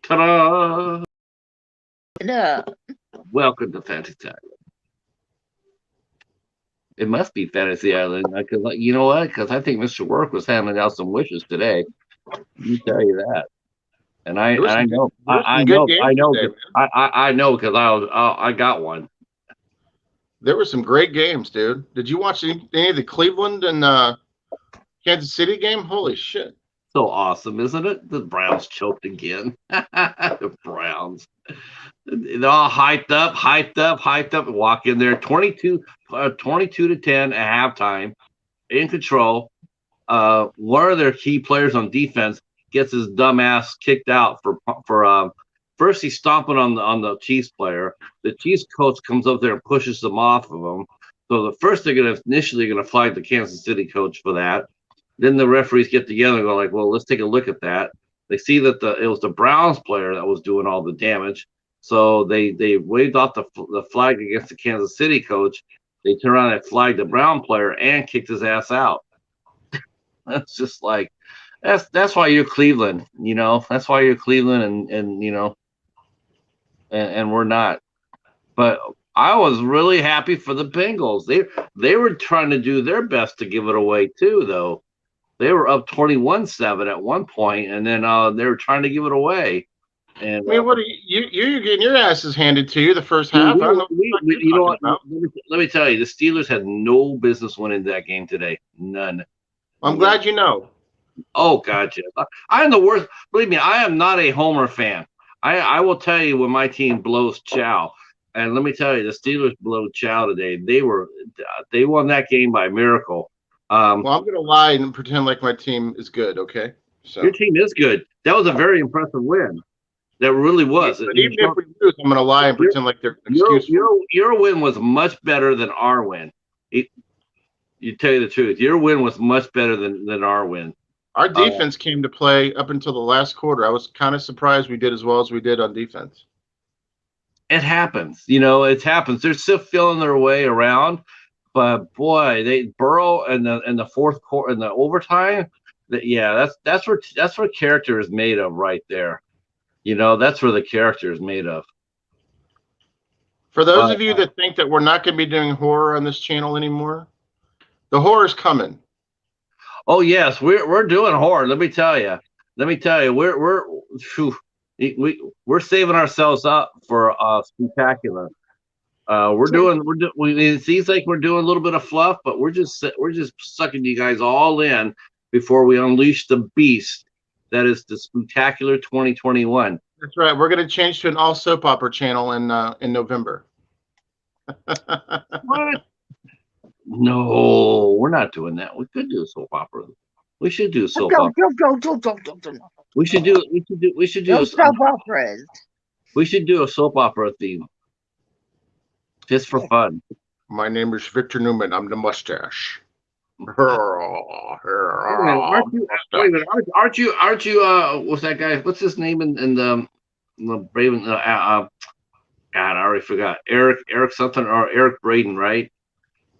Ta-da! No. Welcome to Fantasy Island. It must be Fantasy Island because you know what? Because I think Mr. Work was handing out some wishes today. Let me tell you that. And There was I some know, there was some good games today, man. I know because I got one. There were some great games, dude. Did you watch any of the Cleveland and Kansas City game? Holy shit! So awesome, isn't it? The Browns choked again. The Browns. They're all hyped up, walk in there 22 to 10 at halftime, in control. One of their key players on defense gets his dumb ass kicked out for first he's stomping on the Chiefs player. The Chiefs coach comes up there and pushes them off of him. So the first they're initially gonna flag the Kansas City coach for that. Then the referees get together and go like, well, let's take a look at that. They see that it was the Browns player that was doing all the damage. So they waved off the flag against the Kansas City coach. They turned around and flagged the Brown player and kicked his ass out. That's just like that's why you're Cleveland, you know. That's why you're Cleveland, and you know, and we're not. But I was really happy for the Bengals. They were trying to do their best to give it away too, though. They were up 21-7 at one point, and then they were trying to give it away. And I mean, what are you're getting your asses handed to you the first half? I don't know you know what? Let me tell you, the Steelers had no business winning that game today. None. I'm glad you know. Oh, gotcha. I'm the worst. Believe me, I am not a Homer fan. I will tell you when my team blows chow. And let me tell you, the Steelers blew chow today. They won that game by miracle. Well, I'm going to lie and pretend like my team is good, okay? So your team is good. That was a very impressive win. That really was. But even if we lose, I'm going to lie and pretend like they're your win was much better than our win. You tell you the truth. Your win was much better than our win. Our defense came to play up until the last quarter. I was kind of surprised we did as well as we did on defense. It happens. You know, it happens. They're still feeling their way around. But boy, they Burrow in the fourth quarter in the overtime. That's where character is made of right there. You know, that's where the character is made of. For those of you that think that we're not going to be doing horror on this channel anymore, the horror is coming. Oh yes, we're doing horror. Let me tell you, we're saving ourselves up for spectacular. It seems like we're doing a little bit of fluff, but we're just sucking you guys all in before we unleash the beast that is the Spectacular 2021. That's right. We're going to change to an all soap opera channel in November. What? No, we're not doing that. We could do a soap opera. We should do a soap opera. We should do soap operas. We should do a soap opera theme. Just for fun. My name is Victor Newman. I'm the mustache. Aren't you what's that guy? What's his name in the Raven? God, I already forgot. Eric something or Eric Braden, right?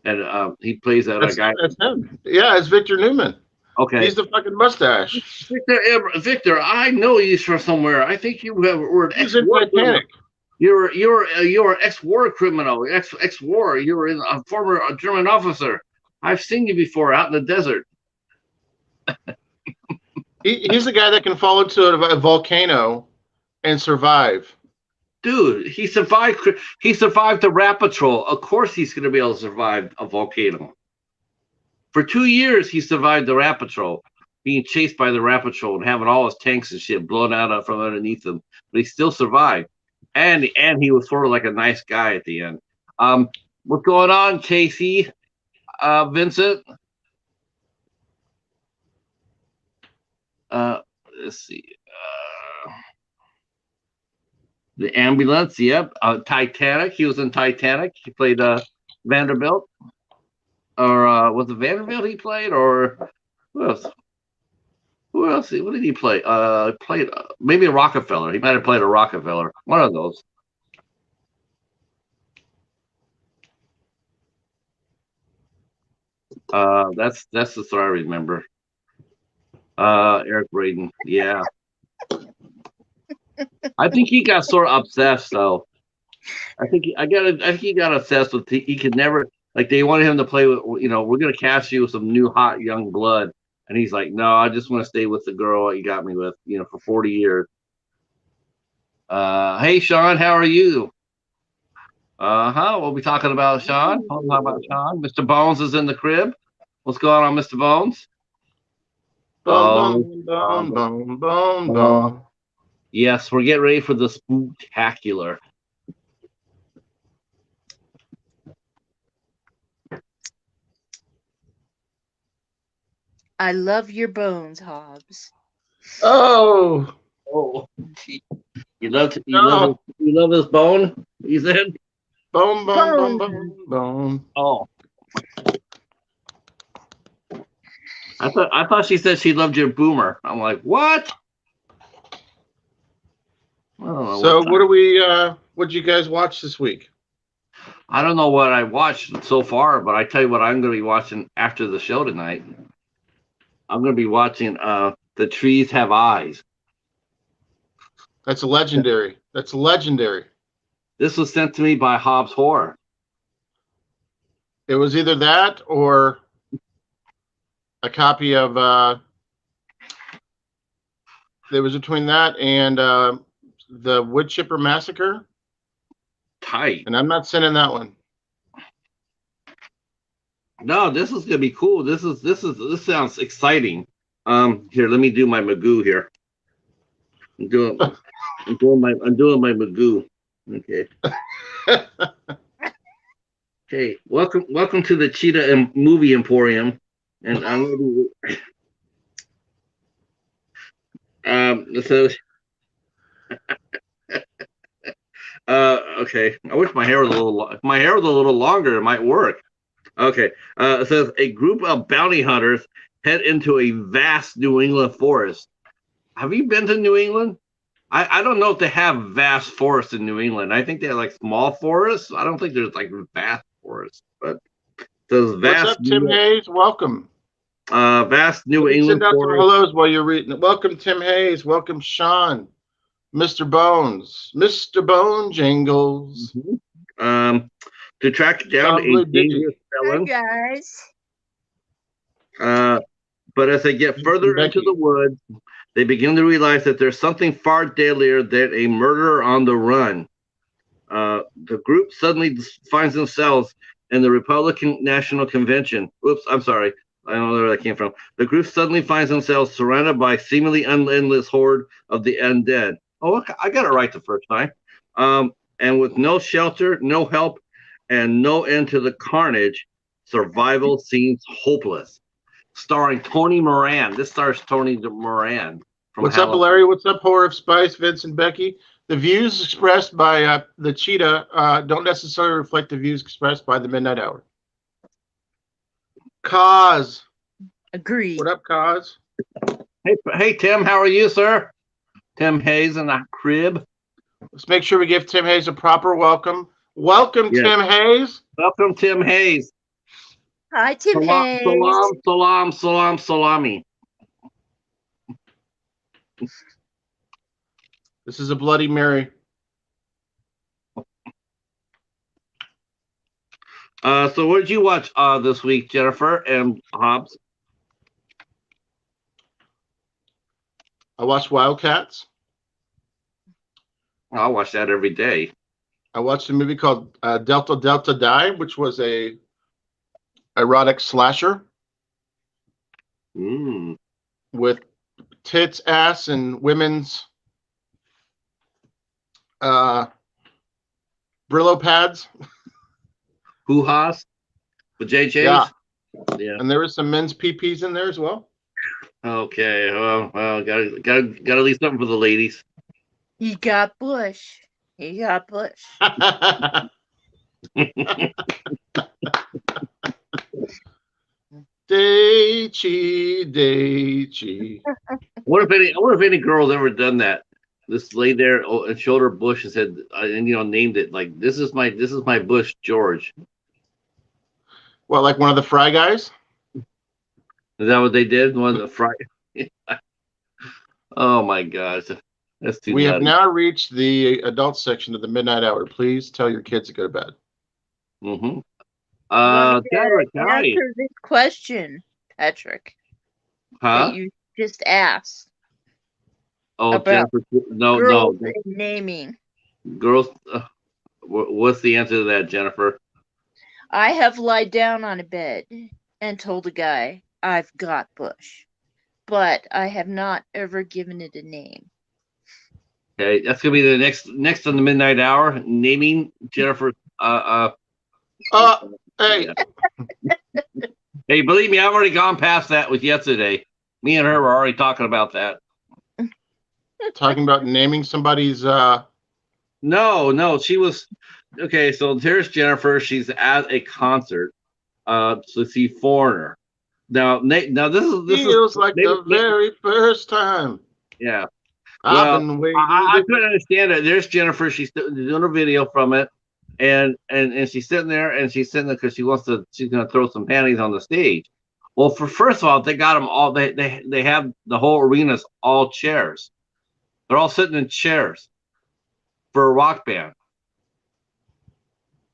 And he plays that guy. That's him. Yeah, it's Victor Newman. Okay, he's the fucking mustache. Victor, I know you from somewhere. I think you were an ex-war criminal. You're an ex-war criminal. Ex-war. You were a former German officer. I've seen you before out in the desert. He's the guy that can fall into a volcano and survive. Dude, he survived the Rat Patrol. Of course he's going to be able to survive a volcano. For 2 years, he survived the Rat Patrol, being chased by the Rat Patrol and having all his tanks and shit blown out from underneath him. But he still survived. And he was sort of like a nice guy at the end. What's going on, Casey? Vincent? Let's see. The Ambulance, yep. Titanic, he was in Titanic. He played Vanderbilt. Or was it Vanderbilt he played? Or who else? Who else? What did he play? Played maybe a Rockefeller. He might have played a Rockefeller. One of those. That's the story I remember. Eric Braden, yeah. I think he got sort of obsessed though. I think he got obsessed with he could never like they wanted him to play with we're gonna cast you with some new hot young blood, and he's like, no, I just want to stay with the girl you got me with for 40 years. Hey Sean, how are you? We'll be talking about Sean. We'll talk about Sean. Mr. Bones is in the crib. What's going on, Mr. Bones? Boom, boom, boom, boom, boom. Yes, we're getting ready for the spooktacular. I love your bones, Hobbs. Oh, you love his bone. He said, boom, boom, boom, boom, boom. Oh, I thought she said she loved your boomer. I'm like, what? I don't know. So what'd you guys watch this week? I don't know what I watched so far, but I tell you what I'm going to be watching after the show tonight. I'm going to be watching The Trees Have Eyes. That's legendary. That's legendary. This was sent to me by Hobbs Horror. It was either that or a copy of there was between that and the Wood Chipper Massacre. Tight. And I'm not sending that one. No, this is gonna be cool. This sounds exciting. Here, let me do my Magoo here. I'm doing my Magoo. Okay. Okay. Welcome to the Cheetah and Movie Emporium. And I'm okay. I wish my hair was if my hair was a little longer, it might work. Okay. It says a group of bounty hunters head into a vast New England forest. Have you been to New England? I don't know if they have vast forests in New England. I think they have like small forests. I don't think there's like vast forests, but there's vast. What's up, Tim Hayes? Welcome. Vast New England forest. Send out some hellos while you're reading. Welcome, Tim Hayes. Welcome, Sean. Mr. Bones. Mr. Bone Jingles. Mm-hmm. To track down a dangerous felon. Hi, guys. But as they get further into the woods, they begin to realize that there's something far deadlier than a murderer on the run. The group suddenly finds themselves in the Republican National Convention. Oops, I'm sorry. I don't know where that came from. The group suddenly finds themselves surrounded by a seemingly endless horde of the undead. Oh, I got it right the first time. And with no shelter, no help, and no end to the carnage, survival seems hopeless. Starring Tony Moran. This stars Tony Moran. What's up, Larry? What's up, Horror of Spice, Vince and Becky? The views expressed by the Cheetah don't necessarily reflect the views expressed by the Midnight Hour. Cause. Agreed. What up, Cause? Hey, Tim. How are you, sir? Tim Hayes in the crib. Let's make sure we give Tim Hayes a proper welcome. Welcome, yes. Tim Hayes. Welcome, Tim Hayes. Hi, Tim Hayes. Salam, salami. This is a Bloody Mary. So what did you watch this week, Jennifer and Hobbs? I watched Wildcats. I watch that every day. I watched a movie called Delta Delta Die, which was a erotic slasher with tits, ass, and women's Brillo pads. Hoo-ha's? With JJ's? Yeah. And there was some men's PPs in there as well. Okay. Well, gotta leave something for the ladies. He got Bush. He got Bush. Daichi. I wonder if any girl's ever done that. Just lay there and showed her bush and said, named it like this is my bush, George. What, like one of the Fry guys? Is that what they did? One of the Fry. Oh my gosh. That's too We have nutty. now reached the adult section of the midnight hour. Please tell your kids to go to bed. Mm-hmm. Want to Chadrick, how are you? answer this question, Patrick, that Huh? you just asked Oh, about Jennifer. No, girls no. and naming. Girls. What's the answer to that, Jennifer? I have lied down on a bed and told a guy I've got Bush, but I have not ever given it a name. Okay, that's gonna be the next on the midnight hour. Naming Jennifer. Hey, Yeah. Hey, believe me, I've already gone past that with yesterday. Me and her were already talking about that. talking about naming somebody's. No, she was okay. So here's Jennifer. She's at a concert to see Foreigner. Now, now this is Feels like the very first time. yeah. I've Well, been waiting. I couldn't understand it. There's Jennifer. She's doing a video from it, and she's sitting there because she's gonna throw some panties on the stage. Well, first of all, they got them all. They have the whole arena's all chairs. They're all sitting in chairs for a rock band.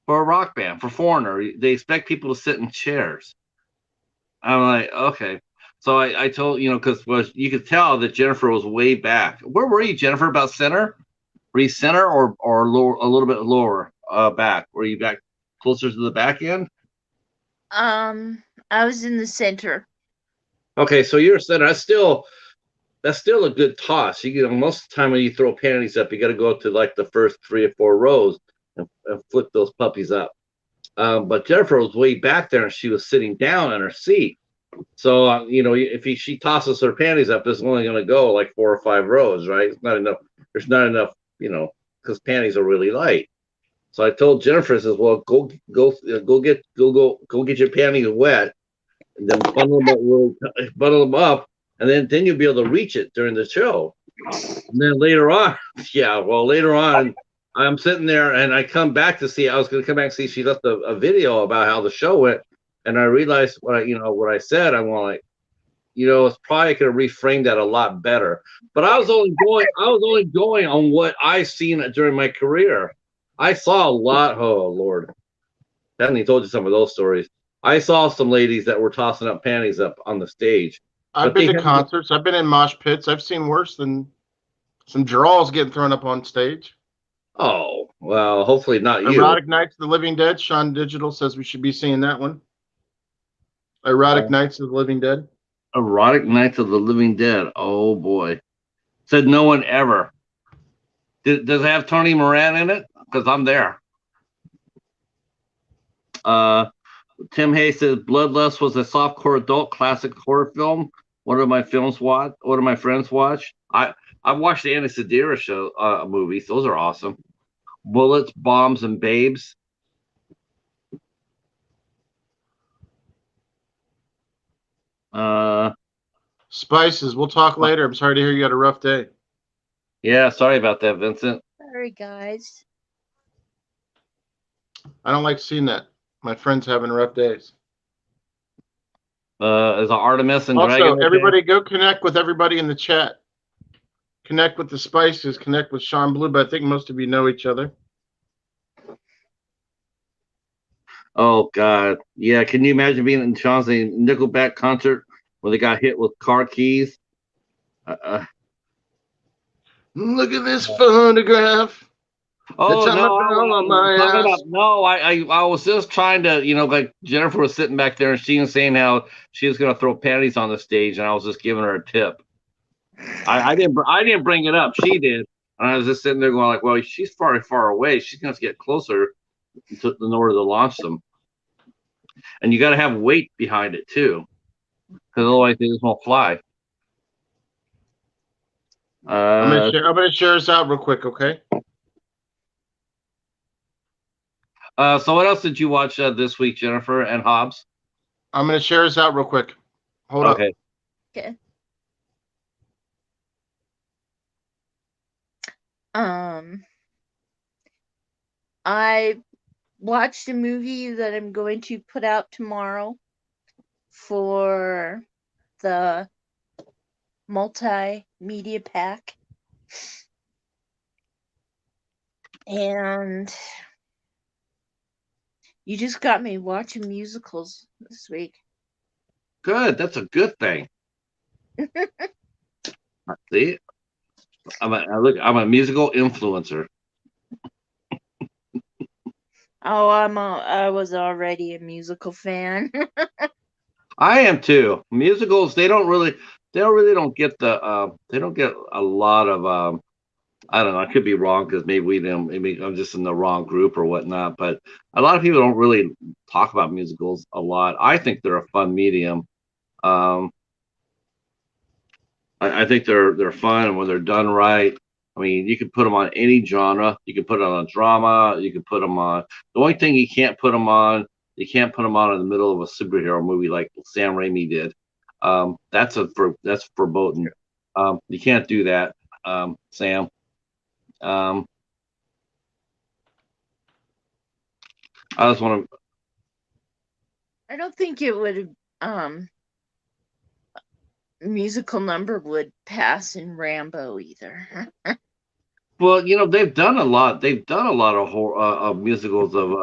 For a rock band, for Foreigner, they expect people to sit in chairs. I'm like, okay. So I told because you could tell that Jennifer was way back. Where were you, Jennifer? About center? Were you center or lower, a little bit lower back? Were you back closer to the back end? I was in the center. Okay, so you're center. That's still a good toss. Most of the time when you throw panties up, you got to go to like the first 3 or 4 rows and flip those puppies up. But Jennifer was way back there and she was sitting down in her seat. So if she tosses her panties up, it's only going to go like 4 or 5 rows, right? It's not enough. There's not enough, because panties are really light. So I told Jennifer, I says, "Well, go get your panties wet, and then bundle them up, and then you'll be able to reach it during the show." And then later on, later on, I'm sitting there and I come back to see. I was going to come back and see. She left a video about how the show went, and I realized what I said. I'm like, it's probably I could have reframed that a lot better. But I was only going on what I've seen during my career. I saw a lot. Oh Lord, I haven't even told you some of those stories. I saw some ladies that were tossing up panties up on the stage. I've been to concerts. I've been in mosh pits. I've seen worse than some draws getting thrown up on stage. Oh, well, hopefully not you. Erotic Nights of the Living Dead. Sean Digital says we should be seeing that one. Erotic Nights of the Living Dead. Erotic Nights of the Living Dead. Oh boy. Said no one ever. Does it have Tony Moran in it? Because I'm there. Tim Hayes says Bloodlust was a softcore adult classic horror film. One of my friends watched. I've watched the Anna Sedera show movies. Those are awesome. Bullets, Bombs, and Babes. Spices. We'll talk later. I'm sorry to hear you had a rough day. Yeah, sorry about that, Vincent. Sorry, guys. I don't like seeing that. My friends having rough days. Is Artemis and also, Dragon? Everybody go connect with everybody in the chat. Connect with the Spices. Connect with Sean Blue, but I think most of you know each other. Oh God, yeah. Can you imagine being in Sean's Nickelback concert where they got hit with car keys? Look at this photograph. Oh no! I was just trying to, like Jennifer was sitting back there and she was saying how she was going to throw panties on the stage, and I was just giving her a tip. I didn't bring it up. She did, and I was just sitting there going like, well, she's far away. She's going to get closer in order to launch them, and you got to have weight behind it too, because otherwise they just won't fly. I'm gonna share this out real quick, okay? So what else did you watch this week, Jennifer and Hobbs? I'm gonna share this out real quick. Hold up. Okay. I watched a movie that I'm going to put out tomorrow for the multimedia pack. And you just got me watching musicals this week. Good. That's a good thing. See, I'm a musical influencer. Oh, I was already a musical fan. I am too. Musicals, they don't get a lot of I don't know. I could be wrong because maybe I'm just in the wrong group or whatnot. But a lot of people don't really talk about musicals a lot. I think they're a fun medium. I think they're fun, and when they're done right, I mean, you can put them on any genre. You can put it on a drama. You can put them on. The only thing you can't put them on in the middle of a superhero movie like Sam Raimi did. That's verboten. You can't do that, Sam. I just want to. I don't think it would musical number would pass in Rambo either. Well, they've done a lot. They've done a lot of horror musicals of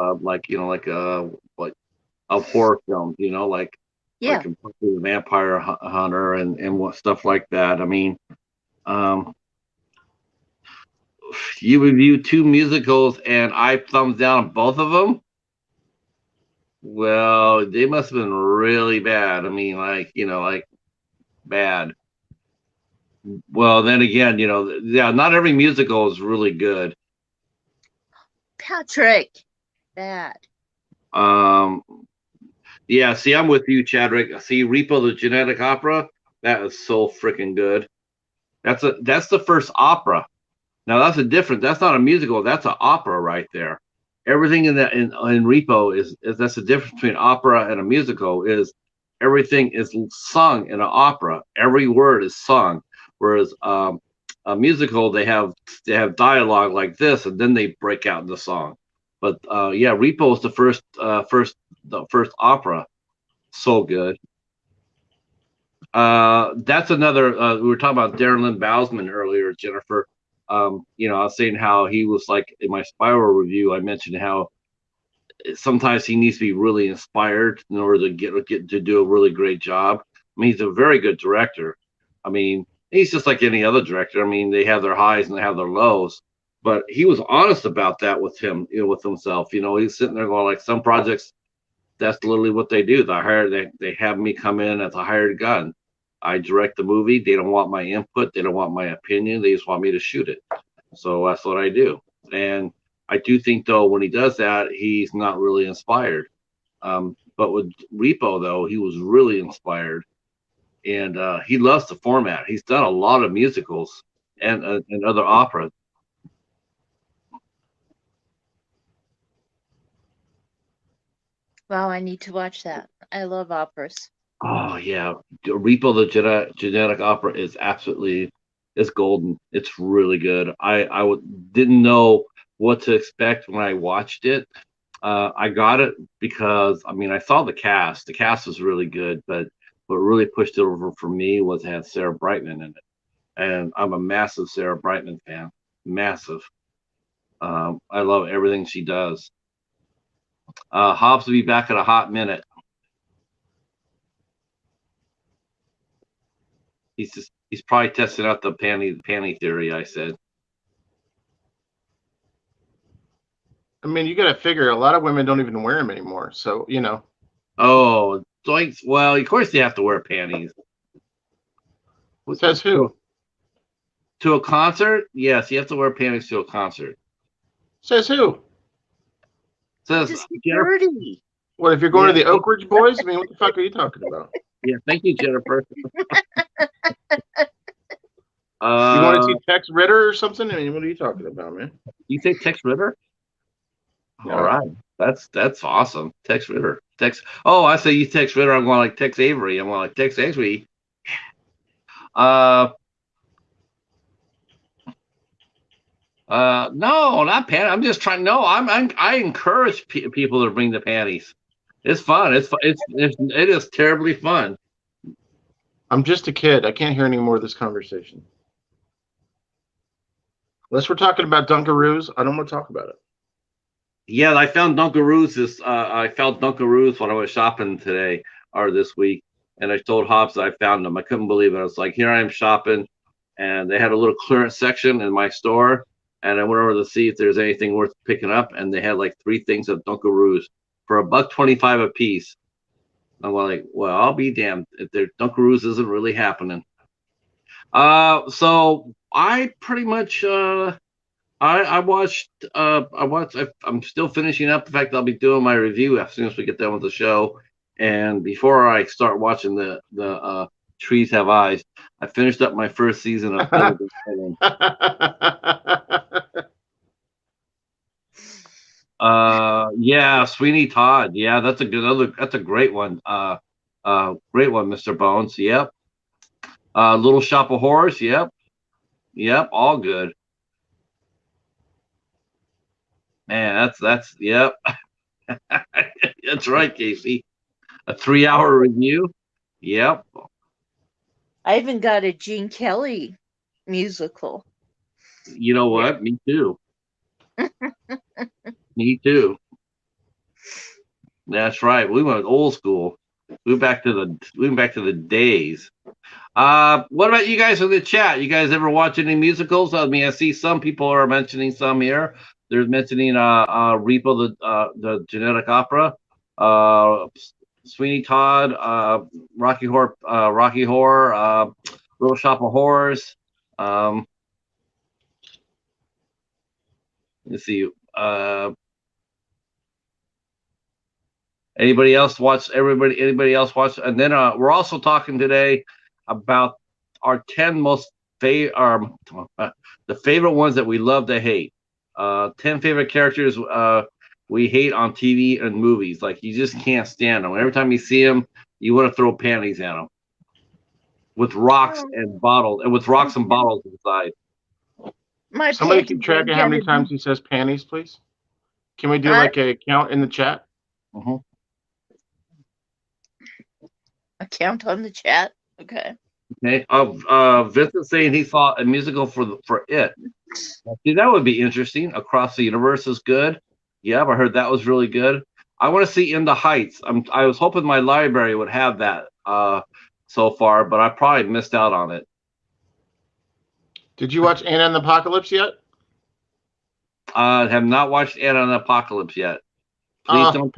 of horror films. Like the Vampire Hunter and what stuff like that. I mean, you review 2 musicals and I thumbs down on both of them. Well, they must have been really bad. I mean, like bad. Well, then again, not every musical is really good. Patrick, bad. Yeah, see, I'm with you, Chadrick. See, Repo the Genetic Opera, that is so freaking good. That's the first opera. Now that's not a musical, that's an opera right there. Everything in Repo is that's the difference between opera and a musical is everything is sung in an opera. Every word is sung. Whereas a musical, they have dialogue like this, and then they break out in the song. But yeah, Repo is the first opera. So good. That's another. We were talking about Darren Lynn Bousman earlier, Jennifer. I was saying how he was like in my Spiral review. I mentioned how sometimes he needs to be really inspired in order to get to do a really great job. I mean, he's a very good director. I mean, he's just like any other director. I mean, they have their highs and they have their lows. But he was honest about that with with himself. He's sitting there going like, some projects, that's literally what they do. They have me come in as a hired gun. I direct the movie. They don't want my input. They don't want my opinion. They just want me to shoot it. So that's what I do. And I do think, though, when he does that, he's not really inspired. But with Repo, though, he was really inspired. And he loves the format. He's done a lot of musicals and other operas. Wow, I need to watch that. I love operas. Oh yeah, Repo the Genetic Opera is it's golden. It's really good. I didn't know what to expect when I watched it. I got it because I saw the cast. The cast was really good, but what really pushed it over for me was it had Sarah Brightman in it, and I'm a massive Sarah Brightman fan. Massive. I love everything she does. Hobbs will be back in a hot minute. He's probably testing out the panty theory, I said. I mean, you got to figure a lot of women don't even wear them anymore. So, Oh, well, of course you have to wear panties. Says who? To a concert? Yes, you have to wear panties to a concert. Says who? Says dirty. What, if you're going to the Oak Ridge Boys? I mean, what the fuck are you talking about? Yeah, thank you, Jennifer. You want to see Tex Ritter or something? I mean, what are you talking about, man? You say Tex Ritter? Yeah. All right. That's awesome. Tex Ritter. Oh, I say you Tex Ritter. I'm going like Tex Avery. I'm going like Tex Avery. No, not panties. I'm just trying. No, I encourage people to bring the panties. It's fun. It is terribly fun. I'm just a kid. I can't hear any more of this conversation. Unless we're talking about Dunkaroos, I don't want to talk about it. Yeah, I found Dunkaroos when I was shopping today or this week, and I told Hobbs that I found them. I couldn't believe it. I was like, here I am shopping, and they had a little clearance section in my store, and I went over to see if there's anything worth picking up, and they had like 3 things of Dunkaroos for $1.25 a piece. I'm like, well, I'll be damned if their Dunkaroos isn't really happening. So I pretty much I'm still finishing up. In fact, I'll be doing my review as soon as we get done with the show. And before I start watching the Trees Have Eyes, I finished up my first season of Paladin. Yeah, Sweeney Todd. Yeah, that's a great one. Great one, Mr. Bones. Yep. Little Shop of Horrors. Yep. All good. Man, that's yep. That's right, Casey. A 3-hour review. Yep. I even got a Gene Kelly musical. You know what? Me too. Me too. That's right. We went old school. We went back to the days. What about you guys in the chat? You guys ever watch any musicals? I mean, I see some people are mentioning some here. There's mentioning Repo, the genetic opera, Sweeney Todd, Rocky Horror, Little Shop of Horrors. Let's see. Anybody else watch? Anybody else watch? And then we're also talking today about our 10 most the favorite ones that we love to hate. 10 favorite characters we hate on TV and movies. Like, you just can't stand them. Every time you see them, you want to throw panties at them with rocks and bottles, inside. Somebody keep track of how many times he says panties, please. Can we do like a count in the chat? Mm-hmm. A count on the chat. Okay. Vincent saying he saw a musical for It. See, that would be interesting. Across the Universe is good. Yeah, I heard that was really good. I want to see In the Heights. I was hoping my library would have that so far, but I probably missed out on it. Did you watch Anna and the Apocalypse yet? I have not watched Anna and the Apocalypse yet. Please don't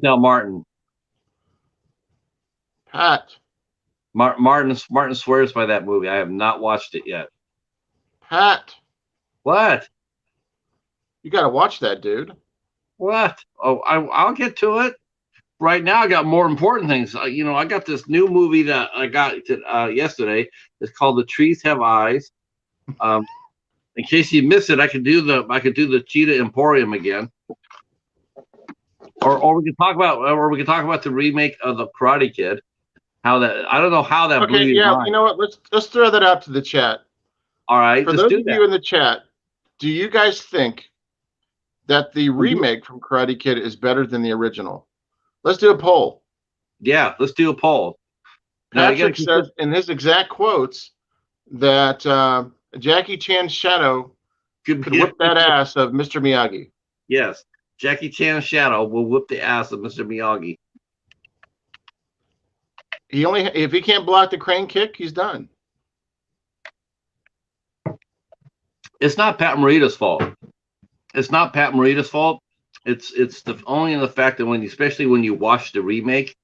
tell Martin. Pat. Martin swears by that movie. I have not watched it yet. Pat. What? You got to watch that, dude. What? Oh, I'll get to it. Right now, I got more important things. I got this new movie that I got yesterday. It's called The Trees Have Eyes. In case you missed it, I could do the Cheetah Emporium again. Or we could talk about the remake of the Karate Kid. I don't know how that. Okay, yeah, you know what? Let's throw that out to the chat. All right, for those of you in the chat, do you guys think that the remake from Karate Kid is better than the original? Let's do a poll. Yeah, let's do a poll. Patrick says in his exact quotes that Jackie Chan's shadow could whip that ass of Mr. Miyagi. Yes, Jackie Chan's shadow will whip the ass of Mr. Miyagi. If he can't block the crane kick, he's done. It's not Pat Morita's fault. It's not Pat Morita's fault. It's only in the fact that especially when you watch the remake,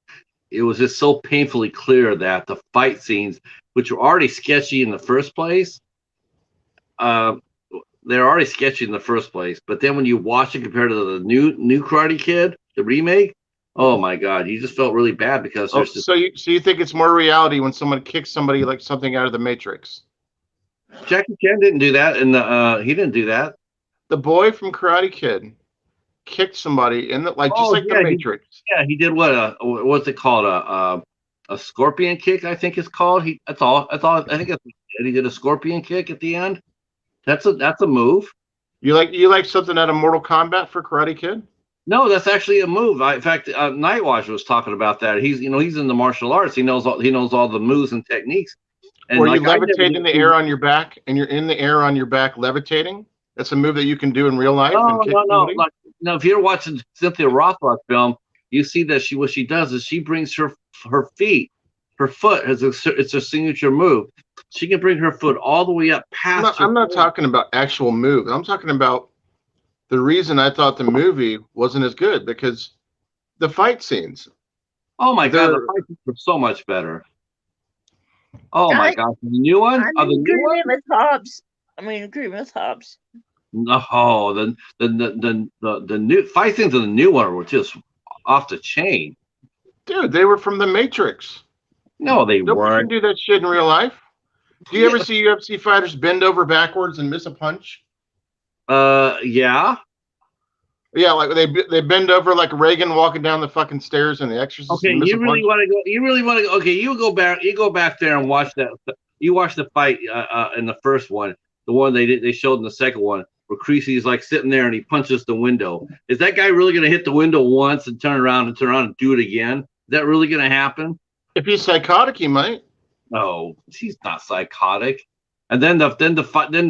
it was just so painfully clear that the fight scenes, which were already sketchy in the first place, they're already sketchy in the first place. But then when you watch it compared to the new Karate Kid, the remake, oh my God, you just felt really bad because so you think it's more reality when someone kicks somebody like something out of the Matrix? Jackie Chan didn't do that, and he didn't do that. The boy from Karate Kid kicked somebody in the the Matrix. He did what's it called? A scorpion kick, I think it's called. That's all. I think he did a scorpion kick at the end. That's a move. You like something out of Mortal Kombat for Karate Kid? No, that's actually a move. In fact, Nightwatch was talking about that. He's in the martial arts. He knows all the moves and techniques. And Or like you levitate in the air on your back, and you're in the air on your back levitating. That's a move that you can do in real life and kick somebody. Like, no, if you're watching Cynthia Rothrock film, you see that what she does is she brings her foot as it's a signature move. She can bring her foot all the way up past. I'm not talking about actual moves. I'm talking about the reason I thought the movie wasn't as good, because the fight scenes. Oh my god, the fight scenes were so much better. Oh my gosh, the new one? I'm in agreement with Hobbs. I'm in agreement with Hobbs. No, the new fight scenes in the new one were just off the chain. Dude, they were from the Matrix. No, they Nobody weren't. can do that shit in real life. Do you ever see UFC fighters bend over backwards and miss a punch? Yeah. Yeah, like they bend over like Reagan walking down the fucking stairs in The Exorcist. Okay, you really want to go? You really want to go? Okay, you go back. You go back there and watch that. You watch the fight in the first one, the one they showed in the second one, where Creasy's like sitting there and he punches the window. Is that guy really going to hit the window once and turn around and do it again? Is that really going to happen? If he's psychotic, he might. No, he's not psychotic. And then the fight in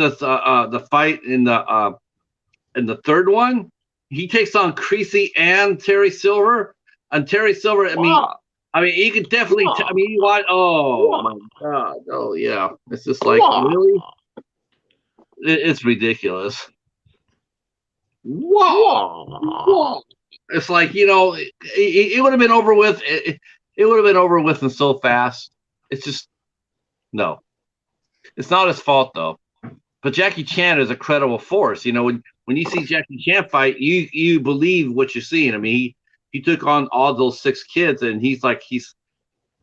the third one, he takes on Creasy and Terry Silver. And Terry Silver, I mean, you can definitely. I mean, you watch. Oh my god! Oh yeah, it's just like really. It's ridiculous. Whoa! It's like, it would have been over with. It would have been over with and so fast. It's just no. It's not his fault though. But Jackie Chan is a credible force. When you see Jackie Chan fight, you believe what you're seeing. I mean, he took on all those 6 kids, and he's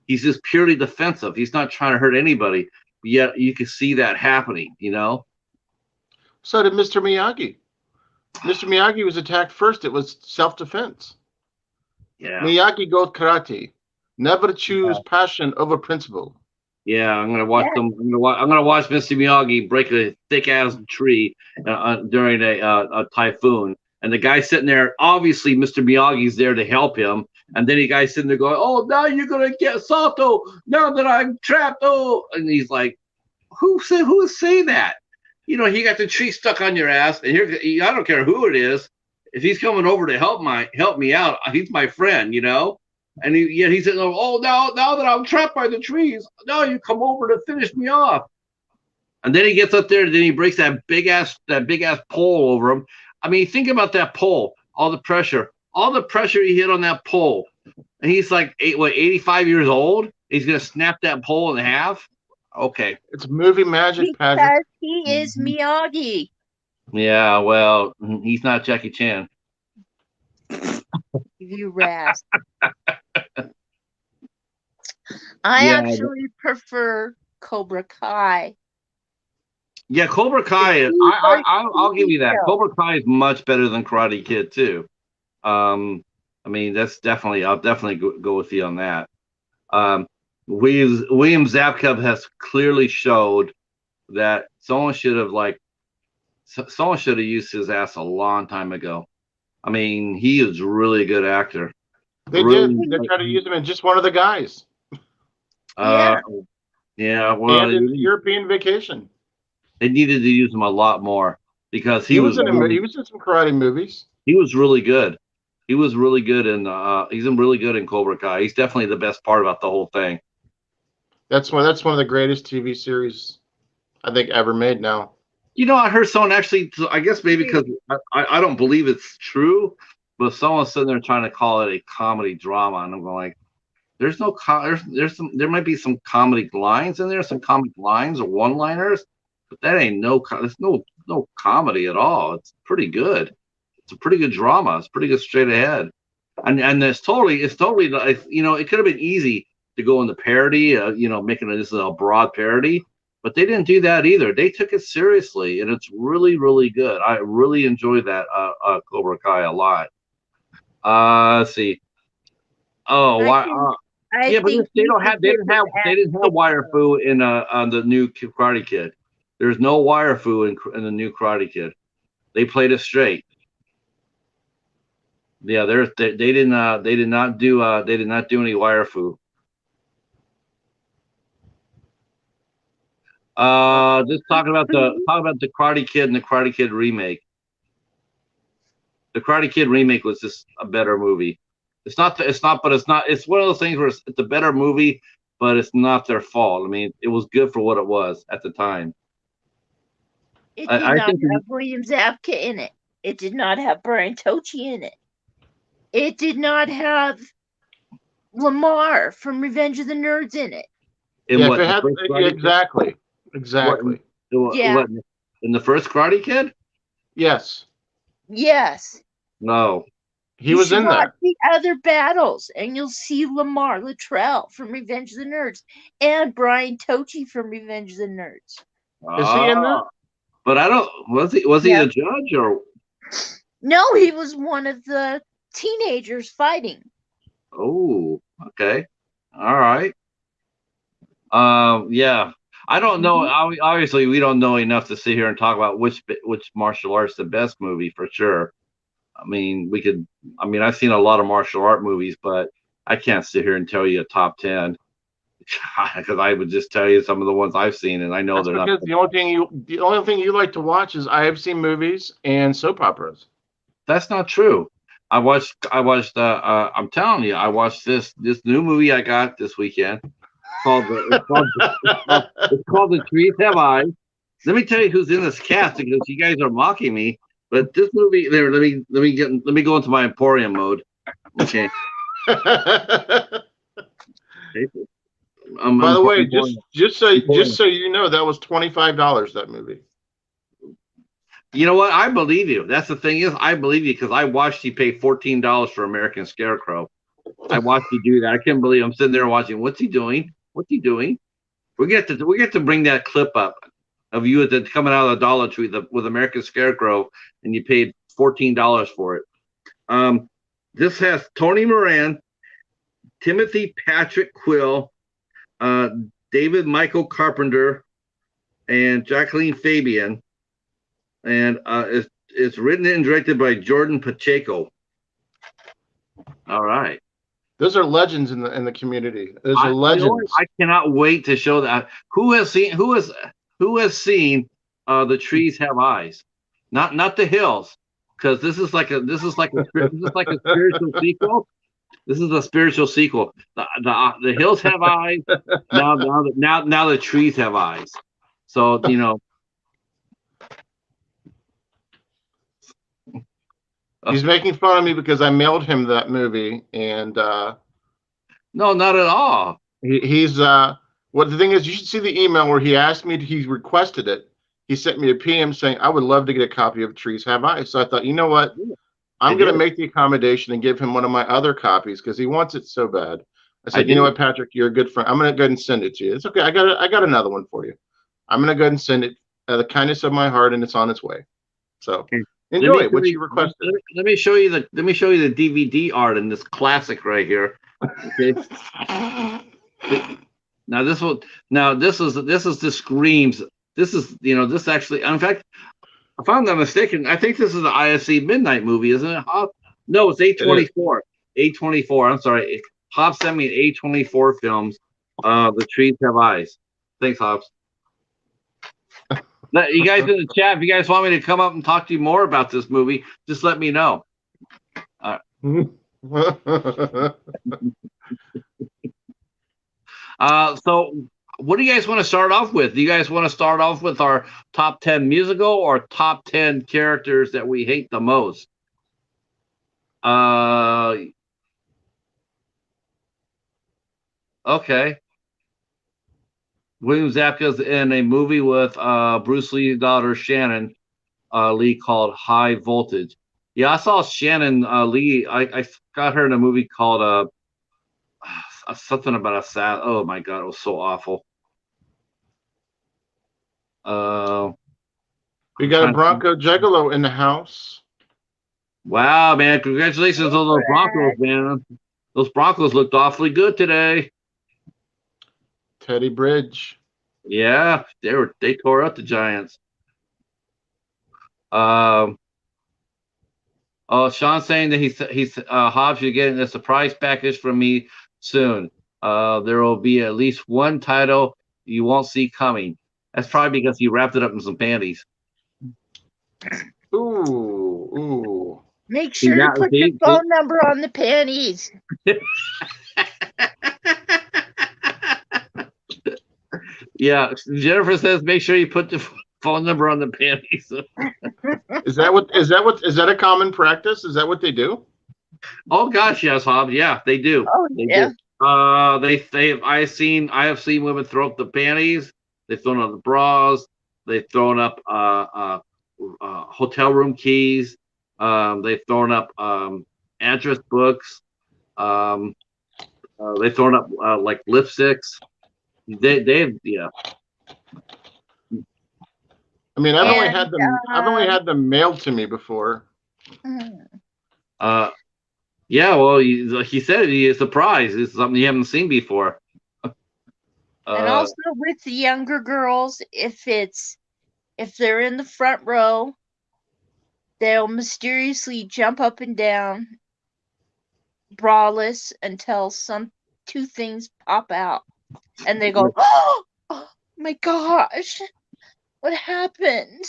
just purely defensive. He's not trying to hurt anybody. Yet you can see that happening. So did Mr. Miyagi. Mr. Miyagi was attacked first. It was self-defense. Yeah. Miyagi goes karate. Never choose passion over principle. Yeah, I'm gonna watch them. I'm gonna watch Mr. Miyagi break a thick ass tree during a typhoon, and the guy sitting there. Obviously, Mr. Miyagi's there to help him, and then the guy sitting there going, "Oh, now you're gonna get Sato. Now that I'm trapped." Oh, and he's like, "Who would say that? You got the tree stuck on your ass, and I don't care who it is. If he's coming over to help me out, he's my friend, And he said, "Oh, now that I'm trapped by the trees, now you come over to finish me off." And then he gets up there, and then he breaks that big ass pole over him. I mean, think about that pole, all the pressure he hit on that pole, and he's like 85 years old. He's gonna snap that pole in half. Okay, it's movie magic, Patrick. Because he is Miyagi. Yeah, well, he's not Jackie Chan. You rat. I actually prefer Cobra Kai. Yeah, Cobra Kai. I'll give you that. Cobra Kai is much better than Karate Kid too. I mean, I'll definitely go with you on that. William Zabka has clearly showed that someone should have used his ass a long time ago. I mean, he is really a good actor. They did. They tried to use him in Just One of the Guys. Yeah. Well, and in European Vacation. They needed to use him a lot more because he was in some karate movies. He was really good. He was really good he's really good in Cobra Kai. He's definitely the best part about the whole thing. That's one of the greatest TV series I think ever made now. I heard someone actually, I guess maybe because I don't believe it's true, but someone's sitting there trying to call it a comedy drama, and I'm going like, there might be some comedic lines in there, some comic lines or one-liners, but that ain't there's no comedy at all. It's pretty good. It's a pretty good drama. It's pretty good straight ahead, and it's totally like, it could have been easy to go into parody, making this a broad parody. But they didn't do that either. They took it seriously, and it's really, really good. I really enjoyed that Cobra Kai a lot. Let's see. Oh, why? Yeah, but they didn't have wire fu in on the new Karate Kid. There's no wire fu in the new Karate Kid. They played it straight. Yeah, they did not do any wire fu. Just talking about the Karate Kid and the Karate Kid remake. The Karate Kid remake was just a better movie. It's not. It's one of those things where it's a better movie, but it's not their fault. I mean, it was good for what it was at the time. It did not have William Zabka in it. It did not have Brian Tochi in it. It did not have Lamar from Revenge of the Nerds in it. Exactly. Yeah. In the first Karate Kid? Yes. Yes. No. He was in there. The other battles, and you'll see Lamar Luttrell from Revenge of the Nerds and Brian Tochi from Revenge of the Nerds. Is he in there? But I don't. Was he the judge or? No, he was one of the teenagers fighting. Oh, okay, all right. Yeah, I don't know. Obviously, we don't know enough to sit here and talk about which martial art's the best movie for sure. I mean, I've seen a lot of martial art movies, but I can't sit here and tell you a top 10 because I would just tell you some of the ones I've seen, and I know they're not. The only thing you like to watch is I have seen movies and soap operas. That's not true. I watched. I'm telling you, I watched this new movie I got this weekend. It's called The Trees Have Eyes. Let me tell you who's in this cast because you guys are mocking me. But this movie, there. Let me go into my Emporium mode. Okay. By the way, just so you know, that was $25. That movie. You know what? I believe you. That's the thing is, I believe you because I watched you pay $14 for American Scarecrow. I watched you do that. I can't believe I'm sitting there watching. What's he doing? What's he doing? We get to bring that clip up of you coming out of the Dollar Tree with American Scarecrow, and you paid $14 for it. This has Tony Moran, Timothy Patrick Quill, David Michael Carpenter, and Jacqueline Fabian, and it's written and directed by Jordan Pacheco. All right. Those are legends in the community. Those are legends. I cannot wait to show that. Who has seen The Trees Have Eyes? Not The Hills, because this is like a spiritual sequel. This is a spiritual sequel. The Hills Have Eyes. Now The Trees Have Eyes. So you know. He's making fun of me because I mailed him that movie, and no, not at all. He's the thing is, you should see the email where he asked me. He requested it. He sent me a PM saying I would love to get a copy of Trees Have Eyes. So I thought, you know what, I'm going to make the accommodation and give him one of my other copies because he wants it so bad. I said, you know what, Patrick, you're a good friend. I'm going to go ahead and send it to you. It's okay. I got another one for you. I'm going to go ahead and send it. The kindness of my heart, and it's on its way. So. Enjoy it. What you requested. Let me show you the DVD art in this classic right here. Okay. This screams. This is this actually. In fact, if I'm not mistaken, I think this is the ISC Midnight movie, isn't it? No, it's A24. A24. I'm sorry. Hobbs sent me an A24 films. The Trees Have Eyes. Thanks, Hobbs. You guys in the chat, if you guys want me to come up and talk to you more about this movie, just let me know. So what do you guys want to start off with? Do you guys want to start off with our top 10 musical or top 10 characters that we hate the most? Okay. William Zabka's in a movie with Bruce Lee's daughter Shannon Lee called High Voltage. Yeah, I saw Shannon Lee. I got her in a movie called something about a sad. Oh my God, it was so awful. We got a Bronco Gigolo in the house. Wow, man! Congratulations on those Broncos, man. Those Broncos looked awfully good today. Teddy Bridge. Yeah, they tore up the Giants. Oh, Sean's saying that he's Hobbs, you're getting a surprise package from me soon. There will be at least one title you won't see coming. That's probably because he wrapped it up in some panties. Ooh. Make sure to put your phone number on the panties. Yeah, Jennifer says make sure you put the phone number on the panties. Is that a common practice? Is that what they do? Oh gosh, yes, Hobbs. Yeah, they do. Oh They yeah. do. I have seen women throw up the panties. They've thrown up the bras. They've thrown up hotel room keys. They've thrown up address books. They've thrown up like lipsticks. They've yeah. I mean, I've only had them mailed to me before. Yeah, well, he said he is surprised. It's something you haven't seen before. And also with the younger girls, if they're in the front row, they'll mysteriously jump up and down, braless, until two things pop out, and they go, "Oh my gosh, what happened?"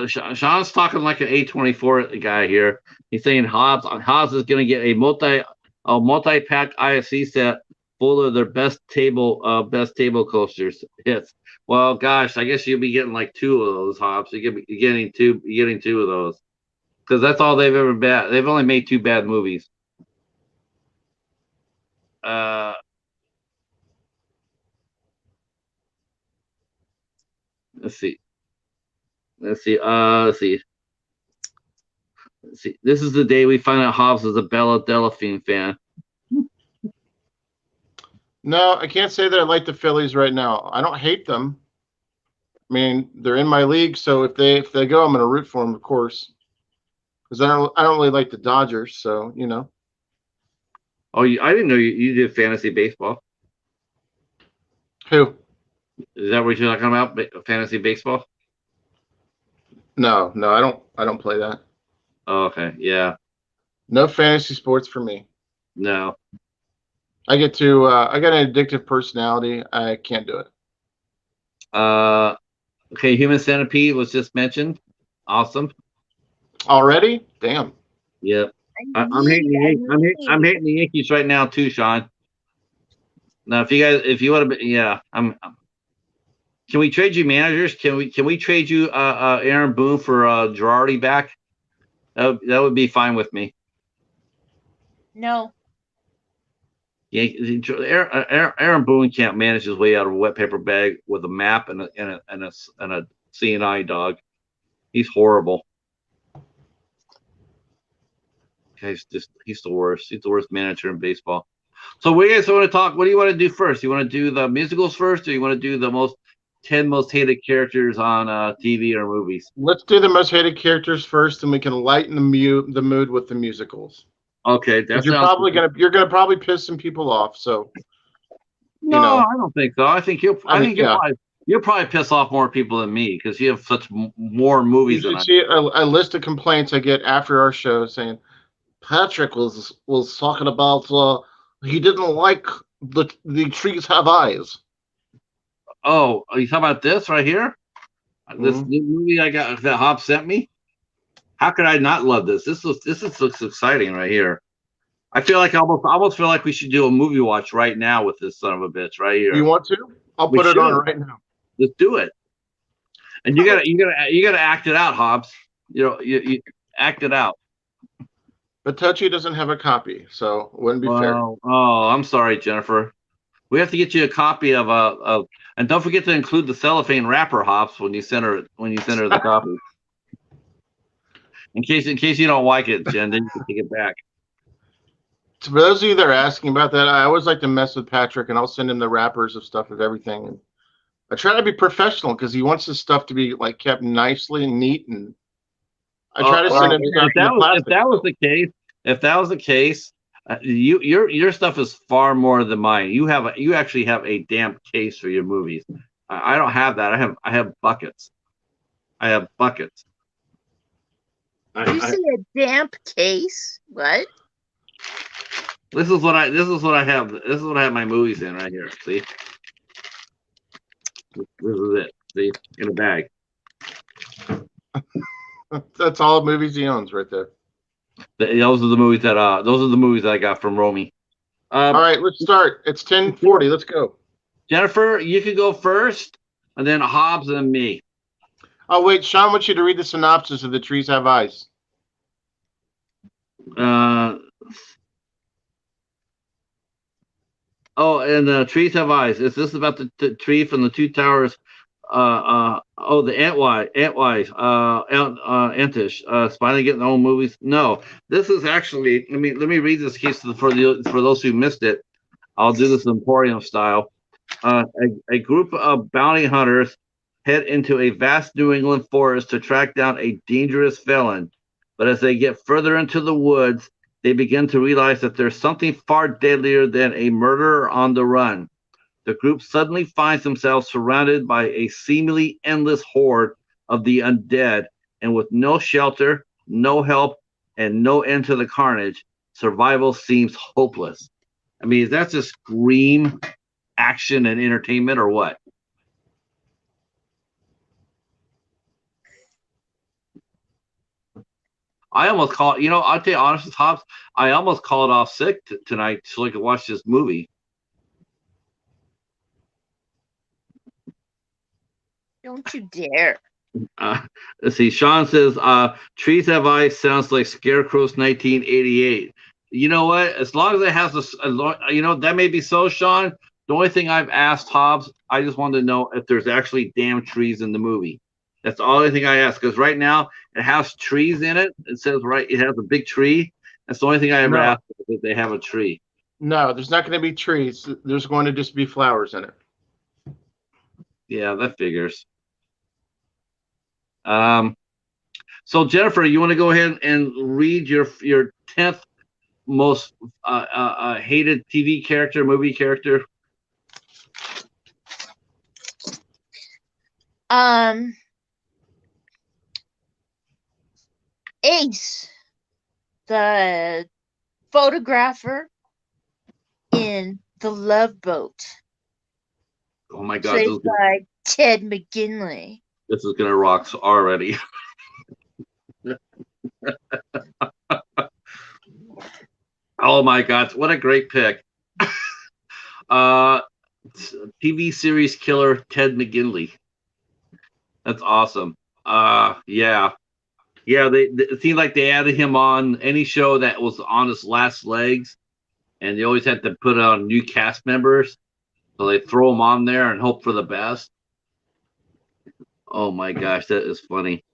Sean's talking like an A24 guy here. He's saying Hobbs is going to get a multi-pack IFC set full of their best table coasters hits. Well, gosh, I guess you'll be getting like 2 of those, Hobbs. You're getting 2 of those because that's all they've ever been. They've only made 2 bad movies. Let's see. Let's see. This is the day we find out Hobbs is a Bella Delphine fan. No, I can't say that I like the Phillies right now. I don't hate them. I mean, they're in my league, so if they go, I'm going to root for them, of course. Because I don't really like the Dodgers, so you know. Oh, I didn't know you did fantasy baseball. Who? Is that what you're talking about? Fantasy baseball? No, I don't play that. Oh, okay, yeah. No fantasy sports for me. No. I got an addictive personality. I can't do it. Okay, Human Centipede was just mentioned. Awesome. Already? Damn. Yep. I'm hating the Yankees right now too, Sean. Now, if you want to, yeah, Can we trade you managers? Can we trade you Aaron Boone for Girardi back? That would be fine with me. No. Yeah, Aaron Boone can't manage his way out of a wet paper bag with a map and a CNI dog. He's horrible. He's the worst. He's the worst manager in baseball. So what do you guys want to talk? What do you want to do first? You want to do the musicals first, or you want to do the 10 most hated characters on TV or movies? Let's do the most hated characters first, and we can lighten the mood with the musicals. Okay, you're gonna piss some people off. So no, I don't think so. I think you'll probably piss off more people than me because you have such more movies. You should see a list of complaints I get after our show saying Patrick was talking about he didn't like the trees have eyes. Oh, are you talking about this right here? This new movie I got that Hobbs sent me? How could I not love this? This looks exciting right here. I feel like I almost feel like we should do a movie watch right now with this son of a bitch right here. You want to? I'll put it on right now. Let's do it. And you gotta act it out, Hobbs. You act it out. But Tochi doesn't have a copy, so it wouldn't be fair. Oh, I'm sorry, Jennifer. We have to get you a copy of and don't forget to include the cellophane wrapper, Hobbs, when you send her the copy. In case you don't like it, Jen, then you can take it back. So for those of you that are asking about that, I always like to mess with Patrick, and I'll send him the wrappers of stuff of everything. And I try to be professional because he wants his stuff to be like kept nicely and neat, and I try to send him stuff. If that was the case, your stuff is far more than mine. You actually have a damp case for your movies. I don't have that. I have buckets. I have buckets. You say a damp case? What? This is what I have. This is what I have my movies in right here. See? This is it. See, in a bag. That's all the movies he owns right there. Those are the movies that I got from Romy. All right, let's start. It's 10:40. Let's go. Jennifer, you can go first, and then Hobbs and me. Oh wait, Sean wants you to read the synopsis of The Trees Have Eyes. And Trees Have Eyes. Is this about the tree from the two towers? The Antwise, Entish, finally getting their own movies. No, this is actually. Let me read this case for those who missed it. I'll do this Emporium style. A group of bounty hunters head into a vast New England forest to track down a dangerous felon. But as they get further into the woods, they begin to realize that there's something far deadlier than a murderer on the run. The group suddenly finds themselves surrounded by a seemingly endless horde of the undead, and with no shelter, no help, and no end to the carnage, survival seems hopeless. I mean, is that just scream action and entertainment, or what? I almost called, I'll tell you honestly, Hobbs, I almost called off sick tonight so I could watch this movie. Don't you dare. Let's see. Sean says, Trees Have Eyes sounds like Scarecrow's 1988. You know what? As long as it has that may be so, Sean. The only thing I've asked Hobbs, I just wanted to know if there's actually damn trees in the movie. That's the only thing I asked, because right now it has trees in it. It says it has a big tree. That's the only thing I ever asked, if they have a tree. No, there's not going to be trees. There's going to just be flowers in it. Yeah, that figures. So Jennifer, you want to go ahead and read your 10th most hated movie character? Ace, the photographer in The Love Boat. Oh my God! Played by Ted McGinley. This is gonna rock already. Oh my God! What a great pick. TV series killer Ted McGinley. That's awesome. Yeah. It seemed like they added him on any show that was on its last legs, and they always had to put on new cast members, so they throw him on there and hope for the best. Oh my gosh, that is funny.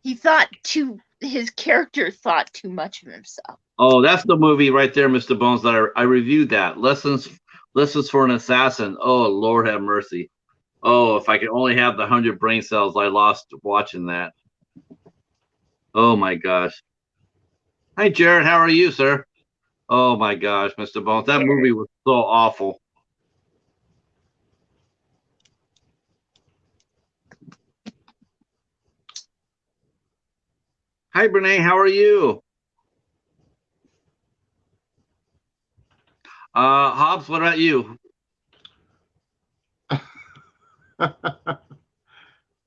His character thought too much of himself. Oh, that's the movie right there, Mr. Bones, that I reviewed that. Lessons for an Assassin. Oh, Lord have mercy. Oh, if I could only have the 100 brain cells I lost watching that. Oh my gosh. Hi, Jared. How are you, sir? Oh my gosh, Mr. Bones. That movie was so awful. Hi, Brene. How are you? Hobbs, what about you?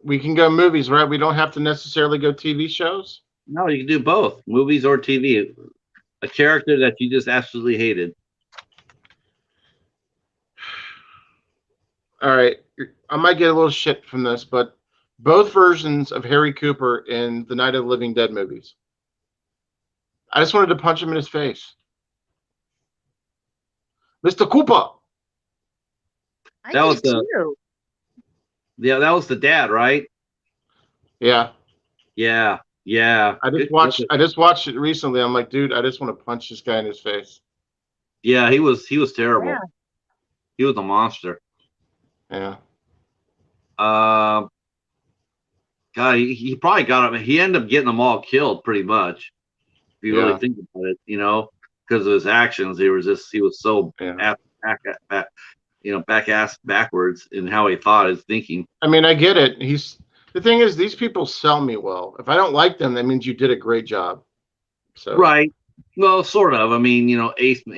We can go movies, right? We don't have to necessarily go TV shows. No, you can do both, movies or TV. A character that you just absolutely hated. All right, I might get a little shit from this, but both versions of Harry Cooper in the Night of the Living Dead movies. I just wanted to punch him in his face. Mr. Cooper. That was the dad, right? Yeah. Yeah. I just watched it recently. I'm like, dude, I just want to punch this guy in his face. Yeah, he was terrible. Yeah. He was a monster. Yeah. God, he probably got him. He ended up getting them all killed, pretty much. If you really think about it, because of his actions, he was so backwards in how he thought, his thinking. I mean, I get it. The thing is, these people sell me well. If I don't like them, that means you did a great job. So right. Well, sort of. I mean, Ace, Ted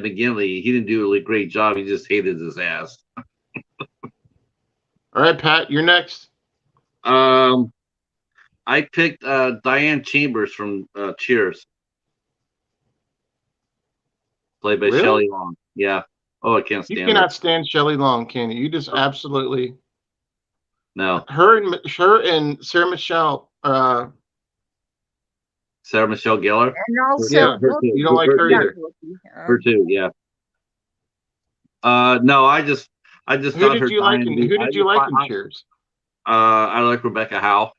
McGinley, he didn't do a really great job. He just hated his ass. All right, Pat, you're next. I picked Diane Chambers from Cheers, played by Really? Shelley Long. Yeah. Oh, I can't You stand her. cannot stand Shelley Long, can you? You just absolutely No. Her and Sarah Michelle. Sarah Michelle Gellar. And also, Yeah, you don't like her either. Her too, yeah. No, I just Who thought did her you like? dying. Who did you like in Cheers? I like Rebecca Howe.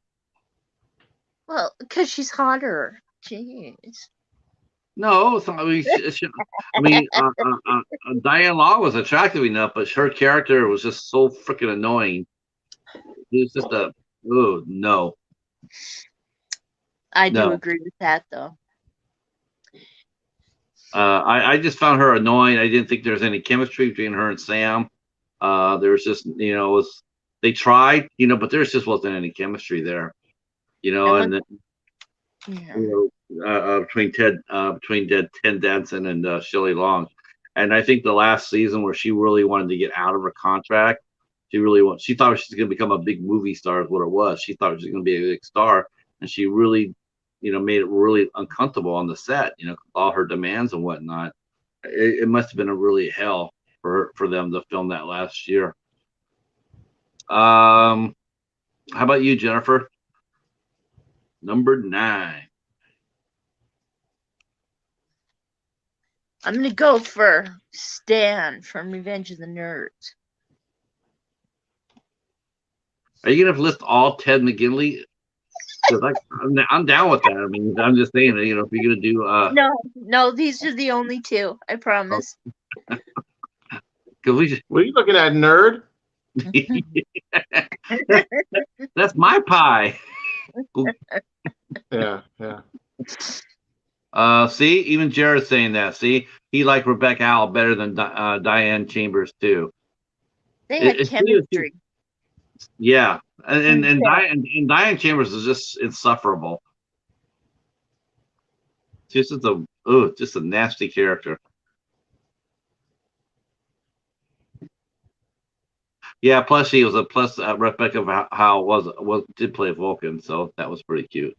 Well, because she's hotter. Jeez. No, I mean, Diane Law was attractive enough, but her character was just so freaking annoying. He was just no. I do agree with that, though. I just found her annoying. I didn't think there was any chemistry between her and Sam. There was just, they tried, but there just wasn't any chemistry there, between Ted Danson and Shelley Long. And I think the last season where she really wanted to get out of her contract, she thought she was going to become a big movie star is what it was. She thought she was going to be a big star, and she really, made it really uncomfortable on the set, all her demands and whatnot. It must have been a really hell for them to film that last year. How about you, Jennifer? Number 9. I'm gonna go for Stan from Revenge of the Nerds. Are you gonna list all Ted McGinley? I'm down with that. I mean, I'm just saying, if you're gonna do No, these are the only 2. I promise. What are you looking at, nerd? That's my pie. Yeah. See, even Jared's saying that. See, he liked Rebecca Howe better than Diane Chambers too. They had chemistry. Yeah, and Diane Chambers is just insufferable. She's just a nasty character. Yeah, plus Rebecca Howe did play Vulcan, so that was pretty cute.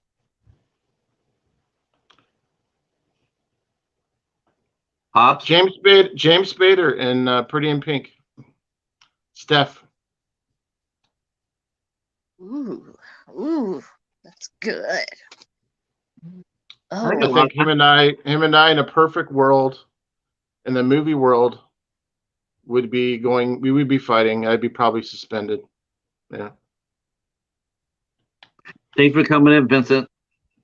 Hobbs? James Spader in Pretty in Pink. Steph. Ooh, that's good. I think him and I in a perfect world, in the movie world, we would be fighting. I'd be probably suspended. Yeah. Thanks for coming in, Vincent.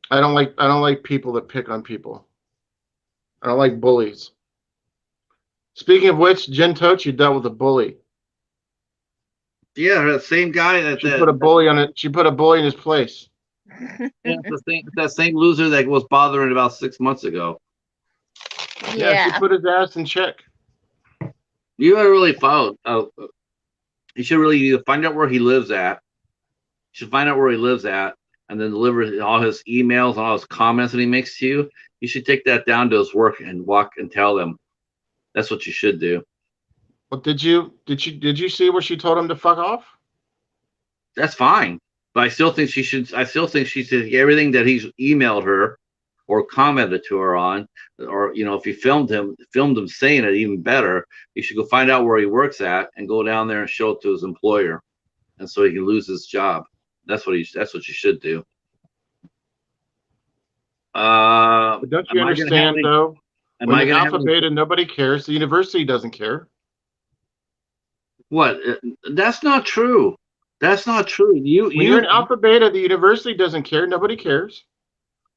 I don't like people that pick on people. I don't like bullies. Speaking of which, Jen Tochi dealt with a bully. Yeah, that same guy she put a bully on it. She put a bully in his place. Yeah, that same loser that was bothering about 6 months ago. Yeah, she put his ass in check. You gotta really follow. You should really find out where he lives at. You should find out where he lives at, and then deliver all his emails and all his comments that he makes to you. You should take that down to his work and walk and tell them. That's what you should do. Well, did you see where she told him to fuck off? That's fine, but I still think she should. I still think she should take everything that he's emailed her or commented to her on, or if you filmed him saying it, even better. You should go find out where he works at and go down there and show it to his employer, and so he can lose his job. That's what you should do. But don't you understand though? When Alpha Beta, nobody cares. The university doesn't care. What? That's not true. That's not true. You're in Alpha Beta, the university doesn't care. Nobody cares.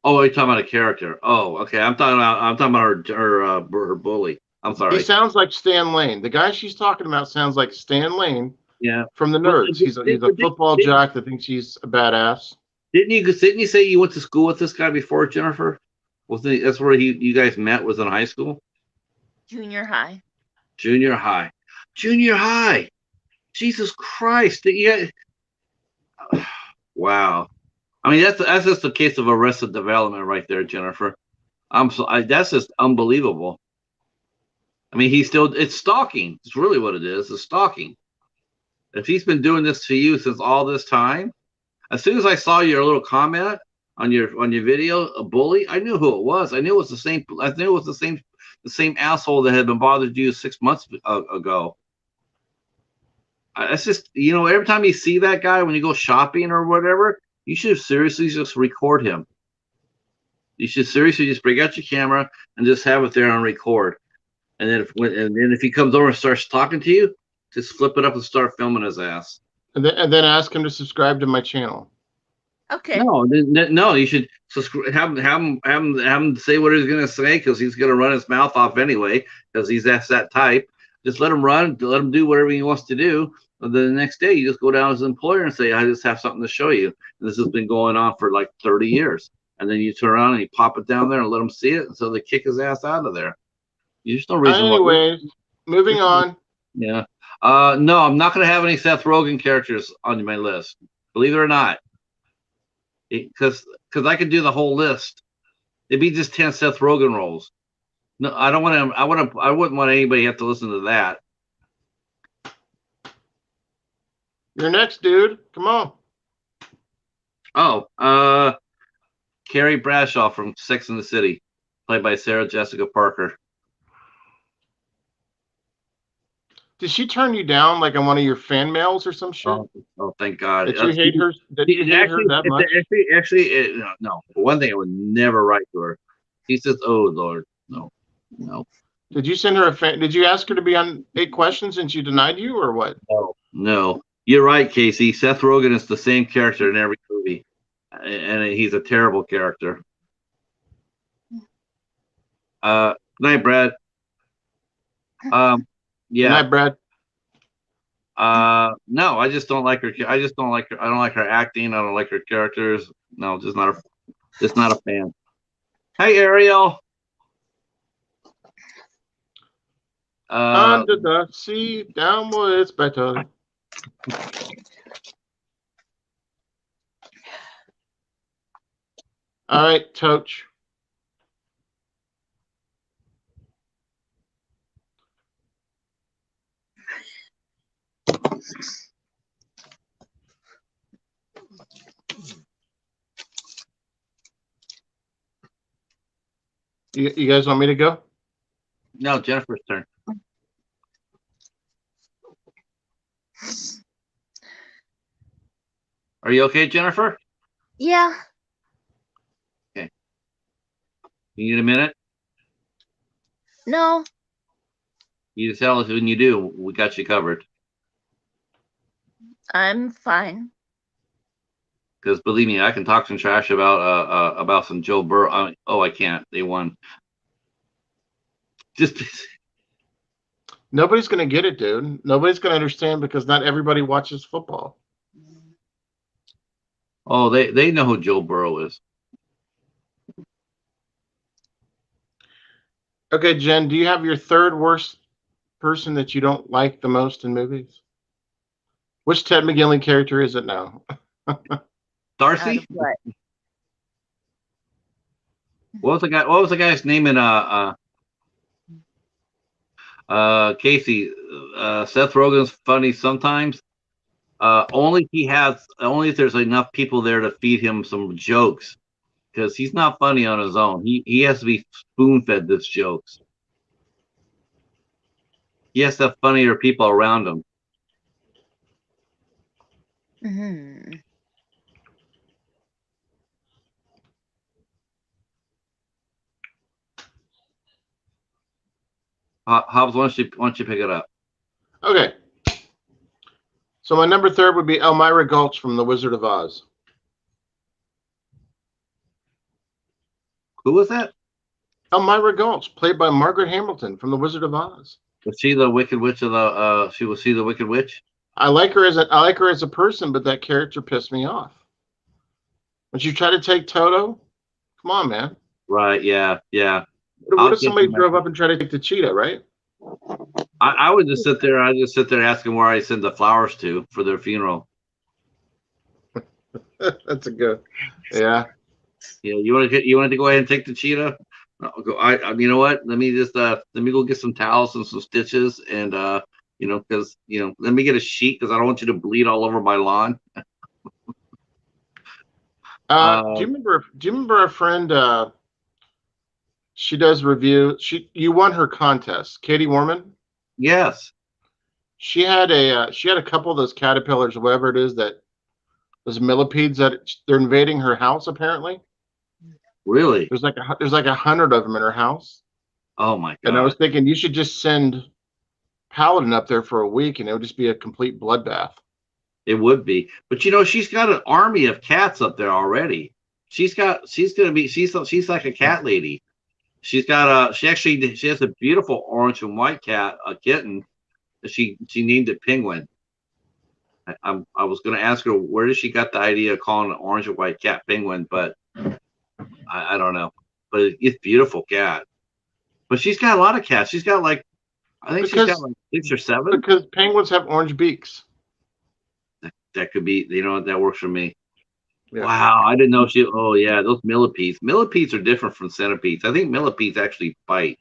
Oh, you're talking about a character. Oh, okay. I'm talking about her bully. I'm sorry. He sounds like Stan Lane. The guy she's talking about sounds like Stan Lane. Yeah. From the Nerds. He's a football jock that thinks he's a badass. Didn't you say you went to school with this guy before, Jennifer? That's where you guys met, was in high school? Junior high. Junior high. Jesus Christ. Wow. I mean, that's just a case of Arrested Development right there, Jennifer. That's just unbelievable. I mean, it's stalking. It's really what it is. It's stalking. If he's been doing this to you since all this time, as soon as I saw your little comment on your video, a bully, I knew who it was. I knew it was the same. I knew it was the same asshole that had been bothered you 6 months ago. It's just, you know, every time you see that guy when you go shopping or whatever, you should seriously just record him. You should seriously just bring out your camera and just have it there on record. And then if he comes over and starts talking to you, just flip it up and start filming his ass. And then ask him to subscribe to my channel. Okay. No, you should have him say what he's gonna say, because he's gonna run his mouth off anyway, because that's that type. Just let him run, let him do whatever he wants to do. And then the next day, you just go down to his employer and say, "I just have something to show you." And this has been going on for like 30 years. And then you turn around and you pop it down there and let him see it, until they kick his ass out of there. There's no reason. Anyways, moving on. Yeah. No, I'm not going to have any Seth Rogen characters on my list. Believe it or not. Because I could do the whole list. It'd be just 10 Seth Rogen roles. No, I don't want to. I wouldn't want anybody to have to listen to that. You're next, dude. Come on. Oh, Carrie Bradshaw from Sex and the City, played by Sarah Jessica Parker. Did she turn you down like on one of your fan mails or some shit? Oh, thank God. Did you hate her? Did you hate her that much? Actually, no. For one thing, I would never write to her. She says, "Oh Lord, no." Did you send her a fan? Did you ask her to be on 8 Questions and she denied you, or what? No. You're right, Casey. Seth Rogen is the same character in every movie, and he's a terrible character. Good night, Brad. Yeah. Good night, Brad. No, I just don't like her. I don't like her acting. I don't like her characters. No, just not a fan. Hey, Ariel. Under the sea, down where it's better. All right, Tochi. You guys want me to go? No, Jennifer's turn. Are you okay, Jennifer? Yeah. Okay. You need a minute? No. You tell us when you do. We got you covered. I'm fine. Because believe me, I can talk some trash about some Joe Burrow. I can't. They won. Just nobody's gonna get it, dude. Nobody's gonna understand, because not everybody watches football. Oh, they know who Joe Burrow is. Okay, Jen, do you have your third worst person that you don't like the most in movies? Which Ted McGinley character is it now? Darcy? What was the guy's name in Casey? Seth Rogen's funny sometimes. Only if there's enough people there to feed him some jokes, because he's not funny on his own. He has to be spoon-fed this jokes. He has to have funnier people around him. Mm-hmm. Hobbs, why don't you pick it up? Okay. So my number 3 would be Elmira Gulch from The Wizard of Oz. Who was that? Elmira Gulch, played by Margaret Hamilton from The Wizard of Oz. Was she the Wicked Witch of the? Was she the Wicked Witch? I like her as a person, but that character pissed me off. When she tried to take Toto, come on, man. Right? Yeah. What if somebody drove up and tried to take the cheetah? Right? I would just sit there. Asking where I send the flowers to for their funeral. That's a good. Yeah. Yeah. You want to go ahead and take the cheetah? You know what? Let me go get some towels and some stitches, and because let me get a sheet because I don't want you to bleed all over my lawn. Do you remember our friend? She does review. You won her contest, Katie Warman. Yes. She had a couple of those caterpillars, or whatever it is, those millipedes that they're invading her house. Apparently, really, there's like 100 of them in her house. Oh my god! And I was thinking you should just send Paladin up there for a week, and it would just be a complete bloodbath. It would be, but she's got an army of cats up there already. She's like a cat lady. She has a beautiful orange and white cat, a kitten. She named it Penguin. I was going to ask her where did she got the idea of calling an orange and white cat Penguin, but I don't know. But it's a beautiful cat. But she's got a lot of cats. She's got she's got like 6 or 7. Because penguins have orange beaks. That could be, that works for me. Yeah. Wow, I didn't know she. Oh yeah, those millipedes. Millipedes are different from centipedes. I think millipedes actually bite.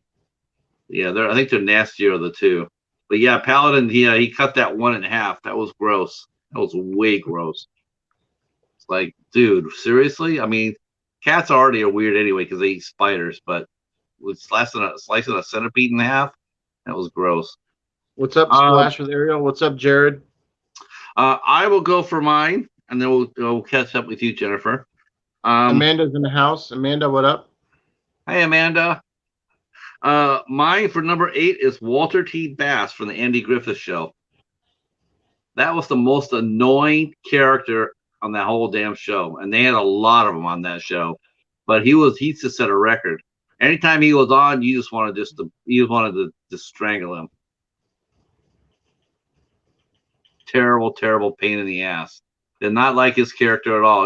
Yeah, I think they're nastier of the two. But yeah, Paladin, he cut that one in half. That was gross. That was way gross. It's like, dude, seriously? I mean, cats already are weird anyway because they eat spiders, but with slicing a centipede in half, that was gross. What's up, Splash with Ariel? What's up, Jared? I will go for mine, and then we'll catch up with you, Jennifer. Amanda's in the house. Amanda, what up? Hey, Amanda. Mine for number 8 is Walter T. Bass from the Andy Griffith Show. That was the most annoying character on that whole damn show, and they had a lot of them on that show. But he just set a record. Anytime he was on, you just wanted to strangle him. Terrible, terrible pain in the ass. Did not like his character at all.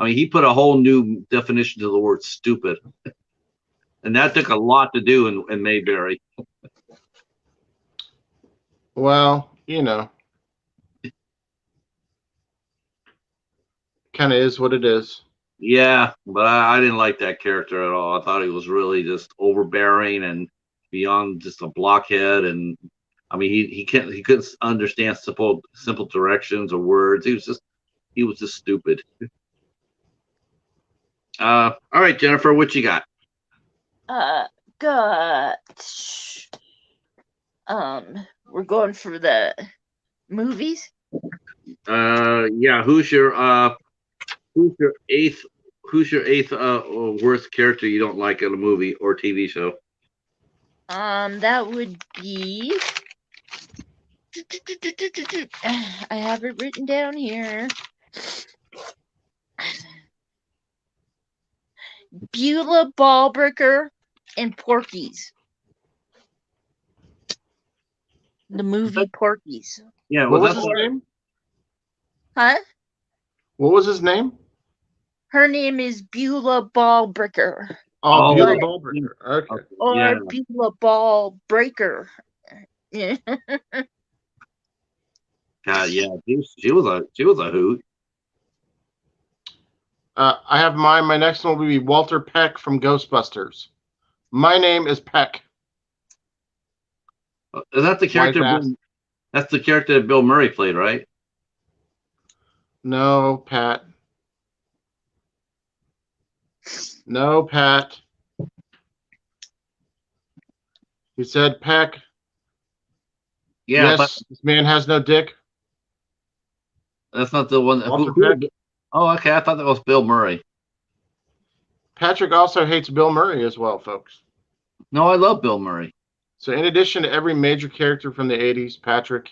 He put a whole new definition to the word stupid. And that took a lot to do in Mayberry. Well, kind of is what it is. Yeah, but I didn't like that character at all. I thought he was really just overbearing and beyond just a blockhead. And he couldn't understand simple directions or words. He was just stupid. All right, Jennifer, what you got? Got we're going for the movies. Yeah. Who's your eighth worst character you don't like in a movie or TV show? That would be. I have it written down here. Beulah Ballbreaker and Porky's. The movie Porky's. Yeah, what was his name? Huh? What was his name? Her name is Beulah Ballbreaker. Oh, Beulah Ballbreaker. Okay. Or Beulah Ballbreaker. Yeah. God, yeah, she was a hoot. I have mine. My next one will be Walter Peck from Ghostbusters. My name is Peck. Is that the character? That's the character that Bill Murray played, right? No, Pat. No, Pat. He said Peck. Yeah, yes, but this man has no dick. That's not the one. Walter Peck. Oh, okay. I thought that was Bill Murray. Patrick also hates Bill Murray as well, folks. No, I love Bill Murray. So in addition to every major character from the 80s, Patrick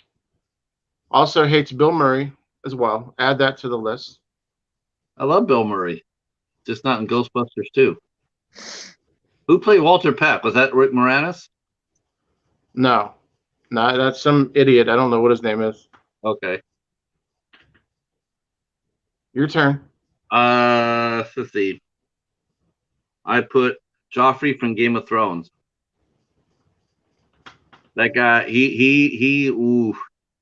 also hates Bill Murray as well. Add that to the list. I love Bill Murray. Just not in Ghostbusters 2. Who played Walter Peck? Was that Rick Moranis? No, that's some idiot. I don't know what his name is. Okay. Your turn. Let's see. I put Joffrey from Game of Thrones. That guy, ooh,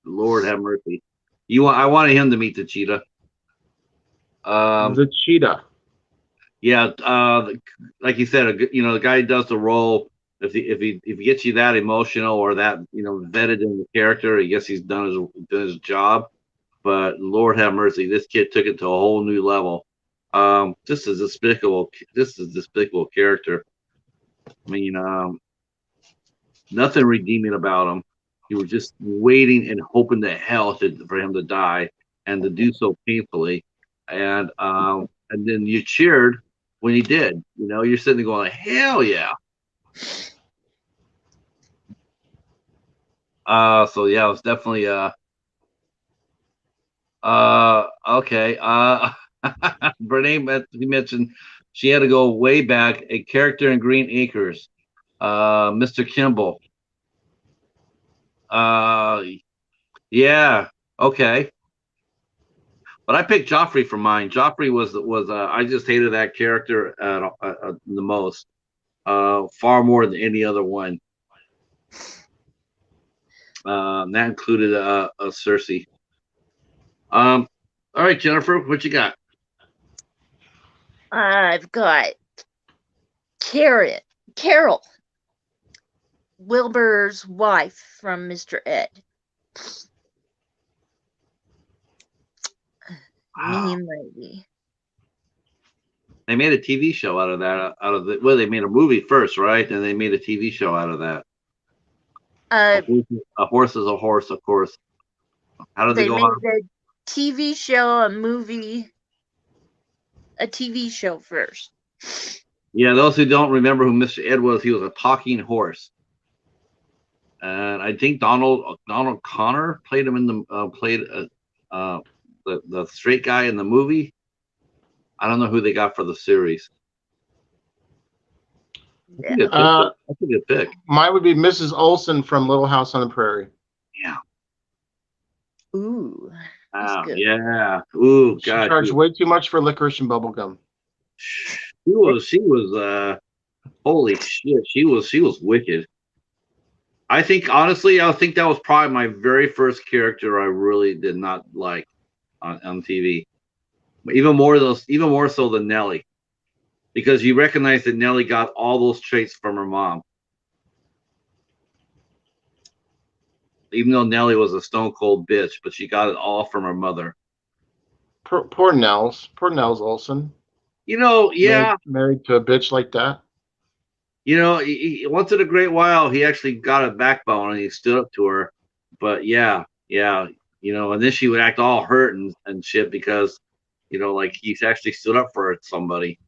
Lord have mercy. I wanted him to meet the cheetah. The cheetah. Yeah, like you said, the guy who does the role if he gets you that emotional or that vetted in the character, I guess he's done his job. But Lord have mercy, this kid took it to a whole new level. This is despicable. This is despicable character. I mean, nothing redeeming about him. You were just waiting and hoping to hell for him to die, and to do so painfully. And then you cheered when he did. You're sitting there going, hell yeah. So yeah, it was definitely okay. Brene, you mentioned she had to go way back. A character in Green Acres, Mr. Kimball. Yeah, okay. But I picked Joffrey for mine. Joffrey was I just hated that character the most, far more than any other one. That included Cersei. All right, Jennifer, what you got? I've got Carol, Wilbur's wife from Mr. Ed. Mean lady. They made a TV show out of that. Well, they made a movie first, right? And they made a TV show out of that. A horse is a horse, of course. How did they go on? They made a TV show, a movie, a TV show first. Yeah, those who don't remember who Mr. Ed was, he was a talking horse. And I think Donald Connor played him in the the straight guy in the movie. I don't know who they got for the series. Yeah. That's a good pick. Mine would be Mrs. Olsen from Little House on the Prairie. Yeah. Ooh. Wow. Yeah. Ooh, she God. charged way too much for licorice and bubble gum. She was holy shit. She was wicked. I think honestly, I think that was probably my very first character I really did not like on TV. Even more so than Nellie. Because you recognize that Nellie got all those traits from her mom. Even though Nellie was a stone cold bitch, but she got it all from her mother. Poor Nels Olsen. Yeah. Married to a bitch like that. Once in a great while, he actually got a backbone and he stood up to her. But yeah. And then she would act all hurt and shit because, like he's actually stood up for somebody.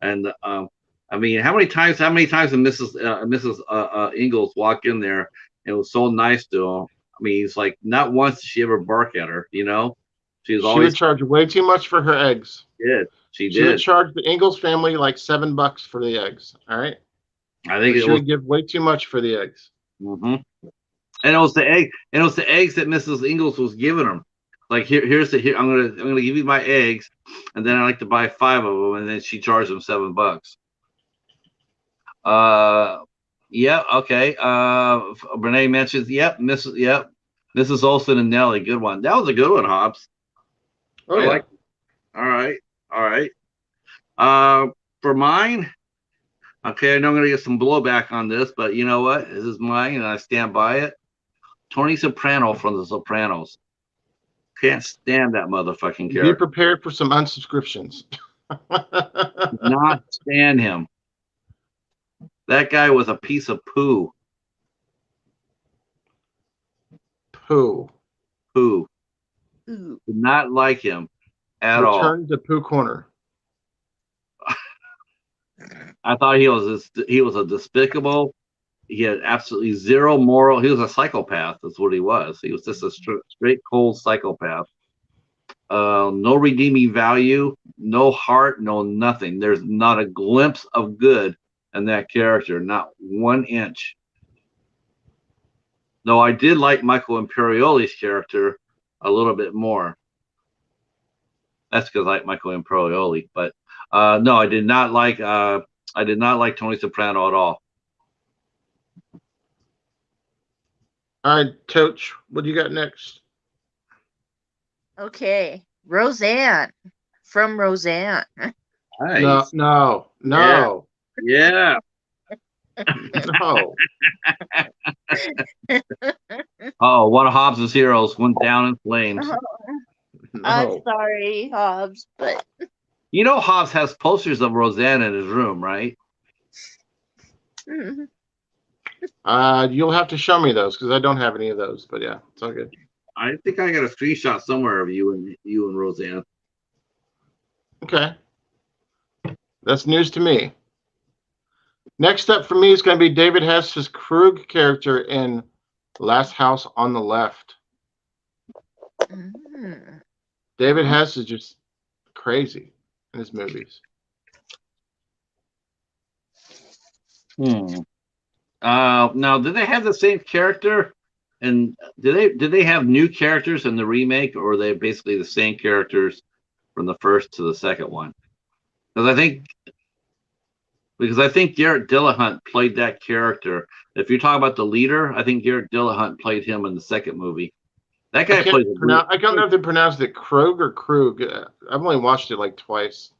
And I mean, how many times did Mrs. Ingalls walk in there and was so nice to him? I mean, it's like not once did she ever bark at her, She would charge way too much for her eggs. She did. She would charge the Ingalls family like $7 for the eggs. All right. I think she would give way too much for the eggs. Mm-hmm. And it was the eggs that Mrs. Ingalls was giving them. Like here I'm gonna give you my eggs, and then I like to buy 5 of them, and then she charged them $7. Yeah, okay. Renee mentions, Mrs. Olsen and Nellie, good one. That was a good one, Hobbs. Oh yeah. All right. For mine, okay, I know I'm gonna get some blowback on this, but you know what? This is mine, and I stand by it. Tony Soprano from The Sopranos. Can't stand that motherfucking character. Be prepared for some unsubscriptions. Not stand him. That guy was a piece of poo. Poo. Did not like him at all. Return to Poo Corner. I thought he was a despicable. He had absolutely zero moral. He was a psychopath. That's what he was. He was just a straight cold psychopath. No redeeming value, no heart, no nothing. There's not a glimpse of good in that character, not 1 inch. No, I did like Michael Imperioli's character a little bit more. That's because I like Michael Imperioli. But no, I did not like Tony Soprano at all. All right, Toch, what do you got next? Okay, Roseanne from Roseanne. Nice. No. Yeah. No. Oh, one of Hobbs' heroes went down in flames. I'm No. sorry, Hobbs, but You know Hobbs has posters of Roseanne in his room, right? You'll have to show me those because I don't have any of those. But yeah, it's all good. I think I got a screenshot somewhere of you and Roseanne. Okay. That's news to me. Next up for me is going to be David Hess's Krug character in Last House on the Left. David Hess is just crazy in his movies. Now, did they have the same character? And did they have new characters in the remake, or are they basically the same characters from the first to the second one? Because I think Garrett Dillahunt played that character. If you're talking about the leader, I think Garrett Dillahunt played him in the second movie. That guy plays. I don't know if they pronounced it Krug or Krug. I've only watched it like twice.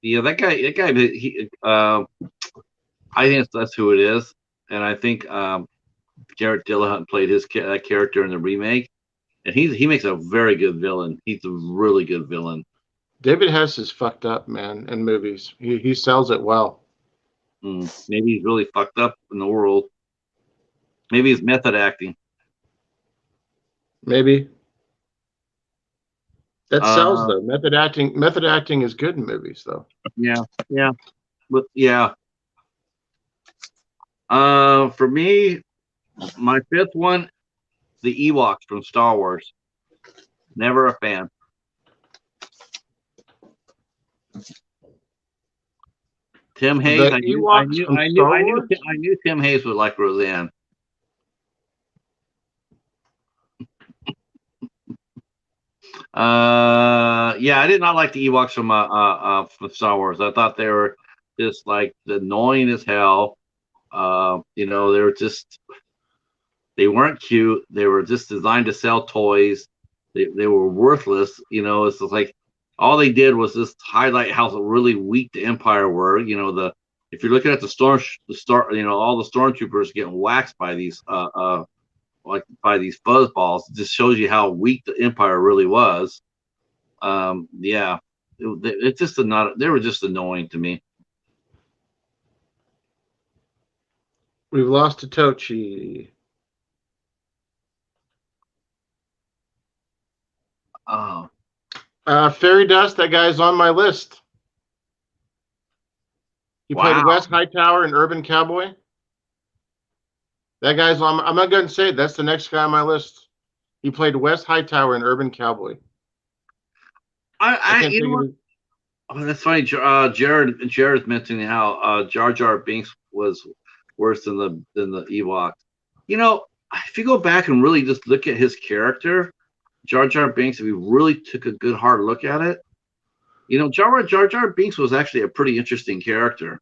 Yeah, that guy. I think that's who it is, and I think Garrett Dillahunt played that character in the remake, and he makes a very good villain. He's a really good villain. David Hess is fucked up, man, in movies. He sells it well. Maybe he's really fucked up in the world. Maybe he's method acting. Maybe. That sells though. Method acting is good in movies though. Yeah. But yeah. For me, my fifth one, the Ewoks from Star Wars. Never a fan. Tim Hayes. I knew Tim Hayes would like Roseanne. Yeah, I did not like the Ewoks from Star Wars. I thought they were just like annoying as hell. They weren't cute. They were just designed to sell toys. They were worthless. It's just like all they did was just highlight how really weak the Empire were. If you're looking at all the stormtroopers getting waxed by these by these fuzzballs, it just shows you how weak the Empire really was. Yeah, it's just they were just annoying to me. We've lost to Tochi. Oh. Fairy Dust, that guy's on my list. He played Wes Hightower in Urban Cowboy. That guy's on. I'm not going to say it. That's the next guy on my list. He played Wes Hightower in Urban Cowboy. That's funny. Jared's mentioning how Jar Jar Binks was worse than the Ewoks. If you go back and really just look at his character, Jar Jar Binks, if you really took a good hard look at it, Jar Jar Binks was actually a pretty interesting character.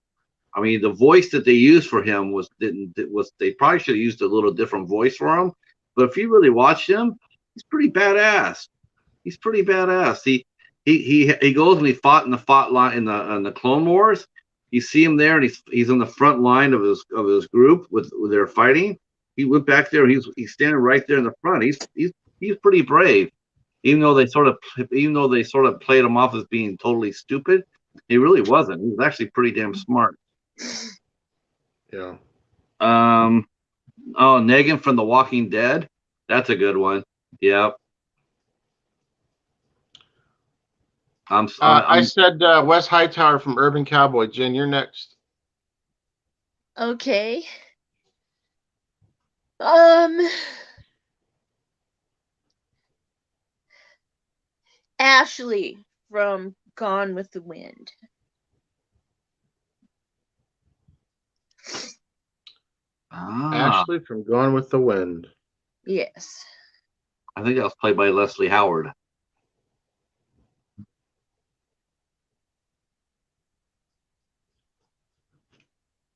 I mean, the voice that they used for him they probably should have used a little different voice for him. But if you really watch him, he's pretty badass. He goes and he fought in the line in the Clone Wars. You see him there, and he's on the front line of his group with their fighting. He went back there, and he's standing right there in the front. He's pretty brave, even though they sort of played him off as being totally stupid. He really wasn't. He was actually pretty damn smart. Yeah. Oh, Negan from The Walking Dead. That's a good one. Yep. I said Wes Hightower from Urban Cowboy. Jen, you're next. Okay. Ashley from Gone with the Wind. Ashley from Gone with the Wind. Yes. I think that was played by Leslie Howard.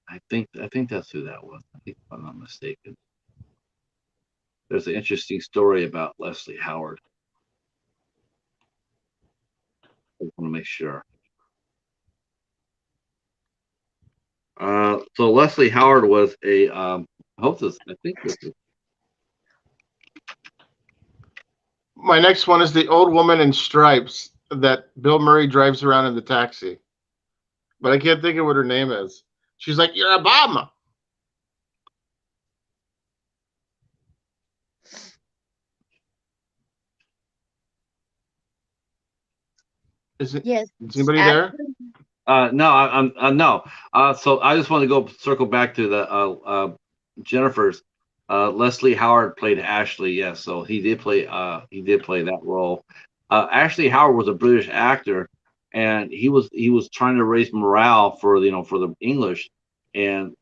I think that's who that was. If I'm not mistaken. There's an interesting story about Leslie Howard. I want to make sure. So Leslie Howard was a. I think this is. My next one is the old woman in stripes that Bill Murray drives around in the taxi. But I can't think of what her name is. She's like, "You're Obama." Is anybody there? No, I'm no. So I just want to go circle back to the Jennifer's. Leslie Howard played Ashley. Yes, so he did play that role. Ashley Howard was a British actor, and he was trying to raise morale for for the English, and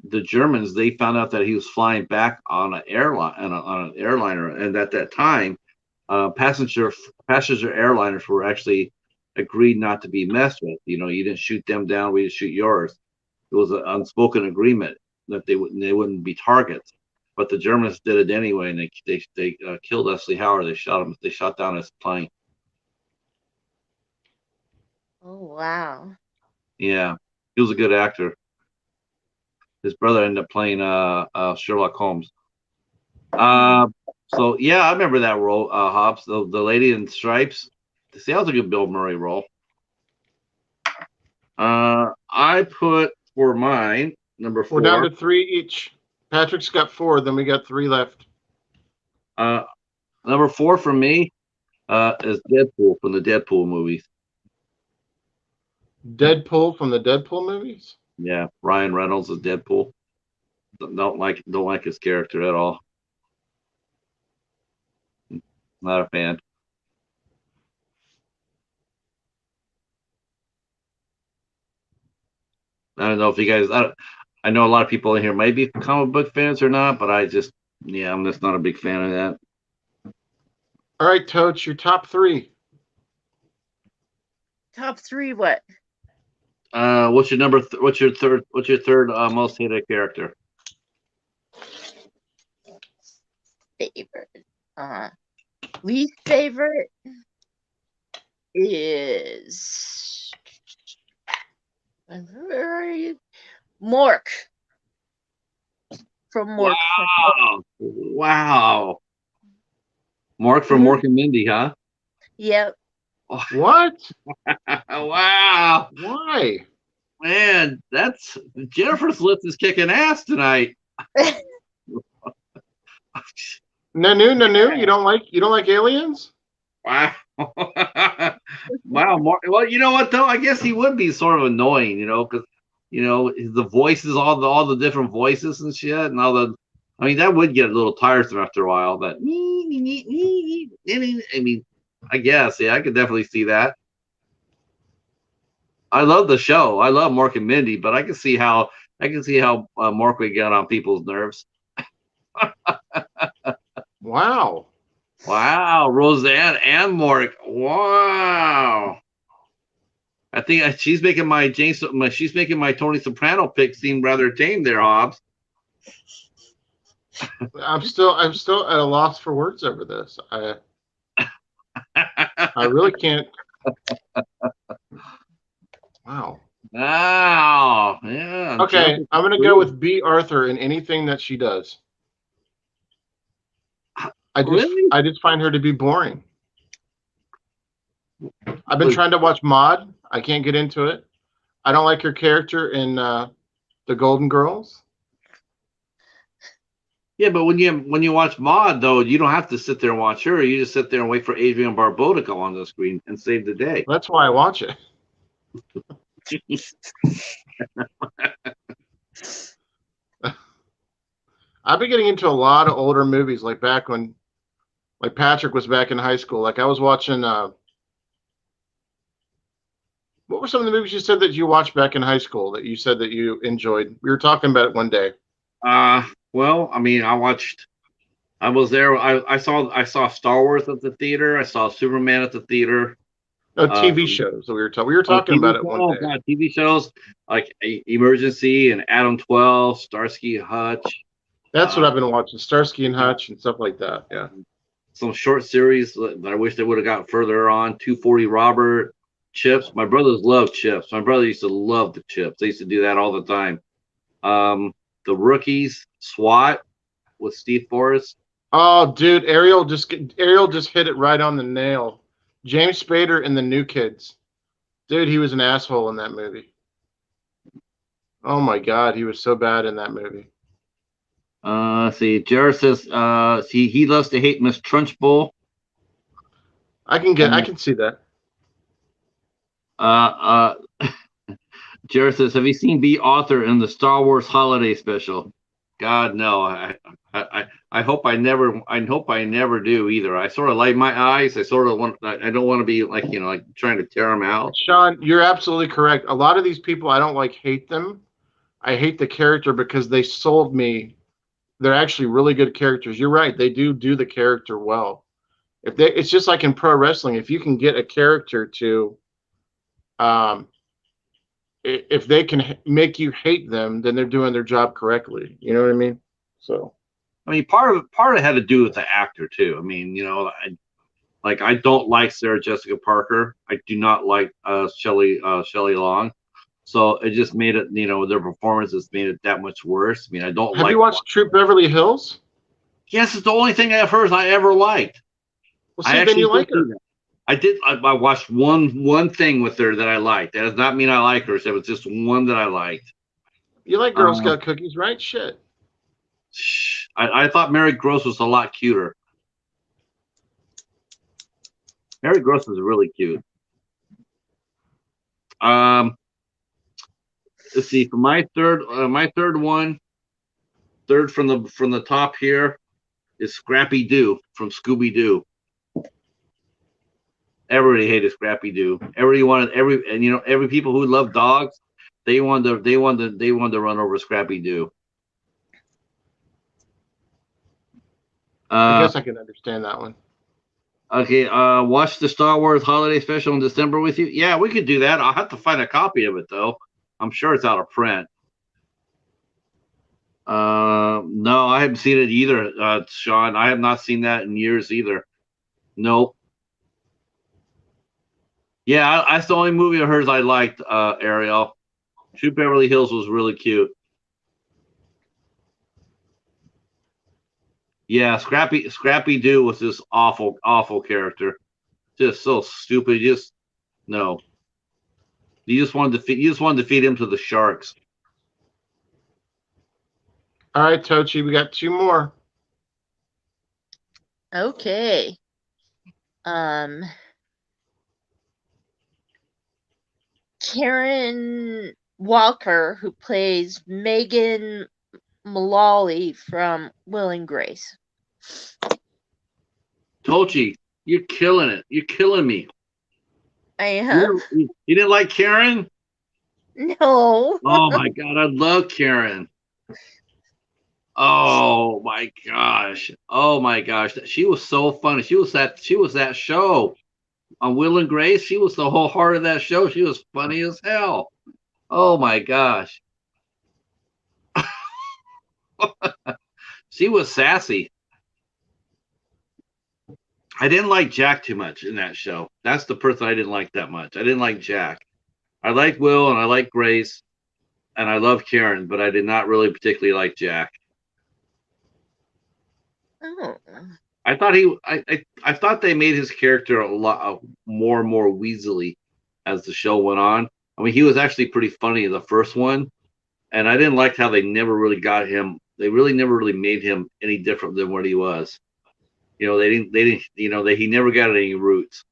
the Germans, they found out that he was flying back on an airliner, and at that time, passenger airliners were actually agreed not to be messed with. You didn't shoot them down, we didn't shoot yours. It was an unspoken agreement that they wouldn't be targets. But the Germans did it anyway, and they killed Leslie Howard. They shot him. They shot down his plane. Oh wow! Yeah, he was a good actor. His brother ended up playing Sherlock Holmes. So yeah, I remember that role, Hobbs, the lady in stripes. See, that was a good Bill Murray role. I put for mine number 4. We're down to 3 each. Patrick's got 4, then we got 3 left. Number 4 for me is Deadpool from the Deadpool movies. Deadpool from the Deadpool movies? Yeah, Ryan Reynolds is Deadpool. Don't like his character at all. Not a fan. I don't know if you guys. I know a lot of people in here may be comic book fans or not, but I'm just not a big fan of that. All right, Toach, your top 3. Top 3 what? What's your number? What's your third most hated character? Favorite. Least favorite is where are you? Mork from Mork. Wow. Mork from Mork and Mindy, huh? Yep. What? Wow. Why? Man, that's Jennifer's list is kicking ass tonight. Nanu, you don't like aliens? Wow. Wow. Well, you know what though? I guess he would be sort of annoying, because the voices, all the different voices and shit, and that would get a little tiresome after a while. But I mean, I guess, yeah, I could definitely see that. I love the show. I love Mork and Mindy, but I can see how Mork would get on people's nerves. Wow. Wow, Roseanne and Mork. Wow. I think she's making my Tony Soprano pick seem rather tame there, Hobbs. I'm still at a loss for words over this. I really can't. Wow. Wow. Yeah. Okay, I'm gonna go with B. Arthur in anything that she does. I just find her to be boring. I've been trying to watch Maude. I can't get into it. I don't like her character in The Golden Girls. Yeah, but when you watch Maude, though, you don't have to sit there and watch her. You just sit there and wait for Adrienne Barbeau to come on the screen and save the day. That's why I watch it. I've been getting into a lot of older movies, like back when, like Patrick was back in high school. Like I was watching. What were some of the movies you said that you watched back in high school that you said that you enjoyed? We were talking about it one day. Well, I mean, I was there. I saw Star Wars at the theater. I saw Superman at the theater. No, TV shows that we were talking about it one day. God, TV shows like Emergency and Adam 12, Starsky and Hutch. That's what I've been watching, Starsky and Hutch and stuff like that. Yeah. Some short series that I wish they would have got further on. 240 Robert, Chips. My brothers loved Chips. My brother used to love the Chips. They used to do that all the time. The Rookies, SWAT with Steve Forrest. Oh, dude, Ariel just hit it right on the nail. James Spader and the New Kids. Dude, he was an asshole in that movie. Oh my God, he was so bad in that movie. See, Jared says he loves to hate Miss Trunchbull. I can see that. Jared says, have you seen B. Author in the Star Wars Holiday Special? God, no. I hope I never do either. I sort of like my eyes. I don't want to be like trying to tear them out. Sean, you're absolutely correct. A lot of these people, I don't hate them. I hate the character because they sold me. They're actually really good characters. You're right. They do the character well. It's just like in pro wrestling. If you can get a character to, if they can make you hate them, then they're doing their job correctly. You know what I mean? So, I mean, part of it had to do with the actor too. I mean, I don't like Sarah Jessica Parker. I do not like Shelley Long. So it just made it, their performances made it that much worse. I mean, I don't. Have you watched Troop Beverly Hills? Yes, it's the only thing of hers I ever liked. Well, see, then you like her. I did. I watched one thing with her that I liked. That does not mean I like her. So it was just one that I liked. You like Girl Scout cookies, right? Shit. I thought Mary Gross was a lot cuter. Mary Gross was really cute. Let's see. For my third one, third from the top here is Scrappy Doo from Scooby Doo. Everybody hated Scrappy Doo. Every people who love dogs, they wanted to run over Scrappy Doo. I guess I can understand that one. Okay, watch the Star Wars Holiday Special in December with you. Yeah, we could do that. I'll have to find a copy of it though. I'm sure it's out of print. No, I haven't seen it either, Sean. I have not seen that in years either. Nope. Yeah, that's the only movie of hers I liked, Ariel. Troop Beverly Hills was really cute. Yeah, Scrappy Doo was this awful character. Just so stupid. No. You just wanted to feed him to the sharks. All right, Tochi, we got two more. Okay. Karen Walker, who plays Megan Mullally from Will and Grace. Tochi, you're killing it. You're killing me. I am. You didn't like Karen? No. Oh my God, I love Karen. Oh my gosh. Oh my gosh. She was so funny. She was that show on Will and Grace. She was the whole heart of that show. She was funny as hell. Oh my gosh. She was sassy. I didn't like Jack too much in that show. That's the person I didn't like that much. I didn't like Jack. I like Will and I like Grace and I love Karen, but I did not really particularly like Jack. Oh. I thought they made his character a lot more and more weaselly as the show went on. I mean, he was actually pretty funny in the first one, and I didn't like how they never really got him. They really never really made him any different than what he was. They didn't. He never got any roots.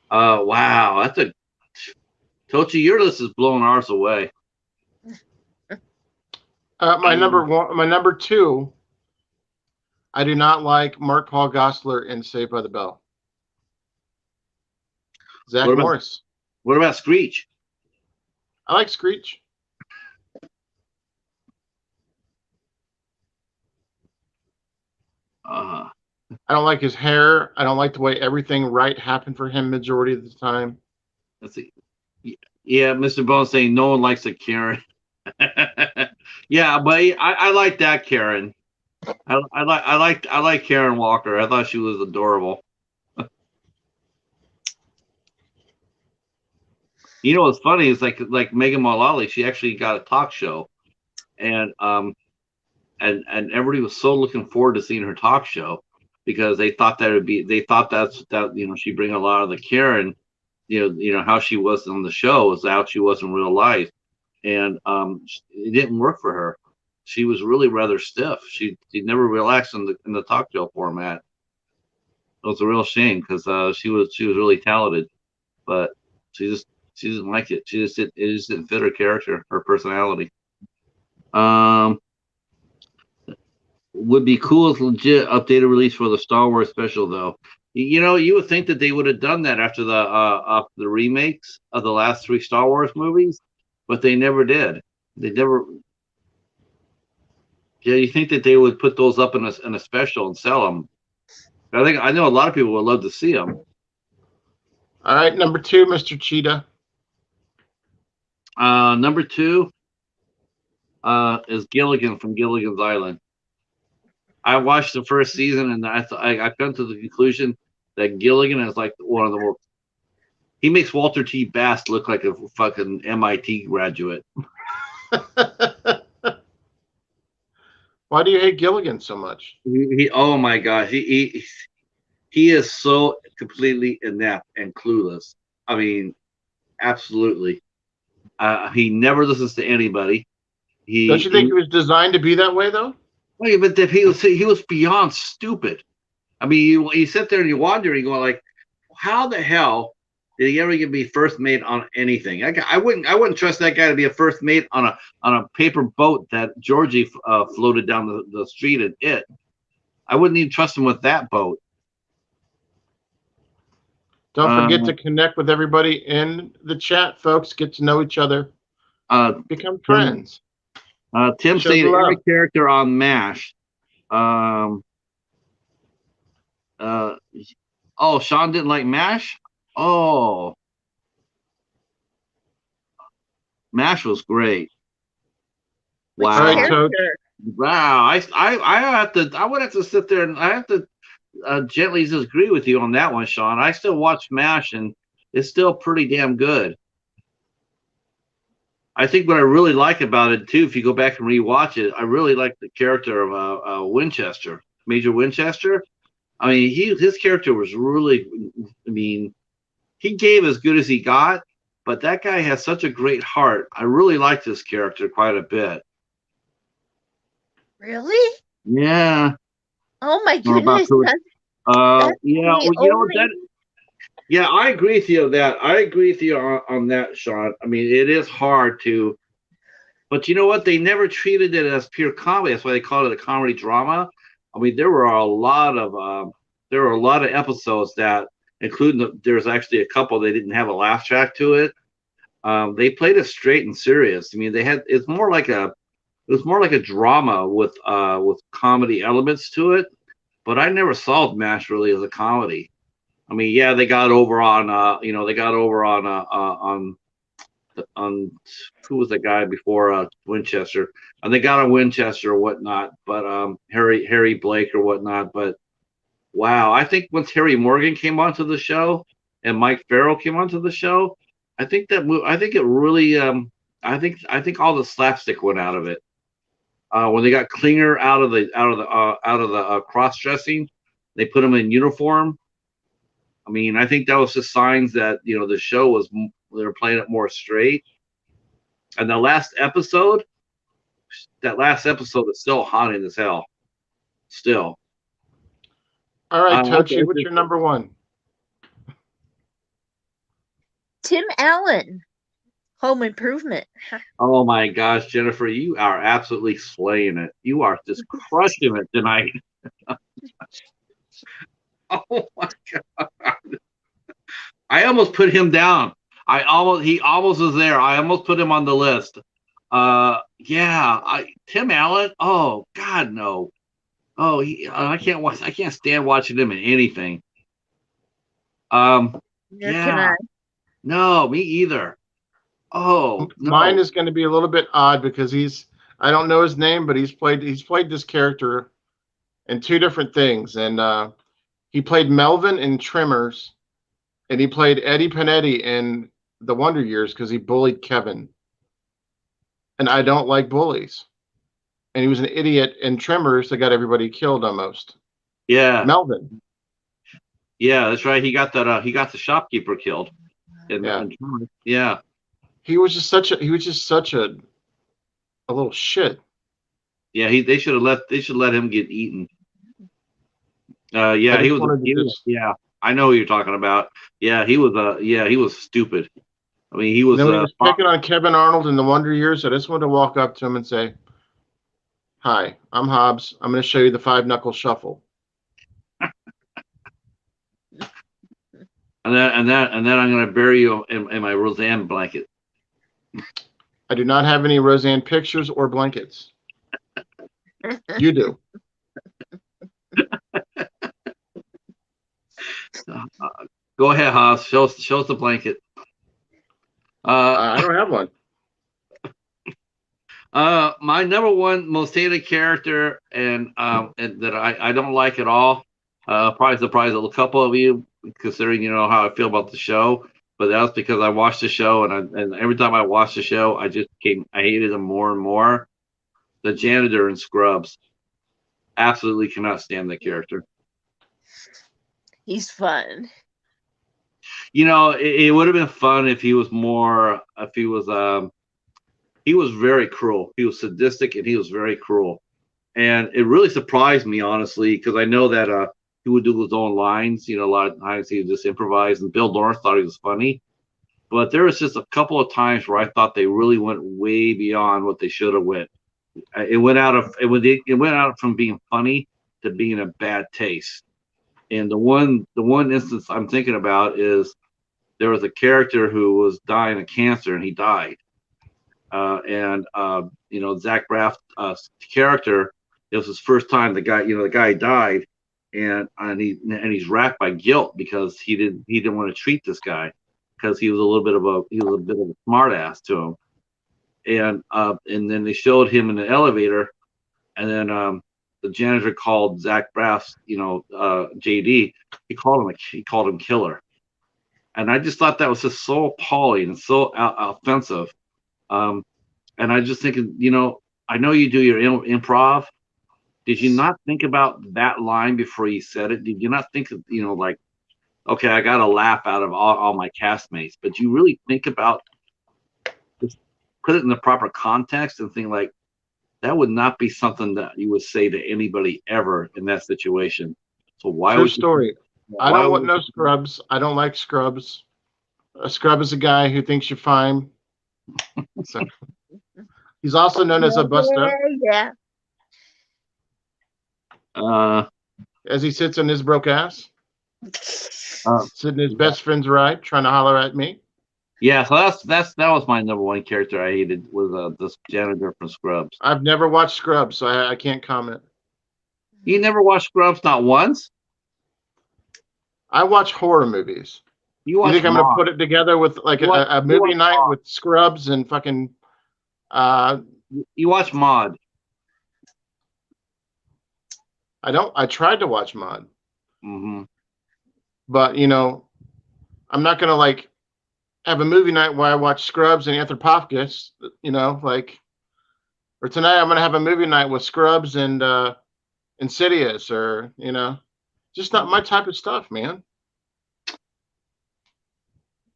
Wow, that's a Tochi. Your list is blowing ours away. My number two. I do not like Mark Paul Gosselaar in Saved by the Bell. Zach Morris. What about Screech? I like Screech. I don't like his hair. I don't like the way everything right happened for him majority of the time. Let's see. Yeah, Mr. Bones saying no one likes a Karen. Yeah, but I like that Karen. I like Karen Walker. I thought she was adorable. What's funny is like Megan Mullally, she actually got a talk show. and everybody was so looking forward to seeing her talk show because they thought that she'd bring a lot of the Karen, how she was on the show is how she was in real life, and it didn't work for her. She was really rather stiff. She never relaxed in the talk show format. It was a real shame because she was really talented, but she didn't like it. It just didn't fit her character, her personality. Would be cool as legit updated release for the Star Wars special though. You would think that they would have done that after the remakes of the last 3 Star Wars movies, but they never did. They never. Yeah, you think that they would put those up in a special and sell them? I know a lot of people would love to see them. All right, number 2, Mr. Cheetah. Number 2 is Gilligan from Gilligan's Island. I watched the first season and I come to the conclusion that Gilligan is like one of the most. He makes Walter T. Bass look like a fucking MIT graduate. Why do you hate Gilligan so much? Oh my gosh, he is so completely inept and clueless. I mean, absolutely. He never listens to anybody. Don't you think he was designed to be that way though? Well, but he was beyond stupid. I mean, you sit there and you wonder, you go like, how the hell did he ever get be first mate on anything? I wouldn't trust that guy to be a first mate on a paper boat that Georgie floated down the street in it. I wouldn't even trust him with that boat. Don't forget to connect with everybody in the chat, folks. Get to know each other. Become friends. Tim saying every character on MASH. Oh, Sean didn't like MASH? Oh. MASH was great. Wow. Right, wow. I would have to sit there and I have to gently disagree with you on that one, Sean. I still watch MASH and it's still pretty damn good. I think what I really like about it too, if you go back and rewatch it, I really like the character of Winchester, Major Winchester. I mean, his character was really, I mean, he gave as good as he got, but that guy has such a great heart. I really liked this character quite a bit. Really? Yeah. Oh my goodness. Yeah, well, yeah, I agree with you on that. I agree with you on that, Sean. I mean, it is hard to, but you know what? They never treated it as pure comedy. That's why they called it a comedy drama. I mean, there were a lot of episodes that, including there's actually a couple they didn't have a laugh track to it. They played it straight and serious. I mean, it was more like a drama with comedy elements to it. But I never saw MASH really as a comedy. I mean, yeah, they got over on who was the guy before Winchester, and they got on Winchester or whatnot, but Harry Blake or whatnot. But wow, I think once Harry Morgan came onto the show and Mike Farrell came onto the show, I think it really, I think all the slapstick went out of it. When they got Klinger out of the cross dressing, they put him in uniform. I mean, I think that was just signs that the show was, they were playing it more straight. And that last episode is still haunting as hell. Still. All right, Tochi, what's your number 1? Tim Allen, Home Improvement. Oh my gosh, Jennifer, you are absolutely slaying it. You are just crushing it tonight. Oh my god! I almost put him down. He almost was there. I almost put him on the list. Tim Allen. Oh God, no. Oh, I can't stand watching him in anything. Yeah. No, me either. Oh, no. Mine is going to be a little bit odd because I don't know his name, but he's played this character in 2 different things, and he played Melvin in Tremors, and he played Eddie Panetti in The Wonder Years because he bullied Kevin. And I don't like bullies. and he was an idiot in Tremors that got everybody killed almost. Yeah, Melvin. Yeah, that's right. He got that. He got the shopkeeper killed. Yeah. He was just such a little shit. Yeah, they should let him get eaten. Yeah, he was. Yeah, I know who you're talking about. Yeah, he was. Yeah, he was stupid. I mean, he was. And then he was picking on Kevin Arnold in the Wonder Years. I just wanted to walk up to him and say, "Hi, I'm Hobbs. I'm going to show you the 5-knuckle shuffle." and then I'm going to bury you in my Roseanne blanket. I do not have any Roseanne pictures or blankets. You do. Go ahead, Hobbs. Show us the blanket. I don't have one. My number one most hated character, and that I don't like at all. Probably surprise a couple of you, considering how I feel about the show. But that was because I watched the show, and every time I watched the show, I hated him more and more. The janitor in Scrubs. Absolutely cannot stand the character. He's fun. It would have been fun if he was he was very cruel. He was sadistic and he was very cruel. And it really surprised me, honestly, because I know that he would do his own lines. A lot of times he would just improvise, and Bill Lawrence thought he was funny. But there was just a couple of times where I thought they really went way beyond what they should have went. It went out from being funny to being a bad taste. And the one instance I'm thinking about is there was a character who was dying of cancer, and he died. Zach Braff's character, it was his first time. The guy died, and he's racked by guilt because he didn't want to treat this guy because he was a little bit of a smart ass to him. And then they showed him in the elevator, and then the janitor called Zach Braff's, JD. He called him killer, and I just thought that was just so appalling and so offensive. And I just thinking, I know you do your improv. Did you not think about that line before you said it? Did you not think of, like, okay, I got a laugh out of all my castmates, but you really think about, just put it in the proper context and think like, that would not be something that you would say to anybody ever in that situation. So why True would story. I don't want no scrubs. I don't like scrubs. A scrub is a guy who thinks you're fine. So, he's also known as a buster. Yeah. As he sits on his broke ass, sitting his best friend's ride, trying to holler at me. Yeah, so that was my number one character I hated, was this janitor from Scrubs. I've never watched Scrubs, so I can't comment. You never watched Scrubs, not once? I watch horror movies. You think I'm going to put it together with like a movie night with Scrubs and fucking... You watch Maude. I tried to watch Maude. Mm-hmm. But, I'm not going to like have a movie night where I watch Scrubs and Anthropophagus, or tonight I'm going to have a movie night with Scrubs and Insidious, or, just not my type of stuff, man.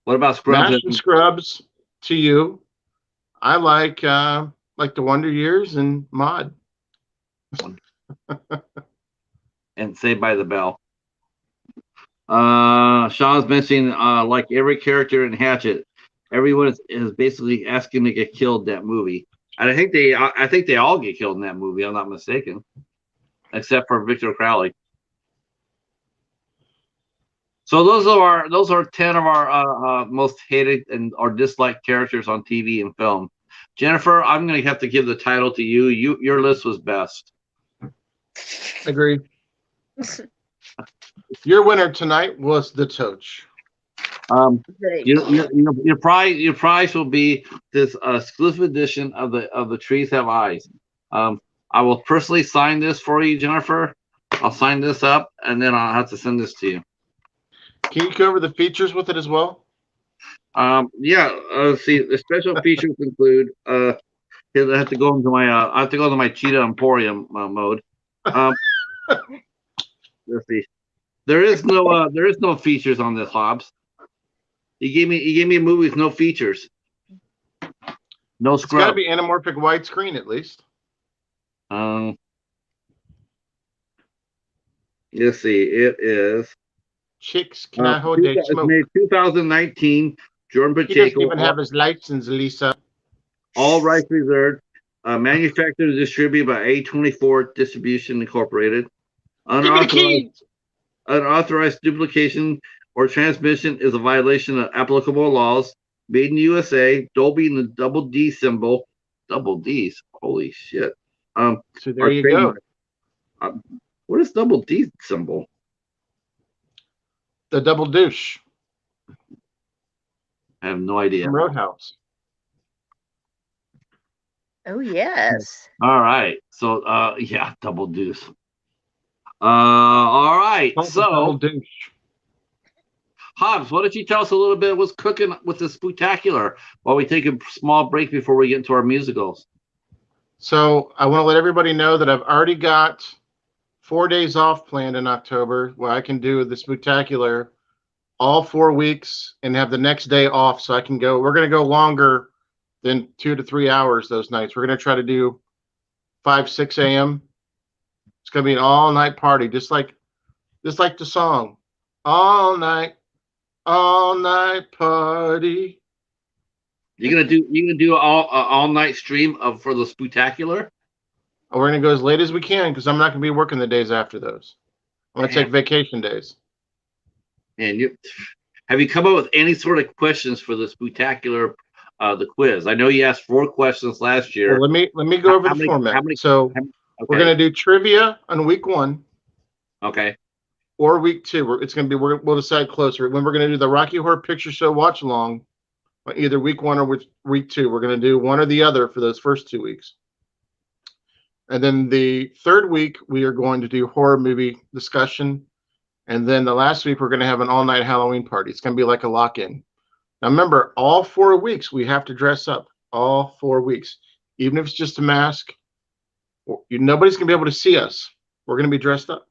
What about Scrubs? Mash and Scrubs to you. I like the Wonder Years and Maude. And Saved by the Bell. Sean's mentioning like every character in Hatchet, everyone is basically asking to get killed in that movie. And I think they all get killed in that movie. I'm not mistaken, except for Victor Crowley. So those are 10 of our most hated or disliked characters on TV and film. Jennifer, I'm going to have to give the title to you. Your list was best. Agreed. Your winner tonight was the Tochi. Your prize will be this exclusive edition of the Trees Have Eyes. I will personally sign this for you, Jennifer. I'll sign this up, and then I'll have to send this to you. Can you cover the features with it as well? Yeah. See, the special features include I have to go into my Cheetah Emporium mode. Let's see. There is no features on this, Hobbs. He gave me a movie with no features. No scrub. It's got to be anamorphic widescreen at least. Let's see. It is. Chicks, can I hold a smoke? It's made 2019. Jordan Pacheco. He doesn't even have his license, Lisa. All rights reserved. Manufactured and distributed by A24 Distribution Incorporated. Unauthorized duplication or transmission is a violation of applicable laws. Made in the USA. Dolby and the double D symbol. Double D's. Holy shit. So there you go. What is double D symbol? The double douche. I have no idea. From Roadhouse. Oh yes. All right. So yeah, double deuce. All right. So double douche. Hobbs, why don't you tell us a little bit what's cooking with the Spooktacular while we take a small break before we get into our musicals? So I want to let everybody know that I've already got 4 days off planned in October where I can do the Spooktacular all 4 weeks and have the next day off so I can go. We're going to go longer than 2 to 3 hours those nights. We're going to try to do 5, 6 a.m. It's going to be an all-night party, just like the song. All night party. You're gonna do all night stream for the Spooktacular? We're gonna go as late as we can because I'm not gonna be working the days after those. I'm gonna take vacation days. And have you come up with any sort of questions for the Spooktacular, the quiz? I know you asked 4 questions last year. Well, let me go over the format. We're gonna do trivia on week 1. Okay. Or week 2. It's gonna be we'll decide closer when we're gonna do the Rocky Horror Picture Show watch along. Either week 1 or week 2. We're going to do one or the other for those first 2 weeks. And then the 3rd week, we are going to do horror movie discussion. And then the last week, we're going to have an all-night Halloween party. It's going to be like a lock-in. Now, remember, all 4 weeks, we have to dress up. All 4 weeks. Even if it's just a mask, nobody's going to be able to see us. We're going to be dressed up.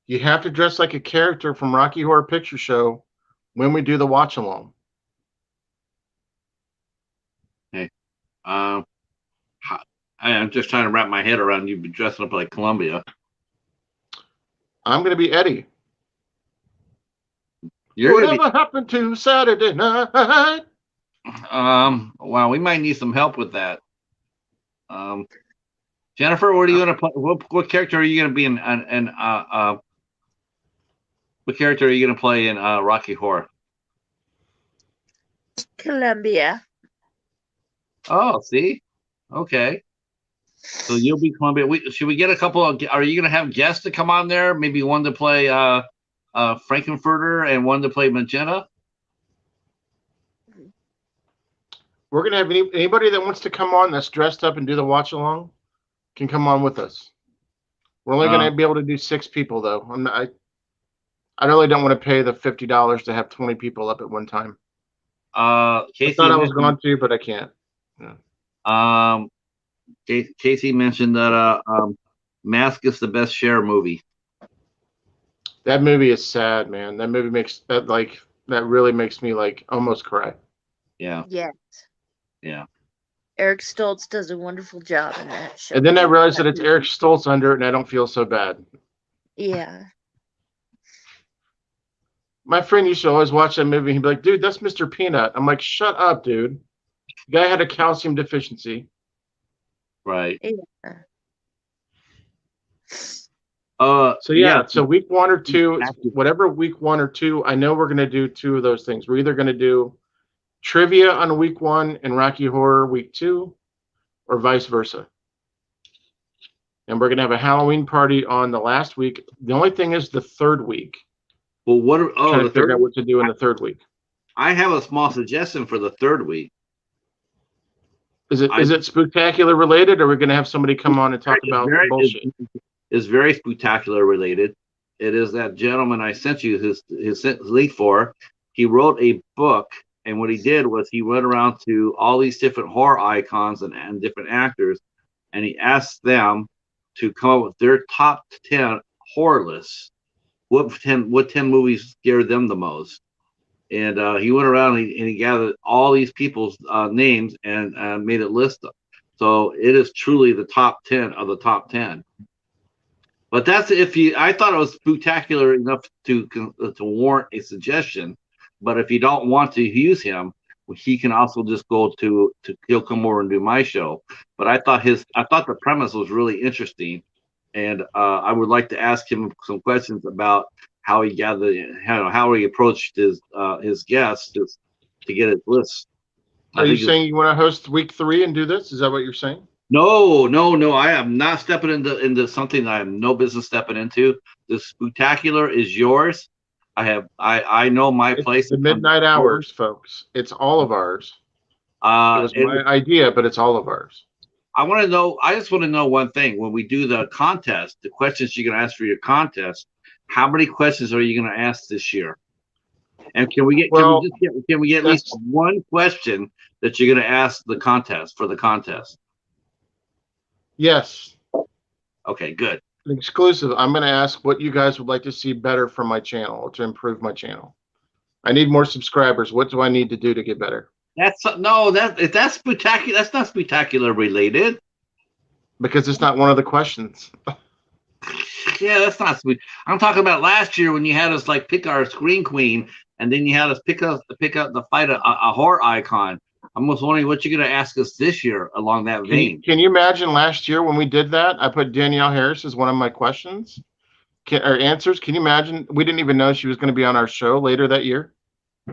You have to dress like a character from Rocky Horror Picture Show when we do the watch along. Okay. I'm just trying to wrap my head around you dressing up like Columbia. I'm going to be Eddie. Whatever happened to Saturday night? Wow, we might need some help with that. Jennifer, what are you going to play? What character are you going to be in what character are you going to play in Rocky Horror? Columbia. Oh, see? Okay. So you'll be Columbia. Should we get a couple of... Are you going to have guests to come on there? Maybe one to play Frankenfurter and one to play Magenta? We're going to have anybody that wants to come on that's dressed up and do the watch along can come on with us. We're only going to be able to do 6 people, though. I really don't want to pay the $50 to have 20 people up at one time. Casey I thought I was going to, but I can't. Yeah. Casey mentioned that Mask is the best Cher movie. That movie is sad, man. That movie that really makes me almost cry. Yeah. Yes. Yeah. Eric Stoltz does a wonderful job in that show. And then I realized that it's Eric Stoltz under it, and I don't feel so bad. Yeah. My friend used to always watch that movie. He'd be like, dude, that's Mr. Peanut. I'm like, shut up, dude. The guy had a calcium deficiency. Right. Yeah. So week 1 or 2, whatever week 1 or 2, I know we're going to do 2 of those things. We're either going to do trivia on week 1 and Rocky Horror week 2, or vice versa. And we're going to have a Halloween party on the last week. The only thing is the 3rd week. Well, trying to figure out what to do in the 3rd week. I have a small suggestion for the 3rd week. Is it Spooktacular related, or are we going to have somebody come on and talk about bullshit? It's very Spooktacular related. It is that gentleman I sent you his lead for. He wrote a book And what he did was he went around to all these different horror icons and different actors, and he asked them to come up with their top 10 horror lists. What 10 movies scared them the most? And he went around and he gathered all these people's names and made a list. So it is truly the top 10 of the top 10. But that's I thought it was spectacular enough to warrant a suggestion. But if you don't want to use him, he can also just go he'll come over and do my show. But I thought the premise was really interesting, and I would like to ask him some questions about how he gathered, how he approached his guests just to get his list. Are you saying you want to host week 3 and do this? Is that what you're saying? No. I am not stepping into something that I have no business stepping into. This spectacular is yours. I know my place. The midnight hours, folks. It's all of ours. It was my idea, but it's all of ours. I just want to know one thing. When we do the contest, the questions you're going to ask for your contest, how many questions are you going to ask this year? And can we get at least one question that you're going to ask for the contest? Yes. Okay, good. An exclusive. I'm going to ask what you guys would like to see better from my channel, to improve my channel. I need more subscribers. What do I need to do to get better? That's spectacular. That's not spectacular related. Because it's not one of the questions. Yeah, that's not sweet. I'm talking about last year when you had us pick our screen queen, and then you had us pick up the fight a horror icon. I'm just wondering what you're going to ask us this year along that vein. Can you imagine last year when we did that? I put Danielle Harris as one of my questions or answers. Can you imagine? We didn't even know she was going to be on our show later that year.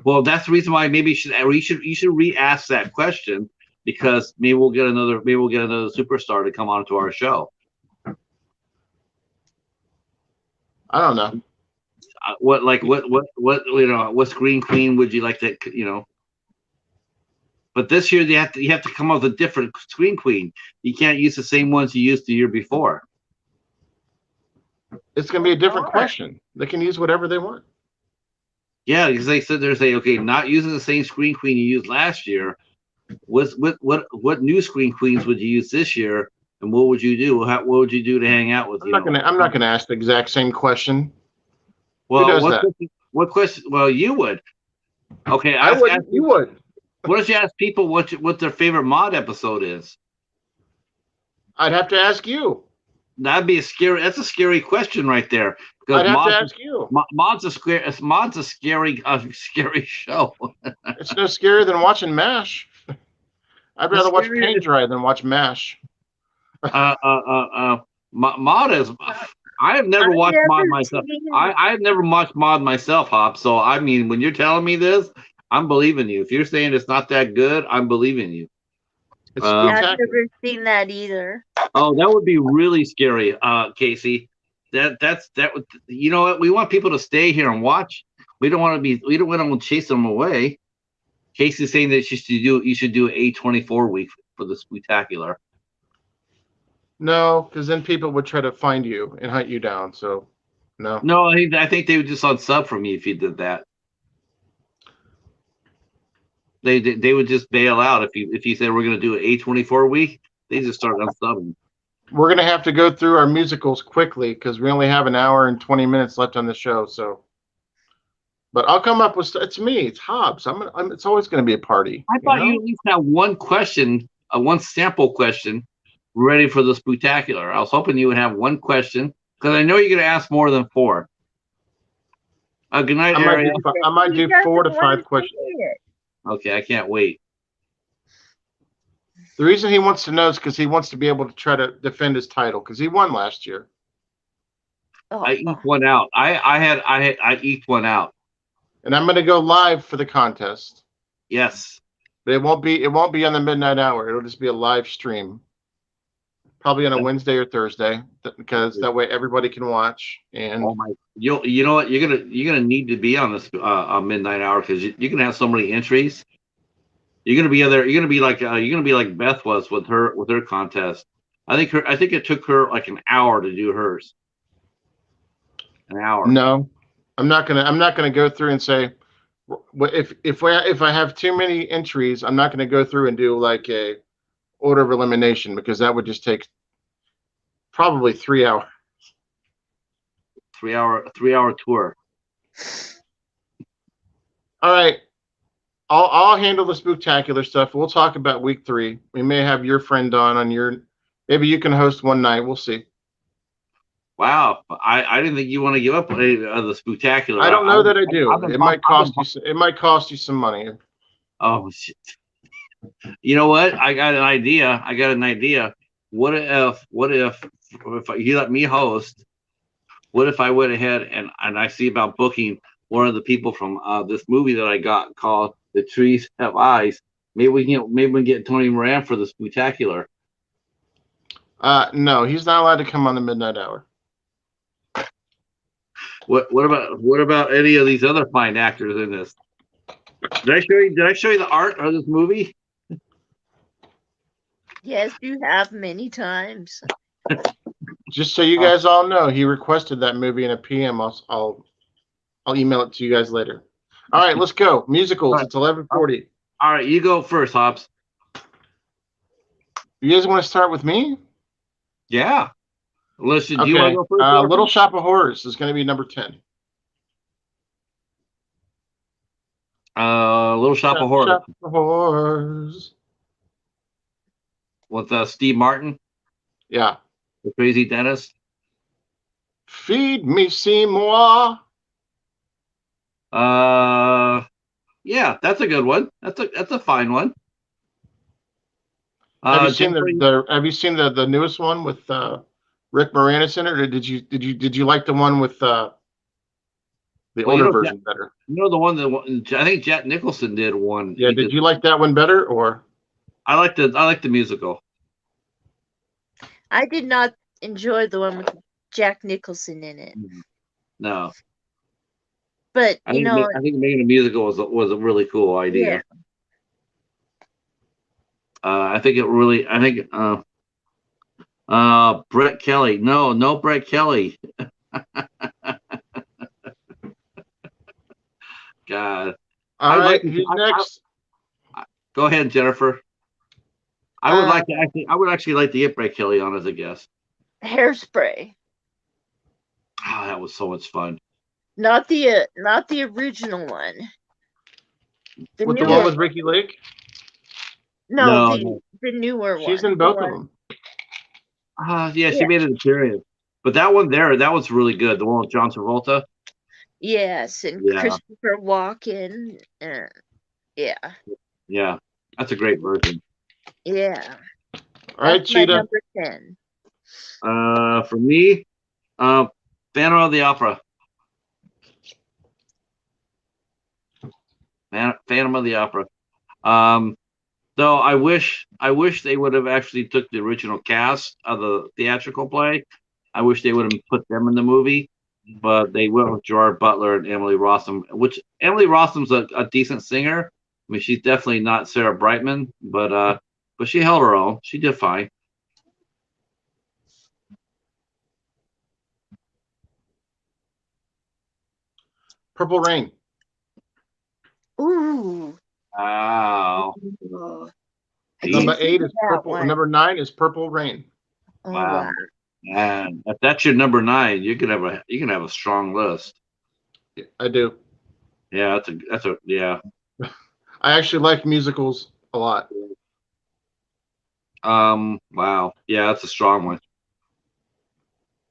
Well, that's the reason why maybe you should re-ask that question, because maybe we'll get another superstar to come onto our show. I don't know. What screen queen would you like to But this year you have to come up with a different screen queen. You can't use the same ones you used the year before. It's going to be a different question. They can use whatever they want. Yeah, because they said okay, not using the same screen queen you used last year. What new screen queens would you use this year, and what would you do? What would you do to hang out with? I'm not gonna ask the exact same question. Well, who does that? What question? Well, you would. Okay, you would. What if you ask people what their favorite mod episode is? I'd have to ask you. That's a scary question right there. I'd have to ask you. Mod's a scary show. It's no scarier than watching MASH. I'd rather watch paint dry than watch MASH. Mod is. I have never watched mod myself. I have never watched mod myself, Hobbs. So I mean, when you're telling me this, I'm believing you. If you're saying it's not that good, I'm believing you. I've never seen that either. Oh, that would be really scary, Casey. That would, you know what? We want people to stay here and watch. We don't want to chase them away. Casey's saying that you should do an A24 week for the spectacular. No, because then people would try to find you and hunt you down. So no. No, I think they would just unsub from you if you did that. They would just bail out if you said we're going to do an A24 week. They just start unsubbing. We're going to have to go through our musicals quickly because we only have an hour and 20 minutes left on the show. So, but I'll come up with. It's me. It's Hobbs. It's always going to be a party. I thought you at least have one question, one sample question, ready for the spectacular. I was hoping you would have one question because I know you're going to ask more than 4. Good night, Ariel. I might do 4 to 5 questions. Okay, I can't wait. The reason he wants to know is because he wants to be able to try to defend his title because he won last year. I eked one out. I eked one out. And I'm going to go live for the contest. Yes. But it won't be on the midnight hour. It'll just be a live stream. Probably on a Wednesday or Thursday, because that way everybody can watch. And you know what? You're gonna need to be on this midnight hour because you're gonna have so many entries. You're gonna be there. You're gonna be like Beth was with her contest. I think it took her like an hour to do hers. An hour. No, I'm not gonna go through and say if I have too many entries, I'm not going to go through and do like a order of elimination, because that would just take probably 3 hours. 3 hour tour. All right. I'll handle the spooktacular stuff. We'll talk about week 3. We may have your friend on your. Maybe you can host one night. We'll see. Wow, I didn't think you want to give up any of the spooktacular. I don't know that I do. It might cost you. It might cost you some money. Oh shit! You know what? I got an idea. What if you let me host? What if I went ahead and I see about booking one of the people from this movie that I got called The Trees Have Eyes? Maybe we can get Tony Moran for the spooktacular. No, he's not allowed to come on the midnight hour. What about any of these other fine actors in this? Did I show you the art of this movie? Yes, you have many times. Just so you guys all know, he requested that movie in a PM. I'll email it to you guys later. All right, let's go. Musicals. Right. It's 11:40. All right, you go first, Hobbs. You guys want to start with me? Yeah. Listen, okay. Do you want to go first? Little Shop of Horrors is going to be number 10. Little Shop of Horrors. Shop of Horrors. With Steve Martin? Yeah. The crazy dentist? Feed me, Seymour. Yeah, that's a good one. That's a fine one. Have you seen the newest one with Rick Moranis in it, or did you like the one with the older version better? You know the one that I think Jack Nicholson did one. Yeah, did you like that one better, or? I like the musical. I did not enjoy the one with Jack Nicholson in it. No. But I think making a musical was a really cool idea. Yeah. Brett Kelly. No Brett Kelly. God. All right, who's next? Go ahead, Jennifer. I would actually like to get Brett Kelly on as a guest. Hairspray. Oh, that was so much fun. Not the original one. The one with Ricky Lake? No, the newer one. She's in both of them. Yeah, she made an appearance. But that one that was really good. The one with John Travolta. Yes, and Christopher Walken. Yeah. Yeah, that's a great version. Yeah. All right, Cheetah. Number 10. For me, Phantom of the Opera. Phantom of the Opera. Though I wish they would have actually took the original cast of the theatrical play. I wish they would have put them in the movie, but they went with Gerard Butler and Emily Rossum, which Emily Rossum's a decent singer. I mean, she's definitely not Sarah Brightman, but she held her own. She did fine. Purple Rain. Ooh. Wow. Number 8 is Purple. One. Number 9 is Purple Rain. Oh, wow. Man, if that's your number 9, you can have a strong list. Yeah, I do. Yeah, that's a yeah. I actually like musicals a lot. Wow. Yeah, that's a strong one.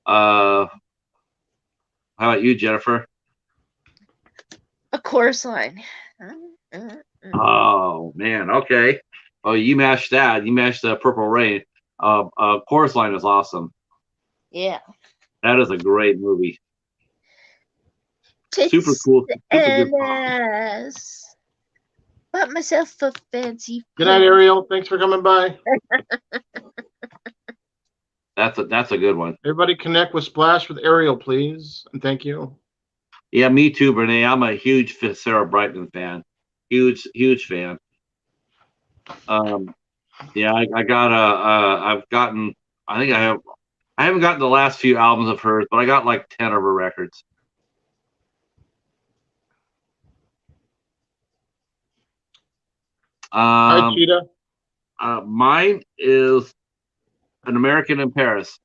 How about you, Jennifer? A Chorus Line. Oh man, okay. Oh, you mashed that. You mashed the Purple Rain. Chorus Line is awesome. Yeah. That is a great movie. Super cool. Bought myself a fancy. Good night, Ariel. Thanks for coming by. That's a good one. Everybody connect with Splash with Ariel, please, and thank you. Yeah, me too, Brene. I'm a huge Sarah Brightman fan. Huge fan. Yeah, I haven't gotten the last few albums of hers, but I got like 10 of her records. Hi, Cheetah. Mine is An American in Paris.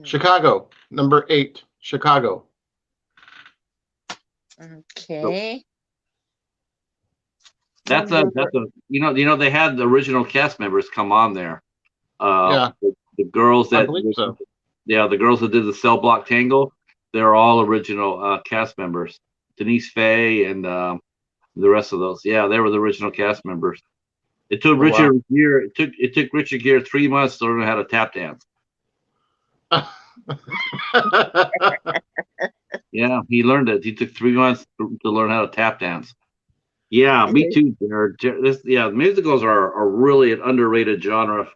Chicago, number 8. Chicago. Okay. That's a they had the original cast members come on there. Yeah, the girls I that believe so. Yeah, the girls that did the Cell Block Tango, they're all original cast members. Denise Faye and the rest of those. Yeah, they were the original cast members. It took Richard Gere. It took Richard Gere 3 months to learn how to tap dance. Yeah, he learned it. He took 3 months to learn how to tap dance. Yeah, me too, Jared. Musicals are really an underrated genre.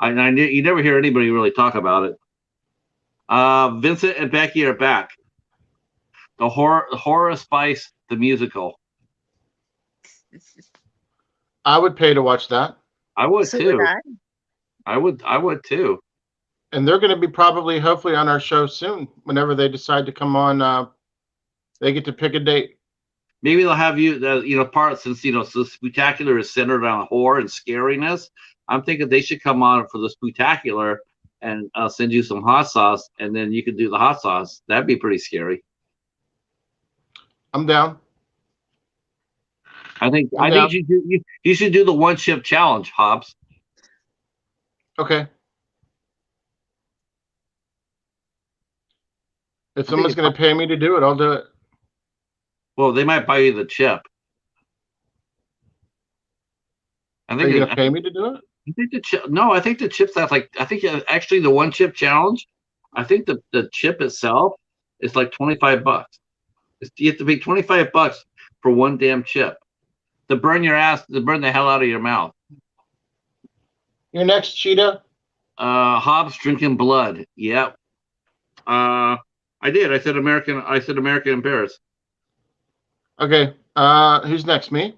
You never hear anybody really talk about it. Vincent and Becky are back. The horror Spice, the musical. I would pay to watch that. I would too. I would too. And they're going to be hopefully on our show soon. Whenever they decide to come on, they get to pick a date. Maybe they'll have since so Spectacular is centered on horror and scariness. I'm thinking they should come on for the Spectacular and send you some hot sauce, and then you could do the hot sauce. That'd be pretty scary. I'm down. I think you should do the one chip challenge, Hobbs. Okay. If someone's going to pay me to do it, I'll do it. Well, they might buy you the chip. Are you going to pay me to do it? I think the chip. No, I think the chips. I think actually the one chip challenge. I think the chip itself is like $25. You have to pay $25 for one damn chip to burn your ass, to burn the hell out of your mouth. You're next, Cheetah. Hobbs drinking blood. Yep. I did. I said American in Paris. Okay. Who's next? Me?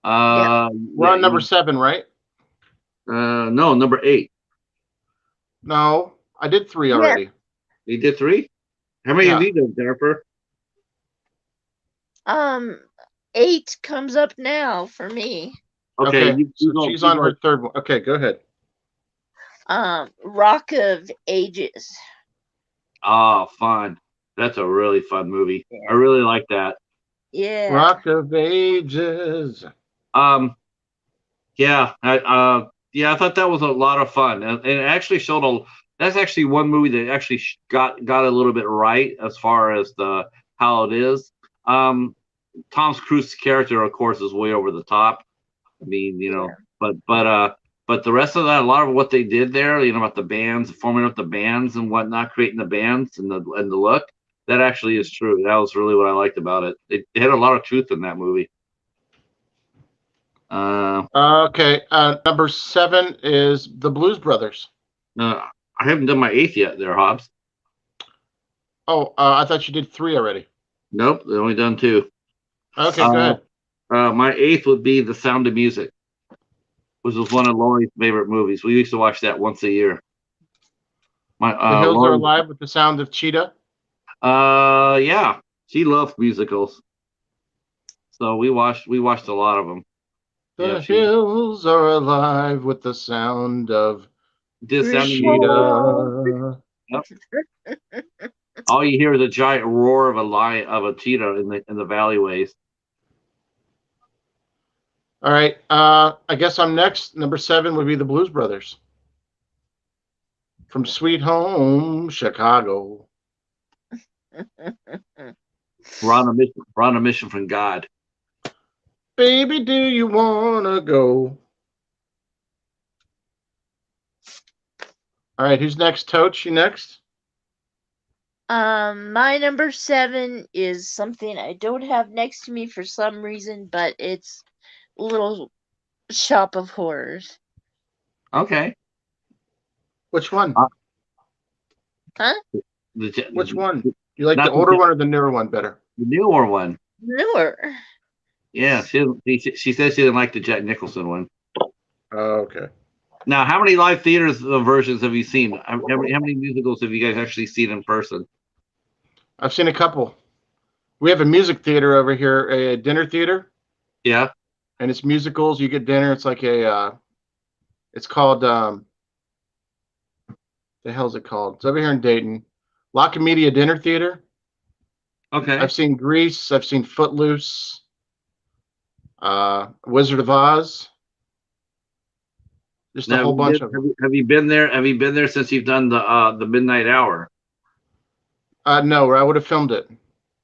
Yeah. We're on number 7, right? No, number 8. No, I did 3 already. Yeah. You did 3? How many have you done, Jennifer? 8 comes up now for me. Okay. So she's on her 3rd one. Okay, go ahead. Rock of Ages. Oh, fun. That's a really fun movie. Yeah. I really like that. Yeah. Rock of Ages. Yeah. I thought that was a lot of fun. And it actually showed that's actually one movie that actually got a little bit right as far as how it is. Tom Cruise's character, of course, is way over the top. I mean, but the rest of that, a lot of what they did there, about the bands, forming up the bands and whatnot, creating the bands and the look, that actually is true. That was really what I liked about it. It had a lot of truth in that movie. Okay. Number 7 is the Blues Brothers. I haven't done my 8th yet there, Hobbs. Oh, I thought you did 3 already. Nope, I've only done 2. Okay, go ahead. My 8th would be The Sound of Music, which was one of Lori's favorite movies. We used to watch that once a year. The Hills Are Alive with the Sound of Cheetah? Yeah. She loves musicals. So we watched a lot of them. The hills are alive with the sound of Cheetah. Yep. All you hear is a giant roar of a cheetah in the valleyways. All right. I guess I'm next. Number 7 would be the Blues Brothers. From Sweet Home, Chicago. We're on a mission from God. Baby, do you wanna go? All right, who's next? Tochi next? My number 7 is something I don't have next to me for some reason, but it's Little Shop of Horrors. Okay. Which one? Huh? Which one? You like the older one or the newer one better? The newer one. Newer. Yeah, she says she didn't like the Jack Nicholson one. Oh, okay. Now, how many live theaters versions have you seen? How many musicals have you guys actually seen in person? I've seen a couple. We have a music theater over here, a dinner theater. Yeah. And it's musicals. You get dinner. It's like it's called, the hell's it called? It's over here in Dayton. La Comedia Dinner Theater. Okay. I've seen Grease. I've seen Footloose. Wizard of Oz. Just a whole bunch of them. Have you been there? Have you been there since you've done the midnight hour? No, I would have filmed it.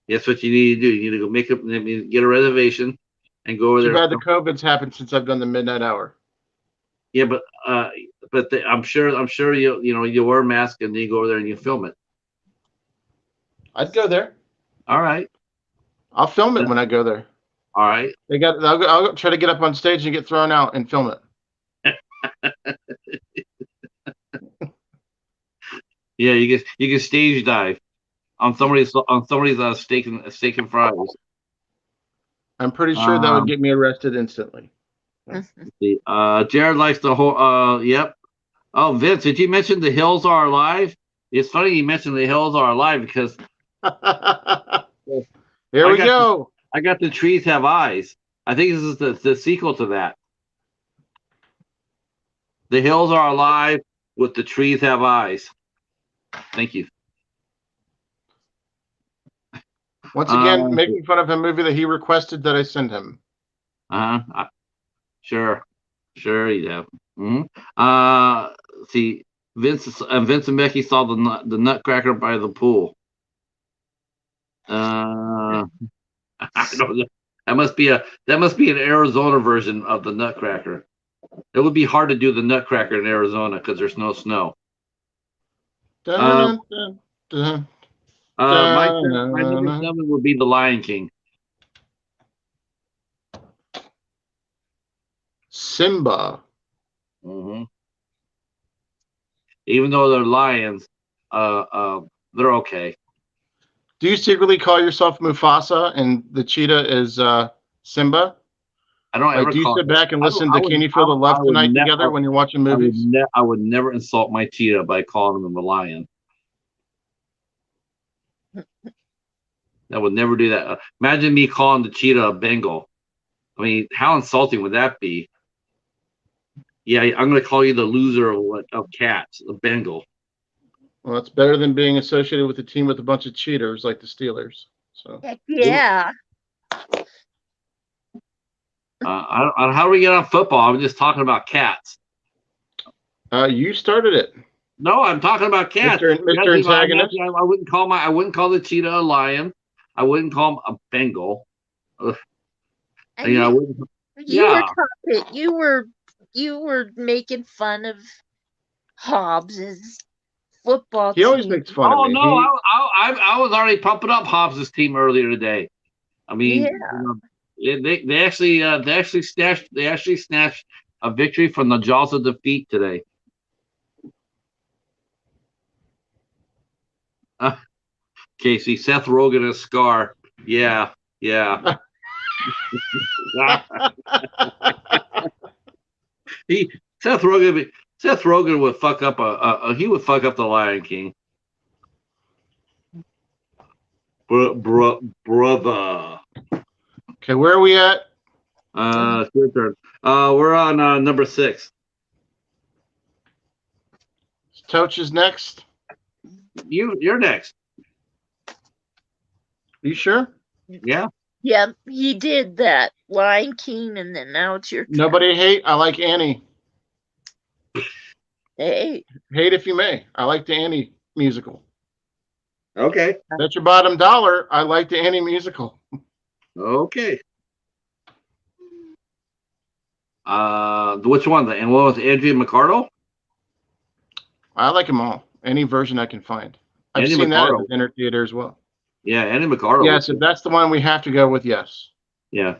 That's what you need to do. You need to go get a reservation and go over there. Too bad the COVID's happened since I've done the midnight hour. Yeah, but I'm sure you wear a mask and then you go over there and you film it. I'd go there. All right. I'll film it when I go there. All right. I'll try to get up on stage and get thrown out and film it. Yeah, you can stage dive on somebody's steak and fries. I'm pretty sure that would get me arrested instantly. Jared likes the whole. Yep. Oh, Vince, did you mention the hills are alive? It's funny you mentioned the hills are alive because here we go. I got the trees have eyes. I think this is the sequel to that. The hills are alive with the trees have eyes. Thank you. Once again, making fun of a movie that he requested that I send him. Sure, you have. Mm-hmm. See, Vince and Becky saw the Nutcracker by the pool. I don't know. That must be an Arizona version of the Nutcracker. It would be hard to do the Nutcracker in Arizona because there's no snow. Dun, dun, dun. My number 7 would be The Lion King. Simba. Mm-hmm. Even though they're lions, they're okay. Do you secretly call yourself Mufasa and the cheetah is Simba? I don't ever. Do you sit back and listen to Can You Feel the Love Tonight together when you're watching movies? I would never insult my cheetah by calling him a lion. I would never do that. Imagine me calling the cheetah a Bengal. I mean, how insulting would that be? Yeah, I'm going to call you the loser of cats, a Bengal. Well, it's better than being associated with a team with a bunch of cheaters like the Steelers. So heck yeah. How do we get on football? I'm just talking about cats. You started it. No, I'm talking about cats. Mr. Antagonist. I wouldn't call the cheetah a lion. I wouldn't call him a Bengal. You were making fun of Hobbs's football team. He always makes fun of me. Oh no, I was already pumping up Hobbs's team earlier today. I mean, they actually snatched a victory from the jaws of defeat today. Casey, Seth Rogen as Scar. Yeah. Seth Rogen would fuck up he would fuck up the Lion King. Brother. Okay, where are we at? It's your turn. We're on number 6. Tochi is next. You're next. You sure? Yeah. Yeah, he did that. Lion King, and then now it's your turn. Nobody hate. I like Annie. Hey. Hate if you may. I like the Annie musical. Okay. Bet your bottom dollar. I like the Annie musical. Okay. Which one? And what was Andrea McCardle? I like them all. Any version I can find. I've seen that at the dinner theater as well. Yeah, Annie McCardle. Yes, if that's the one we have to go with, yes. Yeah.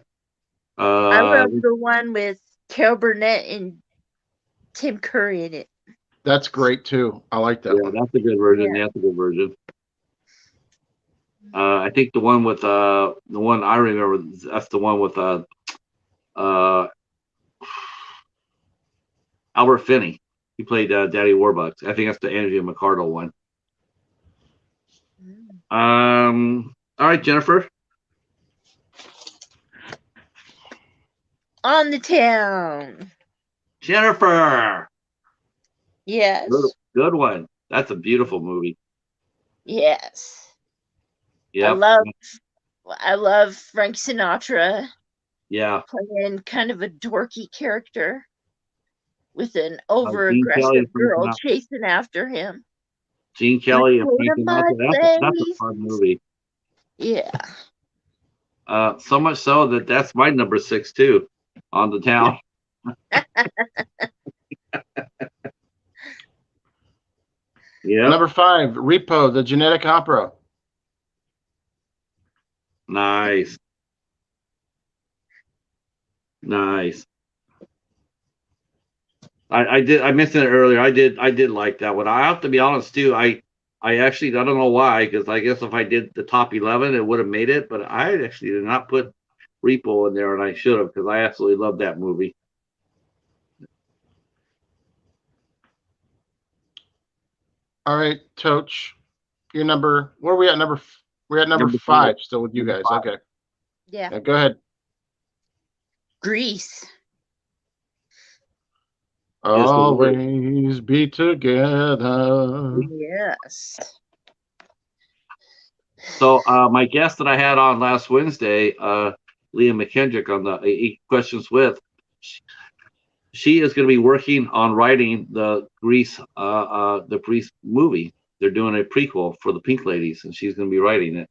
I love the one with Carol Burnett and Tim Curry in it. That's great too. I like that one. That's a good version. Yeah. That's a good version. I think the one with the one I remember, that's the one with Albert Finney. He played Daddy Warbucks. I think that's the Andrea McCardle one. All right, Jennifer. On the Town. Jennifer. Yes. Good one. That's a beautiful movie. Yes. Yeah. I love Frank Sinatra. Yeah. Playing kind of a dorky character with an over-aggressive girl chasing after him. Gene Kelly and Frank Sinatra. That's a fun movie. Yeah. So much so that's my number 6 too, On the Town. Yeah. Number 5, Repo, the Genetic Opera. Nice. Nice. I mentioned it earlier. I did like that one. I have to be honest too. I actually, I don't know why, because I guess if I did the top 11, it would have made it. But I actually did not put Repo in there, and I should have, because I absolutely love that movie. All right, Toch, your number. Where are we at? We're at number 5 still with you guys. Okay. Yeah. Go ahead. Grease. Always be together. Yes. So my guest that I had on last Wednesday, Leah McKendrick, on the 8 Questions With, she is going to be working on writing the Grease movie. They're doing a prequel for the Pink Ladies, and she's going to be writing it.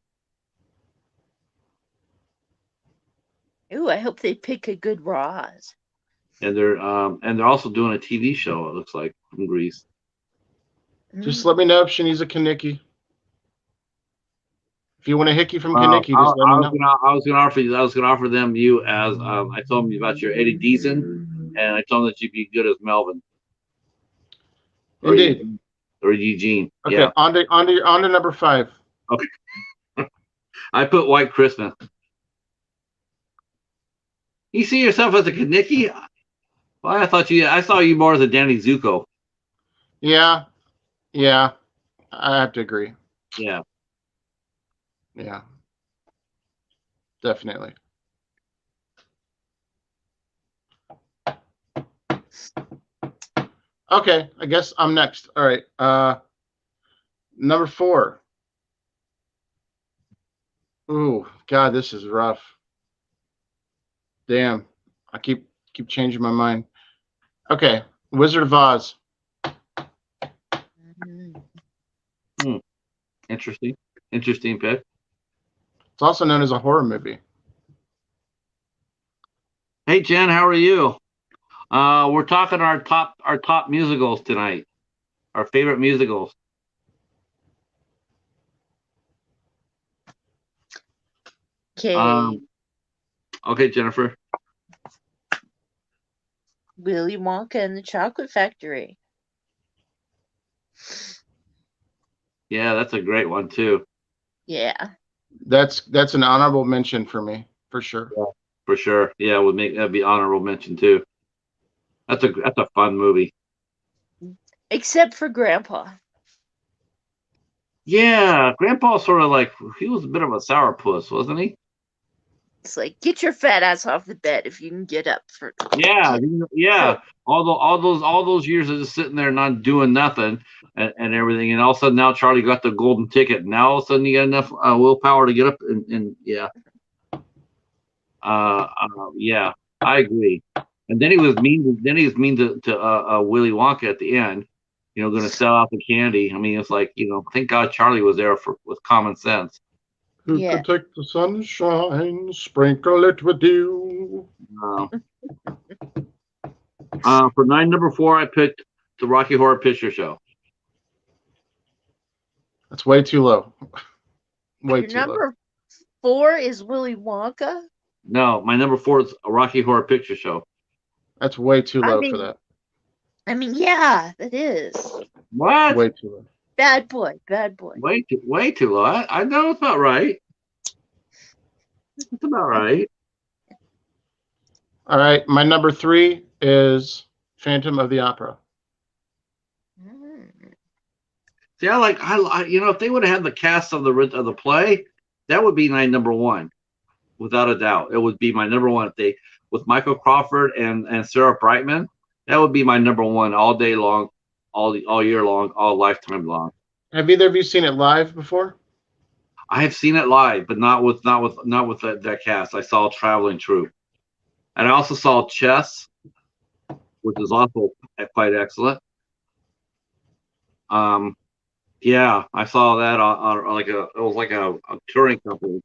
Ooh, I hope they pick a good Roz. And they're also doing a TV show, it looks like, from Grease. Just let me know if she needs a Kaneki. If you want a hickey from Kaneki, just let me know. I was gonna offer them you as I told them about your Eddie Deason, and I told them that you'd be good as Melvin. Indeed. Or Eugene. Okay, yeah. On to number 5. Okay. I put White Christmas. You see yourself as a Kaneki? Well, I saw you more as a Danny Zuko. Yeah, I have to agree. Yeah, definitely. Okay, I guess I'm next. All right, number 4. Ooh, God, this is rough. Damn, I keep changing my mind. Okay, Wizard of Oz. Interesting pick. It's also known as a horror movie. Hey Jen, how are you? We're talking our top musicals tonight. Our favorite musicals. Okay. Okay, Jennifer. Willy Wonka and the Chocolate Factory. Yeah, that's a great one too. Yeah. That's an honorable mention for me, for sure. Yeah, for sure. Yeah, that'd be honorable mention too. That's a fun movie. Except for Grandpa. Yeah, Grandpa sort of he was a bit of a sourpuss, wasn't he? It's like, get your fat ass off the bed if you can get up for. Yeah. All those years of just sitting there not doing nothing and everything, and all of a sudden now Charlie got the golden ticket. And now all of a sudden you got enough willpower to get up and yeah. Yeah, I agree. And then he was mean. Then he was mean to Willy Wonka at the end. Going to sell out the candy. I mean, it's like, thank God Charlie was there with common sense. Who can take the sunshine, sprinkle it with dew. For number 4, I picked the Rocky Horror Picture Show. That's way too low. Way too low. Number 4 is Willy Wonka? No, my number 4 is a Rocky Horror Picture Show. That's way too low for that. I mean, yeah, it is. What? Way too low. Bad boy. Way too low. I know it's about right. It's about right. All right, my number 3 is Phantom of the Opera. See, if they would have had the cast of the play, that would be my number 1, without a doubt. It would be my number 1 if with Michael Crawford and Sarah Brightman, that would be my number one all day long, all year long, all lifetime long. Have either of you seen it live before? I have seen it live, but not with that cast. I saw Traveling Troupe, and I also saw Chess, which is also quite excellent. Yeah, I saw that on like it was like a touring company,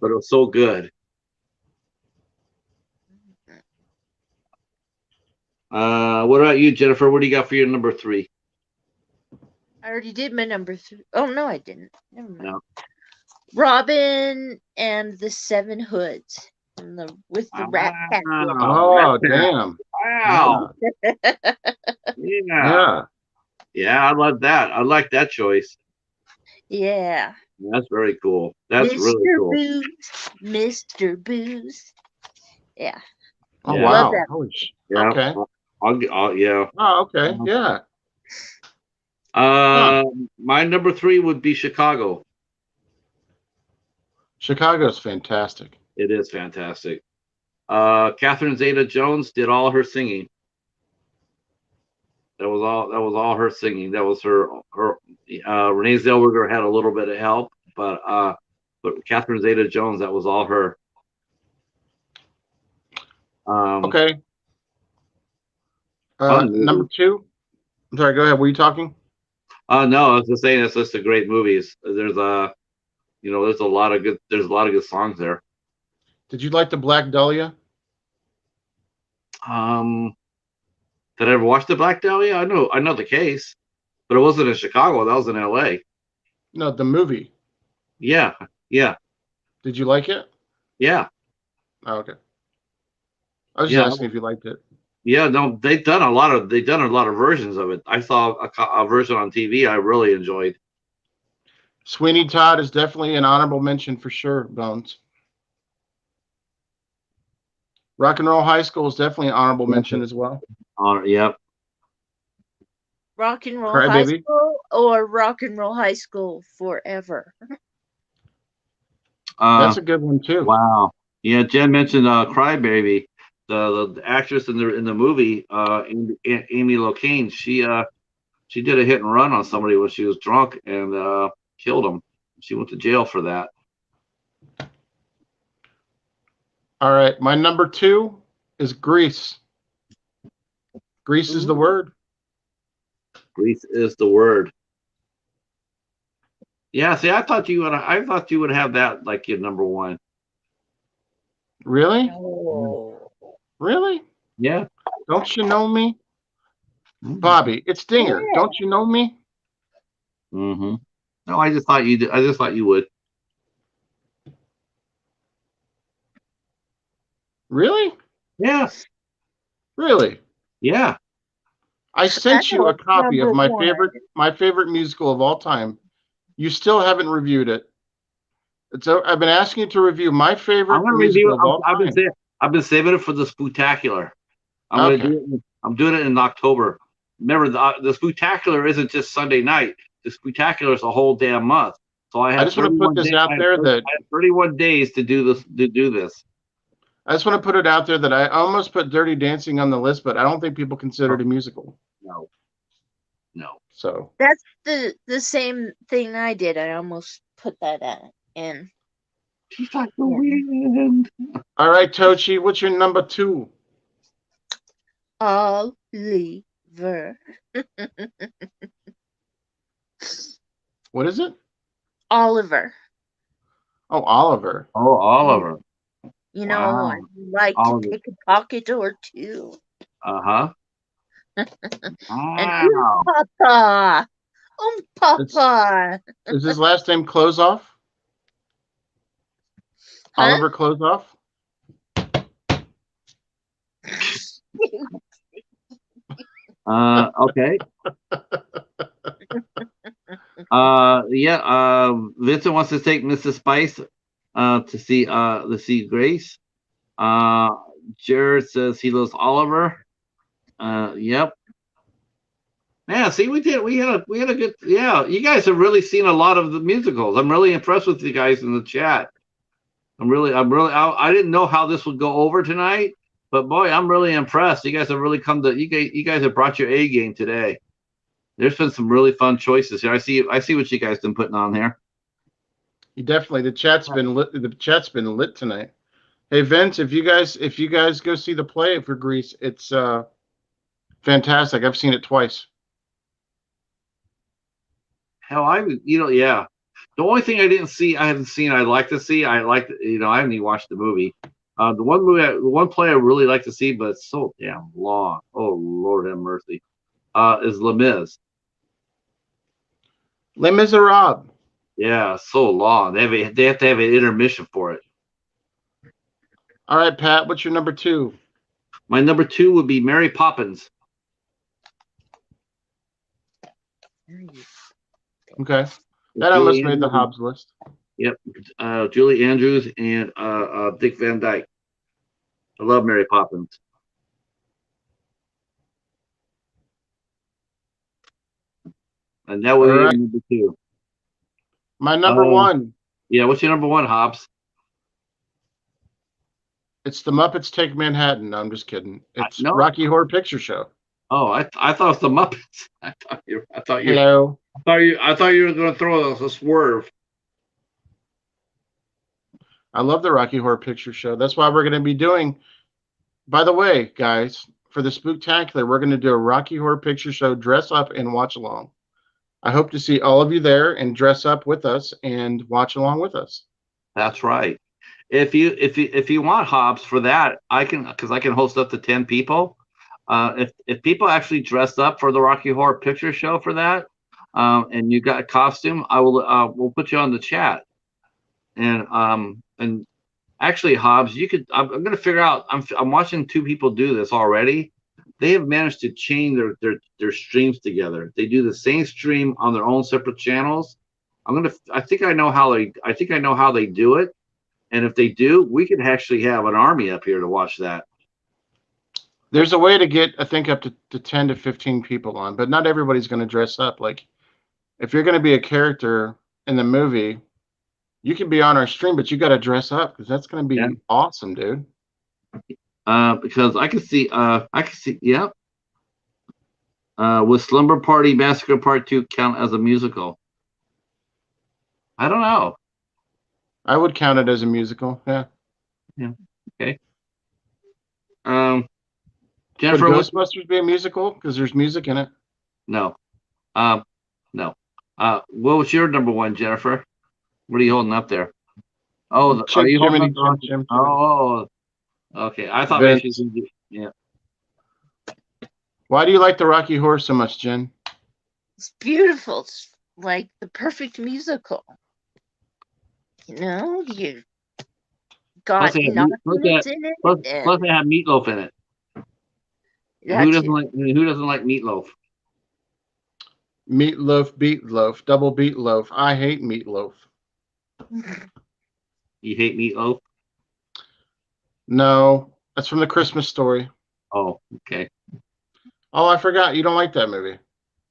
but it was so good. What about you, Jennifer? What do you got for your number 3? I already did my number 3. Oh no, I didn't. Never mind. No. Robin and the Seven Hoods, and with the Rat Pack. Oh, damn! Wow. Yeah. Yeah, I love that. I like that choice. Yeah. That's very cool. That's Mr. really cool. Booze, Mr. Booze. Yeah. Oh Yeah. wow! Yeah. Okay. Yeah. Oh, okay. Yeah. My number 3 would be Chicago. Chicago's fantastic. It is fantastic. Catherine Zeta-Jones did all her singing. That was all her singing. That was her. Renee Zellweger had a little bit of help, but Catherine Zeta-Jones, that was all her. Okay. Number 2. I'm sorry. Go ahead. Were you talking? No, I was just saying it's just a great movies. There's there's a lot of good songs there. Did you like the Black Dahlia? Did I ever watch the Black Dahlia? I know the case, but it wasn't in Chicago. That was in L.A. No, the movie. Yeah. Did you like it? Yeah. Oh, okay. I was just asking if you liked it. Yeah, no, they've done a lot of versions of it. I saw a version on TV I really enjoyed. Sweeney Todd is definitely an honorable mention for sure, Bones. Rock and Roll High School is definitely an honorable mention as well. Yep. Rock and Roll High School or Rock and Roll High School Forever? That's a good one too. Wow. Yeah, Jen mentioned Crybaby. The actress in the movie, Amy Locane, she did a hit and run on somebody when she was drunk and killed him. She went to jail for that. All right, my number 2 is Grease. Grease is the word. Grease is the word. Yeah, see, I thought you would have that like your number 1. Really? Oh. Really? Yeah. Don't you know me? Bobby, it's Dinger. Yeah. Don't you know me? Mm-hmm. No, I just thought you did. I just thought you would. Really? Yeah. Really? Yeah. I sent you a copy of my favorite musical of all time. You still haven't reviewed it. So I've been asking you to review my favorite musical of all time. I've been saving it for the Spooktacular. I'm doing it in October. Remember, the Spooktacular isn't just Sunday night. The Spooktacular is a whole damn month. So I just want to put this out there that I have 31 days to do this. I just want to put it out there that I almost put Dirty Dancing on the list, but I don't think people consider it a musical. No. So that's the same thing I did. I almost put that in. She's like the wind. All right, Tochi, what's your number 2? Oliver. What is it? Oliver. Oh, Oliver. Oh, Oliver. You know, I like Oliver. To take a pocket or two. Uh-huh. And Papa. Papa. Is his last name Closeoff? Huh? Oliver Closeoff? Okay. Vincent wants to take Mrs. Spice to see Grace. Jared says he loves Oliver. Yep. Yeah, see, we had a good, yeah, you guys have really seen a lot of the musicals. I'm really impressed with you guys in the chat. I didn't know how this would go over tonight, But boy, I'm really impressed. You guys have really come to you guys have brought your A game today. There's been some really fun choices here. I see what you guys been putting on there. You definitely the chat's been lit. The chat's been lit tonight. Hey Vince, if you guys go see the play for Grease, it's fantastic. I've seen it twice. Hell, yeah. The only thing I haven't seen, I'd like to see. I haven't even watched the movie. The one play I really like to see, but it's so damn long. Oh Lord have mercy. Is Les Mis. Les Miserables. Yeah, so long. They have to have an intermission for it. All right, Pat, what's your number 2? My number 2 would be Mary Poppins. Okay. That almost made the Hobbs list. Yep. Julie Andrews and Dick Van Dyke. I love Mary Poppins. And that would be right. number 2. My number 1. Yeah, what's your number 1, Hobbs? It's The Muppets Take Manhattan. No, I'm just kidding. It's Rocky Horror Picture Show. Oh, I thought it was The Muppets. I thought you Hello. I thought you were going to throw a swerve. I love the Rocky Horror Picture Show. That's why we're going to be doing. By the way, guys, for the Spooktacular, we're going to do a Rocky Horror Picture Show dress up and watch along. I hope to see all of you there and dress up with us and watch along with us. That's right. If you want Hobbs for that, I can host up to 10 people. If people actually dress up for the Rocky Horror Picture Show for that, and you got a costume, I will we'll put you on the chat. And actually, Hobbs, I'm going to figure out. I'm watching 2 people do this already. They have managed to chain their streams together. They do the same stream on their own separate channels. I think I know how they do it. And if they do, we could actually have an army up here to watch that. There's a way to get, I think, up to 10 to 15 people on, but not everybody's going to dress up. Like, if you're going to be a character in the movie, you can be on our stream, but you got to dress up because that's going to be awesome, dude. Because I can see, yeah. Would Slumber Party Massacre Part 2 count as a musical? I don't know. I would count it as a musical, yeah. Yeah. Okay. Jennifer, would Ghostbusters be a musical? Because there's music in it. No. No. What was your number 1, Jennifer? What are you holding up there? Oh, are you holding up? Oh, okay. I thought maybe yeah. Why do you like the Rocky Horror so much, Jen? It's beautiful. It's like the perfect musical. You know, you got nonsense in it. Plus they have meatloaf in it. Who doesn't like meatloaf? Meatloaf, beatloaf, double beatloaf. I hate meatloaf. You hate meatloaf? No, that's from the Christmas Story. Oh, okay. Oh, I forgot. You don't like that movie.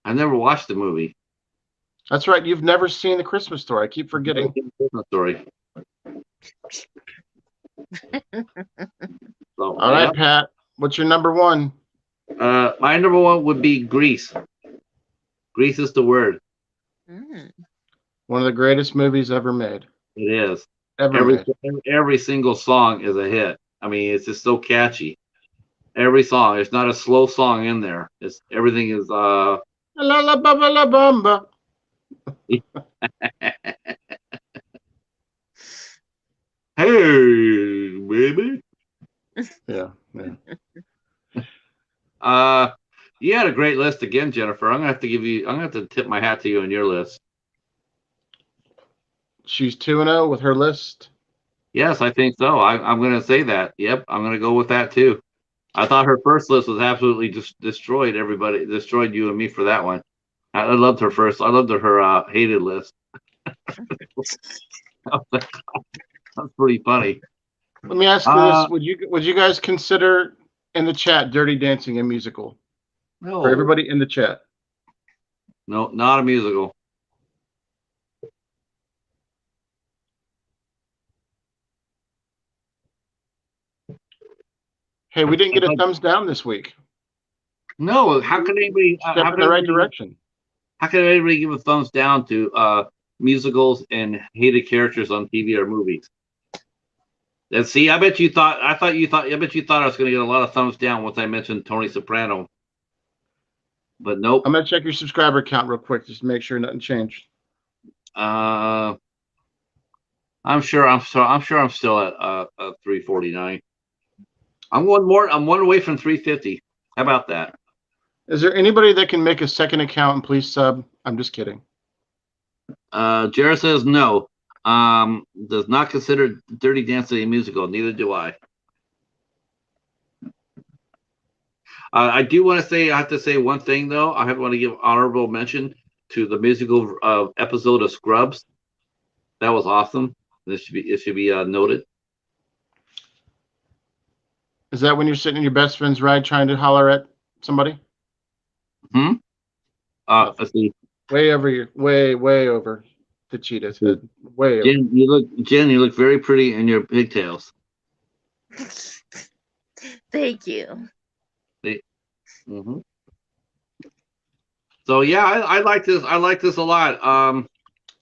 I never watched the movie. That's right. You've never seen the Christmas Story. I keep forgetting. Christmas Story. All right, Pat. What's your number 1? My number 1 would be Grease. Grease is the word. One of the greatest movies ever made. It is. Every single song is a hit. I mean, it's just so catchy. Every song. There's not a slow song in there. Everything is la la ba ba la bamba. Hey, baby. Yeah. You had a great list again, Jennifer. I'm gonna have to tip my hat to you on your list. She's 2-0 with her list. Yes, I think so. I'm gonna say that. Yep, I'm gonna go with that too. I thought her first list was absolutely just destroyed everybody, destroyed you and me for that one. I loved her first. I loved her hated list. That's pretty funny. Let me ask you this: Would you guys consider in the chat Dirty Dancing a musical? No. For everybody in the chat. No, not a musical. Hey, we didn't get a thumbs down this week. No, how can anybody step in the right direction? How can anybody give a thumbs down to musicals and hated characters on TV or movies? And see, I bet you thought I bet you thought I was going to get a lot of thumbs down once I mentioned Tony Soprano. But nope. I'm gonna check your subscriber count real quick just to make sure nothing changed. I'm sure I'm still at 349. I'm one away from 350. How about that? Is there anybody that can make a second account and please sub? I'm just kidding. Jared says no. Does not consider Dirty Dancing a musical. Neither do I. I do want to say, I have to say one thing though. I want to give honorable mention to the musical episode of Scrubs. That was awesome. It should be noted. Is that when you're sitting in your best friend's ride trying to holler at somebody? Let's see. Way over the cheetah's head. Way Jen, over. Jen, you look very pretty in your pigtails. Thank you. So yeah, I like this. I like this a lot.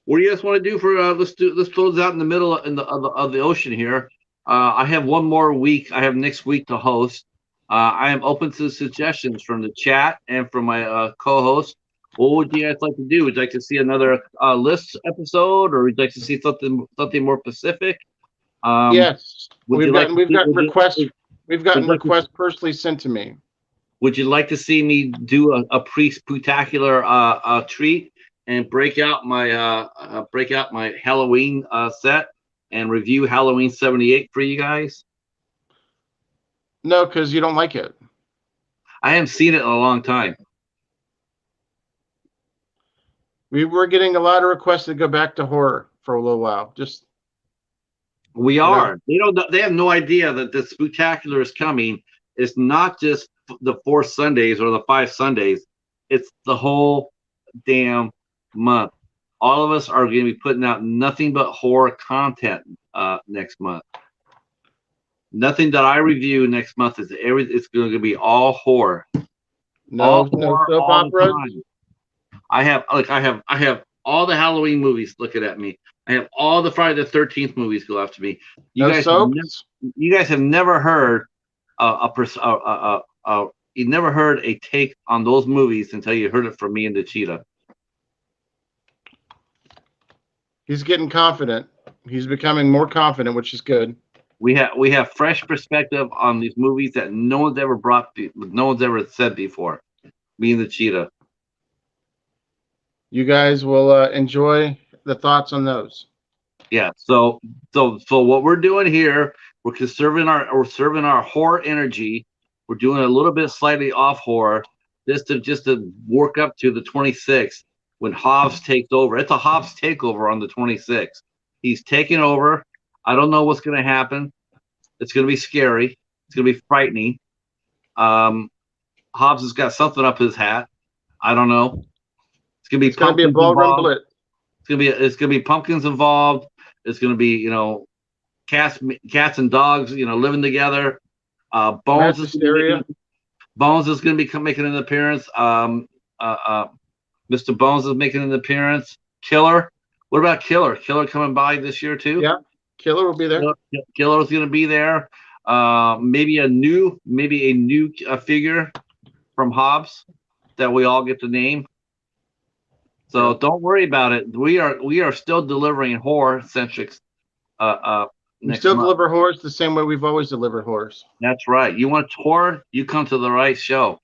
What do you guys want to do for let's close out in the middle of the ocean here. I have one more week. I have next week to host. I am open to suggestions from the chat and from my co-host. What would you guys like to do? Would you like to see another list episode, or would you like to see something more specific? Yes, we've gotten requests personally sent to me. Would you like to see me do a pre-spectacular treat and break out my Halloween set and review Halloween 78 for you guys? No, because you don't like it. I haven't seen it in a long time. We were getting a lot of requests to go back to horror for a little while. We are. They have no idea that the spectacular is coming. It's not just the 4 Sundays or the 5 Sundays. It's the whole damn month. All of us are going to be putting out nothing but horror content next month. Nothing that I review next month is it's going to be all horror. No soap operas. I have all the Halloween movies looking at me. I have all the Friday the 13th movies go after me. You guys have never heard you never heard a take on those movies until you heard it from me and the Cheetah. He's getting confident. He's becoming more confident, which is good. We have fresh perspective on these movies that no one's ever said before. Me and the Cheetah. You guys will enjoy the thoughts on those. Yeah. So what we're doing here, we're serving our horror energy. We're doing a little bit slightly off horror, just to work up to the 26th when Hobbs takes over. It's a Hobbs takeover on the 26th. He's taking over. I don't know what's going to happen. It's going to be scary. It's going to be frightening. Hobbs has got something up his hat. I don't know. It's going to be a ballroom blitz. It's going to be pumpkins involved. It's going to be cats and dogs living together. Bones is going to be making an appearance. Mr. Bones is making an appearance. Killer. What about Killer? Killer coming by this year too? Yeah, Killer will be there. Killer is going to be there. Maybe a new figure from Hobbs that we all get to name. So don't worry about it. We are still delivering horror centric. We still deliver horrors the same way we've always delivered horrors. That's right. You want horror? You come to the right show.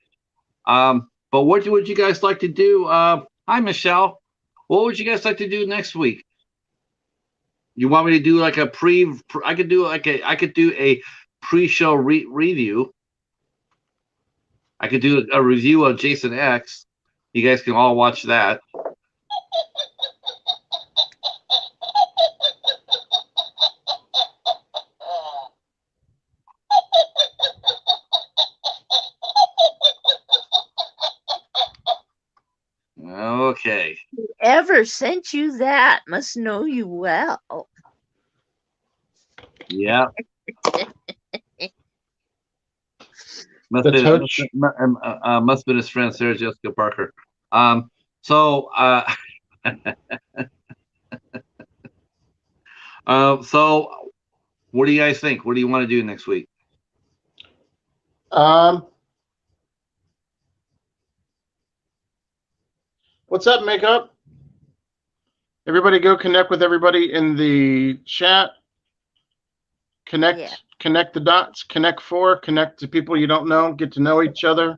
But what would you guys like to do? Hi, Michelle. What would you guys like to do next week? You want me to do like a I could do a pre-show review. I could do a review of Jason X. You guys can all watch that. Okay. Whoever sent you that must know you well. Yeah. Must have been his friend Sarah Jessica Parker. So what do you guys think? What do you want to do next week? What's up, Makeup? Everybody go connect with everybody in the chat. Connect the dots, connect to people you don't know, get to know each other,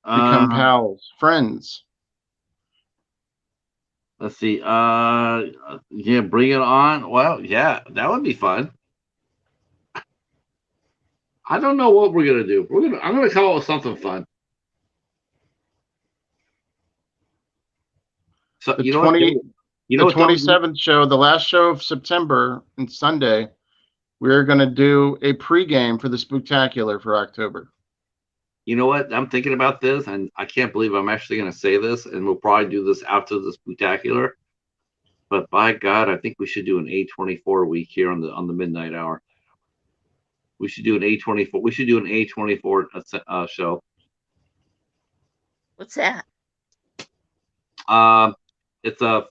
become pals, friends. Let's see. Yeah, bring it on. Well, yeah, that would be fun. I don't know what we're gonna do. I'm gonna come up with something fun. So the 27th show, the last show of September and Sunday, we're gonna do a pregame for the Spooktacular for October. You know what? I'm thinking about this, and I can't believe I'm actually gonna say this, and we'll probably do this after the Spooktacular. But by God, I think we should do an A24 week here on the midnight hour. We should do an A24. We should do an A24 show. What's that? It's a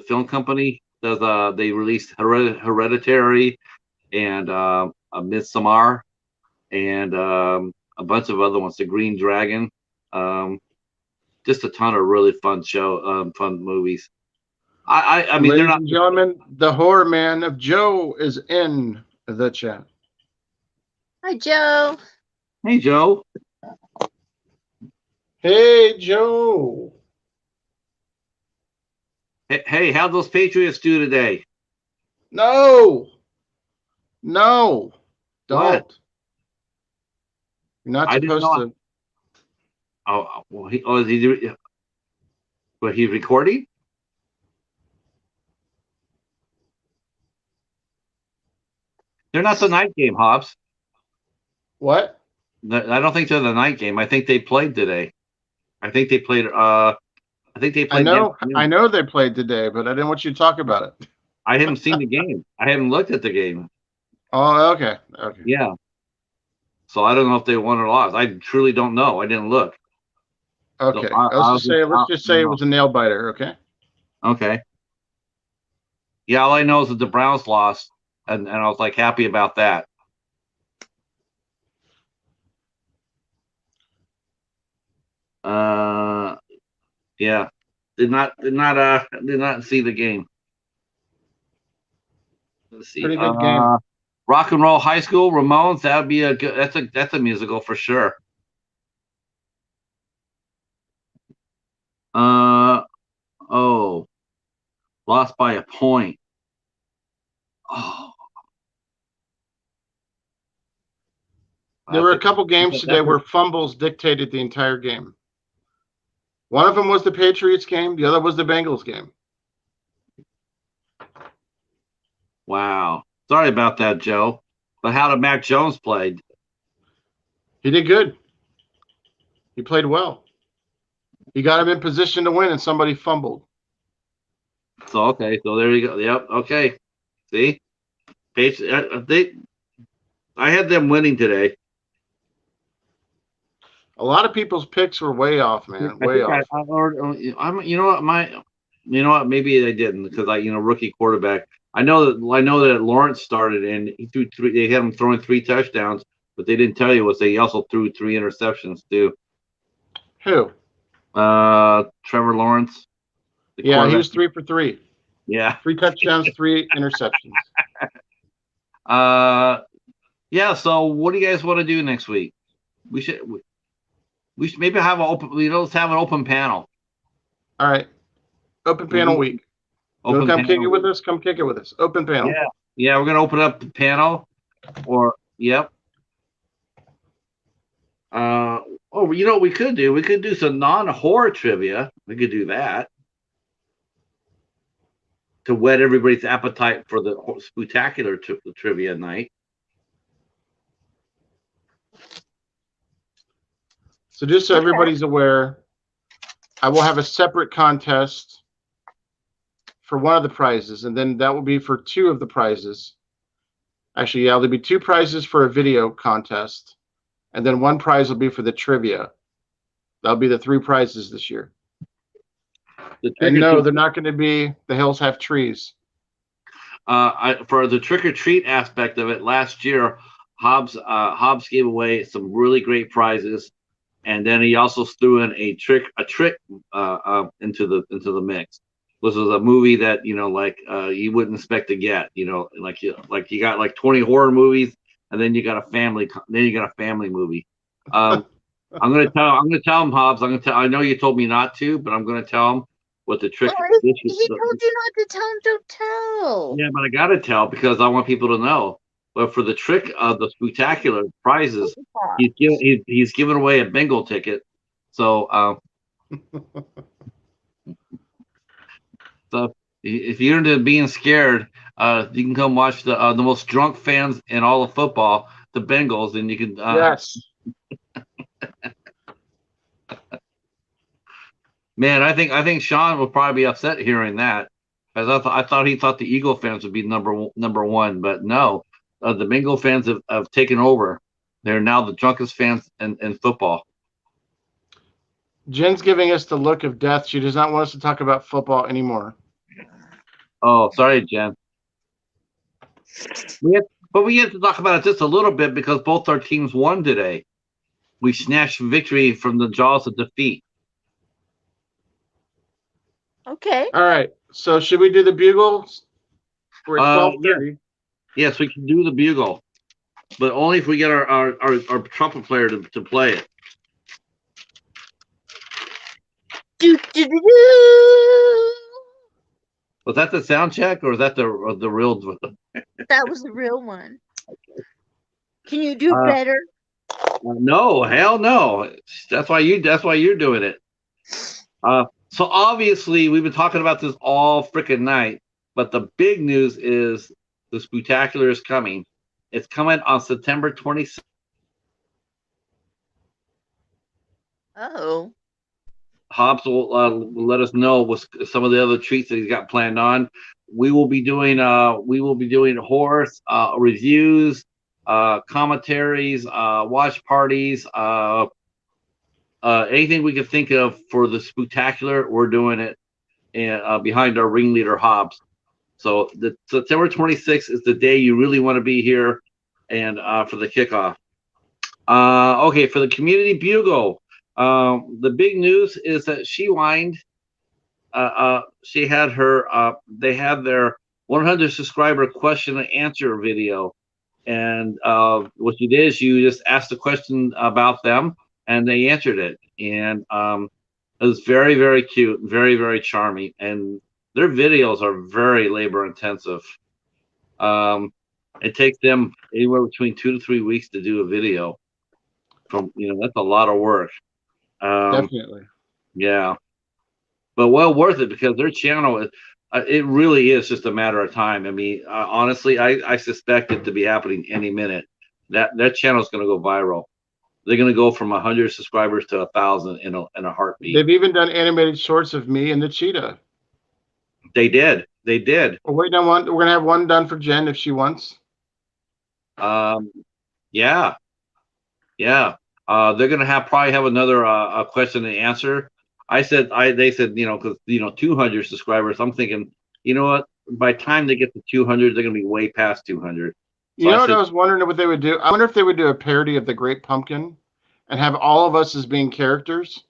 film company. They released Hereditary and a Midsommar and a bunch of other ones. The Green Dragon. Just a ton of really fun movies. I mean, ladies and gentlemen, the horror man of Joe is in the chat. Hi, Joe. Hey, Joe. Hey, Joe. Hey, how'd those Patriots do today? No, don't. What? You're not supposed to. Oh, well, he's recording? They're not the night game, Hobbs. What? I don't think they're the night game. I think they played today. I think they played. I know they played today, but I didn't want you to talk about it. I haven't seen the game. I haven't looked at the game. Oh, okay. Yeah. So I don't know if they won or lost. I truly don't know. I didn't look. Okay. So let's just say it was a nail biter. Okay. Okay. Yeah. All I know is that the Browns lost, and I was like happy about that. Yeah. Did not see the game. Let's see. Pretty good game. Rock and Roll High School, Ramones. That would be a good. That's a musical for sure. Oh, lost by a point. Oh. There were a couple games today where fumbles dictated the entire game. One of them was the Patriots game. The other was the Bengals game. Wow. Sorry about that, Joe. But how did Mac Jones play? He did good. He played well. He got him in position to win, and somebody fumbled. So, okay. So, there you go. Yep. Okay. See? I had them winning today. A lot of people's picks were way off, man. Way off. You know what? Maybe they didn't because rookie quarterback. I know that Lawrence started and he threw three. They had him throwing 3 touchdowns, but they didn't tell you they also threw 3 interceptions too. Who? Trevor Lawrence. Yeah, he was 3 for 3. Yeah, 3 touchdowns, 3 interceptions. Yeah. So, what do you guys want to do next week? We should maybe have an open. Let's have an open panel. All right, open panel week. Come kick it with us. Come kick it with us. Open panel. Yeah. We're gonna open up the panel. Yep. We could do? We could do some non-horror trivia. We could do that to whet everybody's appetite for the spectacular trivia night. So just so everybody's aware, I will have a separate contest for one of the prizes, and then that will be for 2 of the prizes. Actually, yeah, there'll be 2 prizes for a video contest, and then one prize will be for the trivia. That'll be the 3 prizes this year. And no, they're not going to be the hills have trees. For the trick or treat aspect of it, last year Hobbs gave away some really great prizes, and then he also threw in a trick into the mix. This was a movie that you wouldn't expect to get. Like you got like 20 horror movies, and then you got a family movie. I'm gonna tell him, Hobbs. I know you told me not to, but I'm gonna tell him what the trick. He told you not to tell him. Don't tell. Yeah, but I gotta tell because I want people to know. But for the trick of the spectacular prizes, he's giving away a bingo ticket. So, so if you're into being scared, you can come watch the most drunk fans in all of football, the Bengals, and you can. Yes. Man, I think Sean will probably be upset hearing that, because I thought he thought the Eagle fans would be number one, but no, the Bengal fans have taken over. They're now the drunkest fans in football. Jen's giving us the look of death. She does not want us to talk about football anymore. Oh, sorry, Jen. We have to talk about it just a little bit because both our teams won today. We snatched victory from the jaws of defeat. Okay. All right. So should we do the bugles? We're at 12:30. Yeah. Yes, we can do the bugle, but only if we get our trumpet player to play it. Was that the sound check, or was that the real? That was the real one. Can you do better? No, hell no. That's why you're doing it. So obviously we've been talking about this all freaking night, but the big news is the Spectacular is coming. It's coming on September 26th. Oh. Hobbs will let us know with some of the other treats that he's got planned on. We will be doing horse reviews, commentaries, watch parties, anything we could think of for the Spectacular. We're doing it behind our ringleader Hobbs. So the September 26th is the day you really want to be here, and for the kickoff. Okay, for the Community Bugle, the big news is that sheWIND, she had her, they had their 100 subscriber question and answer video, and what you did is you just asked a question about them, and they answered it, and it was very, very cute, very, very charming, and their videos are very labor intensive. It takes them anywhere between 2 to 3 weeks to do a video. That's a lot of work. Definitely. Yeah, but well worth it because their channel is. It really is just a matter of time. I mean, honestly, I suspect it to be happening any minute. That channel is going to go viral. They're going to go from 100 subscribers to 1,000 in a heartbeat. They've even done animated shorts of me and the cheetah. They did. We're waiting on one. We're going to have one done for Jen if she wants. Yeah. They're going to probably have another question and answer. They said, because 200 subscribers. I'm thinking, you know what? By the time they get to 200, they're going to be way past 200. So I was wondering what they would do. I wonder if they would do a parody of The Great Pumpkin and have all of us as being characters.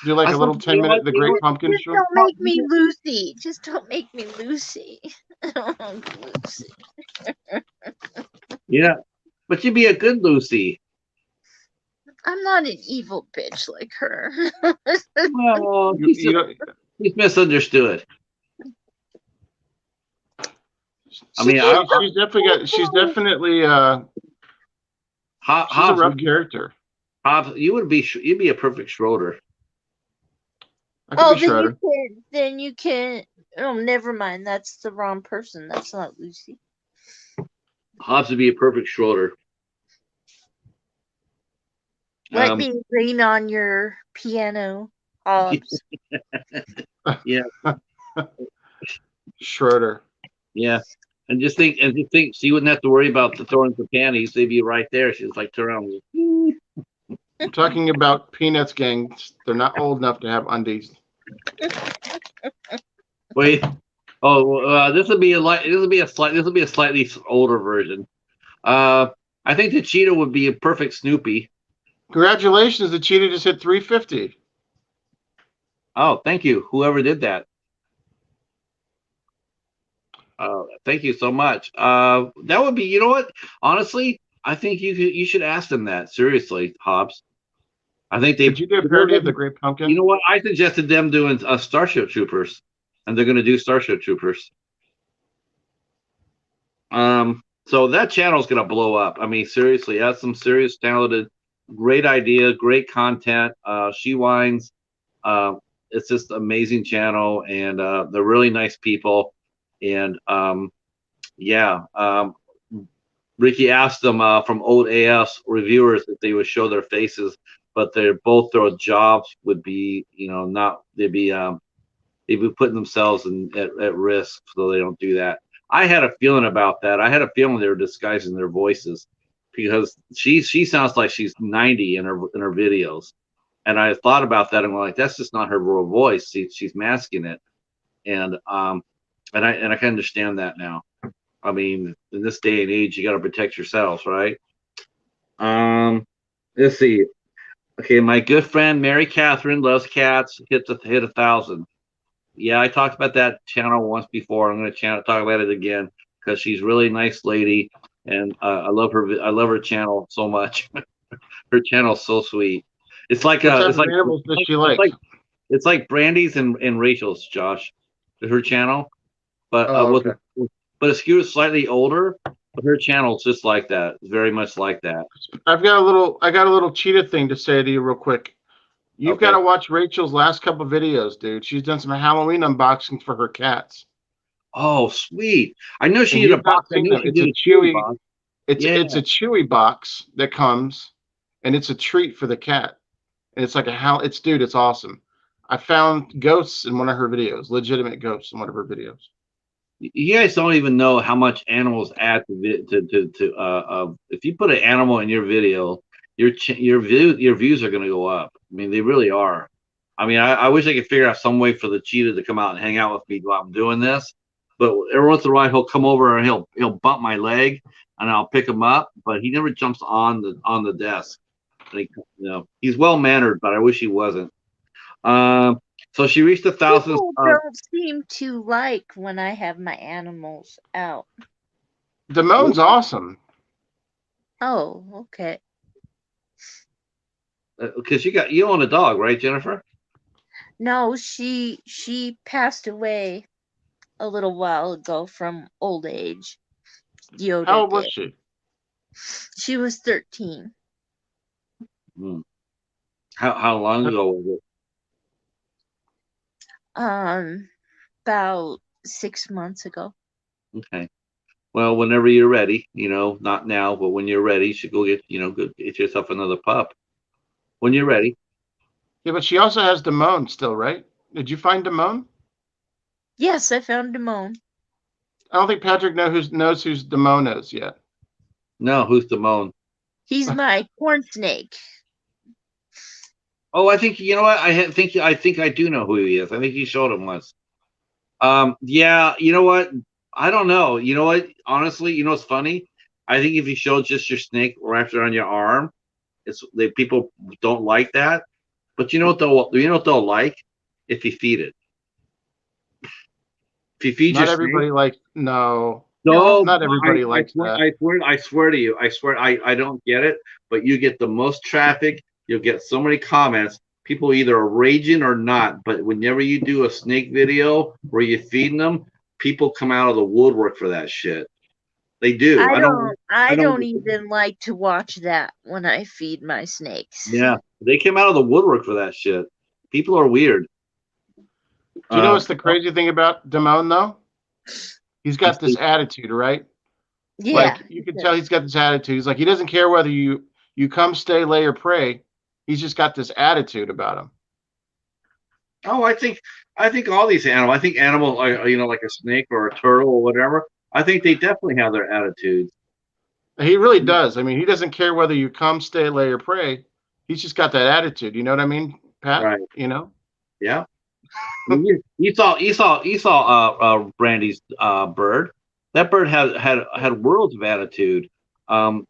Do like a little 10-minute The Great Pumpkin show. Just don't make me Lucy. Just don't make me Lucy. Lucy. Yeah, but you'd be a good Lucy. I'm not an evil bitch like her. Well, he's misunderstood. I mean, she's definitely she's a rough character. Hobbs, you'd be a perfect Schroeder. Then you can. Oh, never mind. That's the wrong person. That's not Lucy. Hobbs would be a perfect Schroeder. Let me lean on your piano, Hobbs. Yeah. Schroeder. Yeah. just think, she wouldn't have to worry about the throwing the panties. They'd be right there. She's like, turn around. I'm talking about Peanuts gangs. They're not old enough to have undies. Wait. Oh, this will be a slightly older version. I think the Cheetah would be a perfect Snoopy. Congratulations, the Cheetah just hit 350. Oh, thank you, whoever did that. Thank you so much. That would be, you know what? Honestly, I think you should ask them that. Seriously, Hobbs. I think they. Could you do a parody of the Great Pumpkin? You know what? I suggested them doing Starship Troopers, and they're going to do Starship Troopers. So that channel's going to blow up. I mean, seriously, that's some serious, talented, great idea, great content. sheWIND. It's just amazing channel, and they're really nice people. And Ricky asked them from old AF's reviewers if they would show their faces, but both their jobs would be, they'd be putting themselves at risk, so they don't do that. I had a feeling about that. I had a feeling they were disguising their voices, because she sounds like she's 90 in her videos, and I thought about that and I'm like, that's just not her real voice. She's masking it, and I can understand that now. I mean, in this day and age, you got to protect yourselves, right? Let's see. Okay, my good friend Mary Catherine loves cats. Hit 1,000. Yeah, I talked about that channel once before. I'm going to talk about it again, because she's a really nice lady, and I love her. I love her channel so much. Her channel's so sweet. It's like animals does she like? It's like Brandy's and Rachel's, Josh. Her channel, but okay. but it's skewed slightly older. But her channel's just like that. It's very much like that. I got a little Cheetah thing to say to you real quick. You've got to watch Rachel's last couple videos, dude. She's done some Halloween unboxings for her cats. Oh, sweet! I know she did a box. It's a Chewy box. It's a Chewy box that comes, and it's a treat for the cat. And it's like it's awesome. I found ghosts in one of her videos, legitimate ghosts in one of her videos. You guys don't even know how much animals add to if you put an animal in your video, your views are going to go up. I mean, they really are. I mean, I wish I could figure out some way for the Cheetah to come out and hang out with me while I'm doing this. But every once in a while, he'll come over and he'll bump my leg, and I'll pick him up. But he never jumps on the desk. Like, he's well mannered, but I wish he wasn't. So she reached 1,000. People don't seem to like when I have my animals out. Damone's awesome. Oh, okay. Because you own a dog, right, Jennifer? No, she passed away a little while ago from old age. Yoda How old was she? She was 13. How long ago was it? About 6 months ago. Okay. Well, whenever you're ready, not now, but when you're ready, you should go get yourself another pup. When you're ready. Yeah, but she also has Damone still, right? Did you find Damone? Yes, I found Damone. I don't think Patrick knows who's Damone is yet. No, who's Damone? He's my corn snake. Oh, I think you know what? I think I do know who he is. I think you showed him once. Yeah, you know what? I don't know. You know what? Honestly, what's funny? I think if you showed just your snake wrapped around your arm, people don't like that. But you know what they'll like? If you feed it. If you feed not your everybody snake, like no. No, not everybody likes that. I swear to you, I don't get it, but you get the most traffic. You'll get so many comments. People either are raging or not, but whenever you do a snake video where you're feeding them, people come out of the woodwork for that shit. They do. I don't even like to watch that when I feed my snakes. Yeah, they came out of the woodwork for that shit. People are weird. Do you know what's the crazy thing about Damone, though? He's got this attitude, right? Yeah. Like, you can tell he's got this attitude. He's like, he doesn't care whether you come, stay, lay, or pray. He's just got this attitude about him. Oh, I think all these animals. I think animals, like a snake or a turtle or whatever, I think they definitely have their attitudes. He really does. I mean, he doesn't care whether you come, stay, lay, or pray. He's just got that attitude. You know what I mean, Pat? Right. You know? Yeah. I mean, you saw Brandy's bird. That bird had worlds of attitude. Paladin.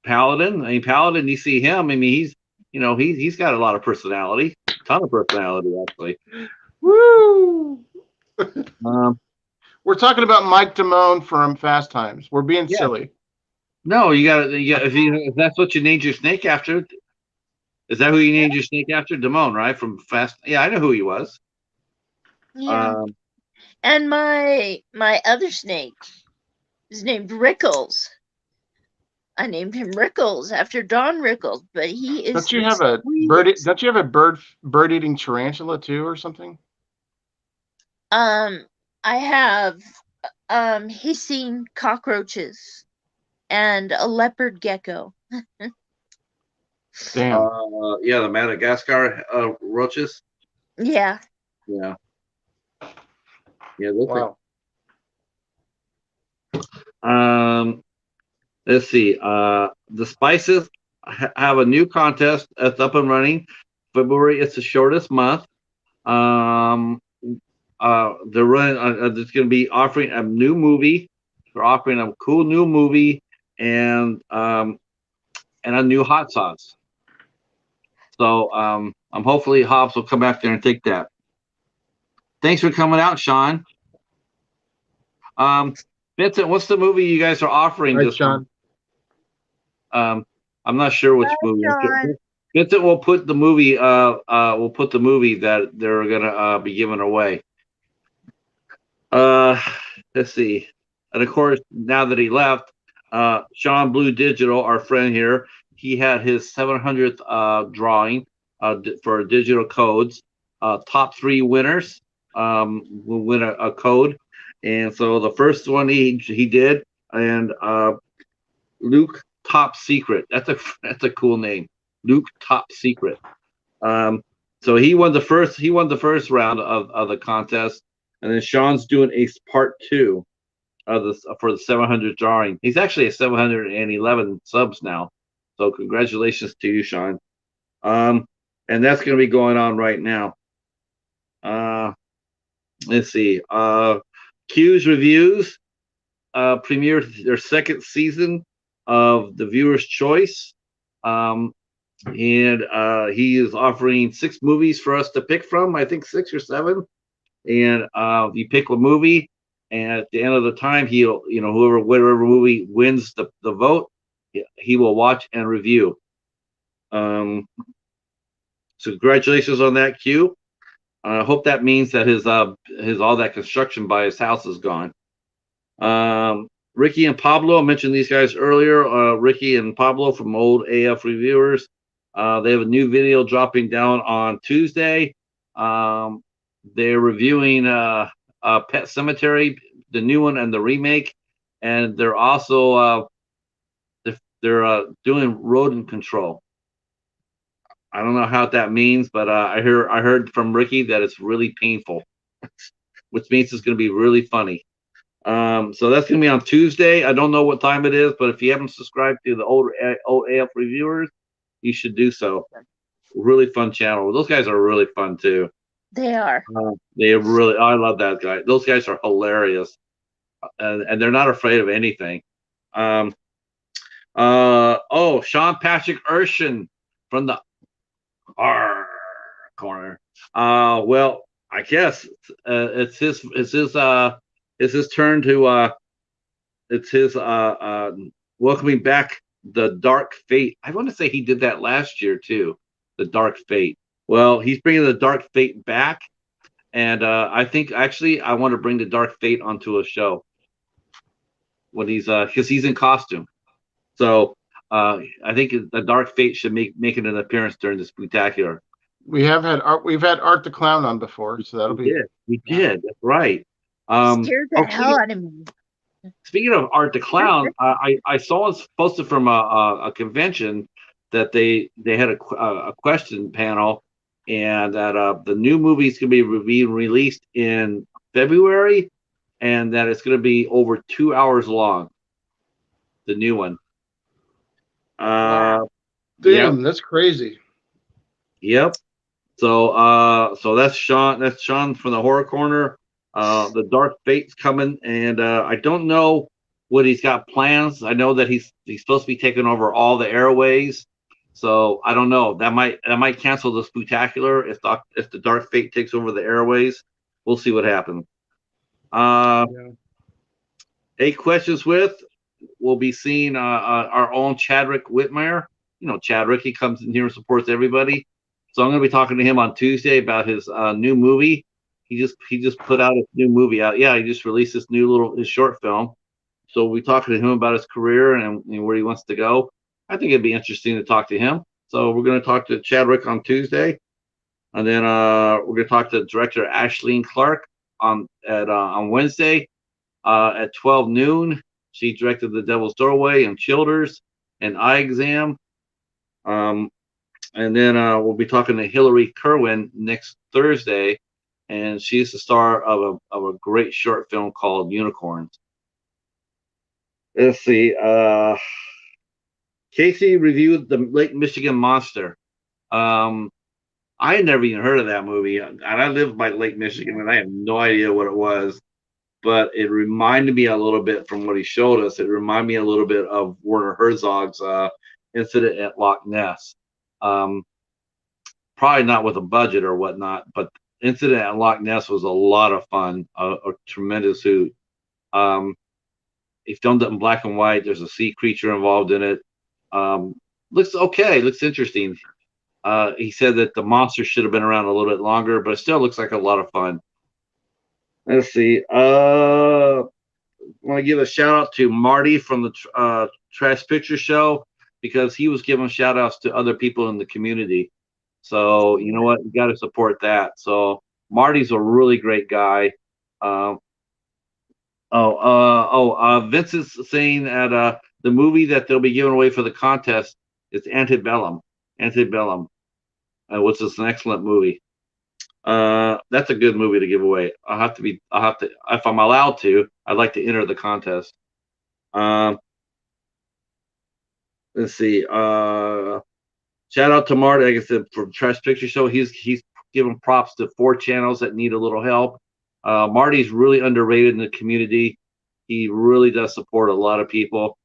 I mean, Paladin. You see him. I mean, he's got a lot of personality. Ton of personality, actually. Woo! Um, We're talking about Mike Damone from Fast Times. We're being yeah. silly. No, you got if that's what you named your snake after. Is that who you named your snake after? Damone, right? From Fast. Yeah, I know who he was. Yeah. And my other snake is named Rickles. I named him Rickles after Don Rickles, but he is. Don't you have a bird? Don't you have a bird eating tarantula too, or something? I have hissing cockroaches and a leopard gecko. Damn. Yeah, the Madagascar roaches. Yeah. Yeah. Yeah. Wow. Let's see. The Spices have a new contest that's up and running. February, it's the shortest month. They're running. It's going to be offering a new movie. They're offering a cool new movie and a new hot sauce. So I'm hopefully Hobbs will come back there and take that. Thanks for coming out, Sean. Vincent, what's the movie you guys are offering this Sean. I'm not sure which movie. Vincent will put the movie. We'll put the movie that they're gonna be giving away. Let's see, and of course, now that he left, Sean BluDigital, our friend here, he had his 700th drawing for digital codes. Top 3 winners will win a code, and so the first one he did, and Luke Top Secret. That's a cool name, Luke Top Secret. So he won the first round of the contest, and then Sean's doing a part 2 of this for the 700 drawing. He's actually at 711 subs now, so congratulations to you, Sean. And that's going to be going on right now. Let's see. Q's Reviews premiered their 2nd season of The Viewer's Choice. And he is offering 6 movies for us to pick from. I think 6 or 7. And you pick a movie, and at the end of the time, he'll, whatever movie wins the vote, he will watch and review. So congratulations on that, Q. I hope that means that his all that construction by his house is gone. Ricky and Pablo, I mentioned these guys earlier. Ricky and Pablo from Old AF Reviewers. They have a new video dropping down on Tuesday. They're reviewing Pet Cemetery, the new one and the remake, and they're also they're doing rodent control. I don't know how that means, but I heard from Ricky that it's really painful, which means it's going to be really funny. So that's going to be on Tuesday. I don't know what time it is, but if you haven't subscribed to the old AF Reviewers, you should do so. Really fun channel. Those guys are really fun too. They are. I love that guy. Those guys are hilarious, and they're not afraid of anything. Sean Patrick Erschen from the R corner. Well, I guess it's his turn to it's his welcoming back the Dark Fate. I want to say he did that last year too, the Dark Fate. Well, he's bringing the Dark Fate back, and I think actually I want to bring the Dark Fate onto a show when he's because he's in costume. So I think the Dark Fate should make an appearance during the spectacular. We've had Art the Clown on before, so that'll be. We did. That's right. Scared the hell out of me. Speaking of Art the Clown, I saw us posted from a convention that they had a question panel, and that the new movie is going to be being released in February, and that it's going to be over 2 hours long. The new one. Damn, Yep. that's crazy. Yep. So that's Sean. That's Sean from the Horror Corner. The Dark Fate's coming, and I don't know what he's got plans. I know that he's supposed to be taking over all the airways. So I don't know. That might cancel the Spooktacular if the Dark Fate takes over the airways. We'll see what happens. 8 Questions With will be seeing our own Chadrick Whitmire. You know Chadrick. He comes in here and supports everybody. So I'm going to be talking to him on Tuesday about his new movie. He just put out his new movie out. Yeah, he just released this new his short film. So we'll be talking to him about his career and where he wants to go. I think it'd be interesting to talk to him. So we're going to talk to Chadrick on Tuesday, and then we're going to talk to director Ashleen Clark on Wednesday at 12 noon. She directed The Devil's Doorway and Childers and Eye Exam. And then we'll be talking to Hillary Kerwin next Thursday, and she's the star of a great short film called Unicorns. Let's see. Casey reviewed the Lake Michigan Monster. I had never even heard of that movie, and I live by Lake Michigan, and I have no idea what it was. But it reminded me a little bit from what he showed us. It reminded me a little bit of Werner Herzog's incident at Loch Ness. Probably not with a budget or whatnot, but incident at Loch Ness was a lot of fun, a tremendous hoot. He filmed it in black and white. There's a sea creature involved in it. Looks okay. Looks interesting. He said that the monster should have been around a little bit longer, but it still looks like a lot of fun. Let's see. I want to give a shout out to Marty from the Trash Picture Show, because he was giving shout outs to other people in the community. So you know what? You got to support that. So Marty's a really great guy. Vince is saying that the movie that they'll be giving away for the contest is Antebellum, which is an excellent movie. That's a good movie to give away. I'll have to, if I'm allowed to, I'd like to enter the contest. Let's see. Shout out to Marty, like I said, from Trash Picture Show. He's giving props to 4 channels that need a little help. Marty's really underrated in the community. He really does support a lot of people.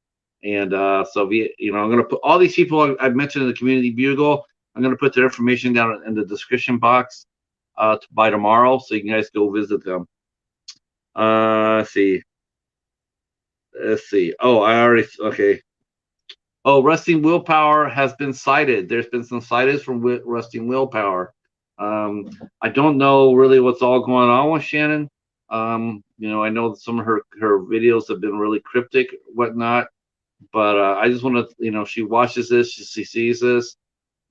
And so I'm going to put all these people I've mentioned in the Community Bugle. I'm going to put their information down in the description box by tomorrow, so you guys go visit them. Let's see. Okay. Oh, Rusting Willpower has been cited. There's been some sightings from Rusting Willpower. I don't know really what's all going on with Shannon. I know that some of her videos have been really cryptic, whatnot. But I just want to, she watches this, she sees this,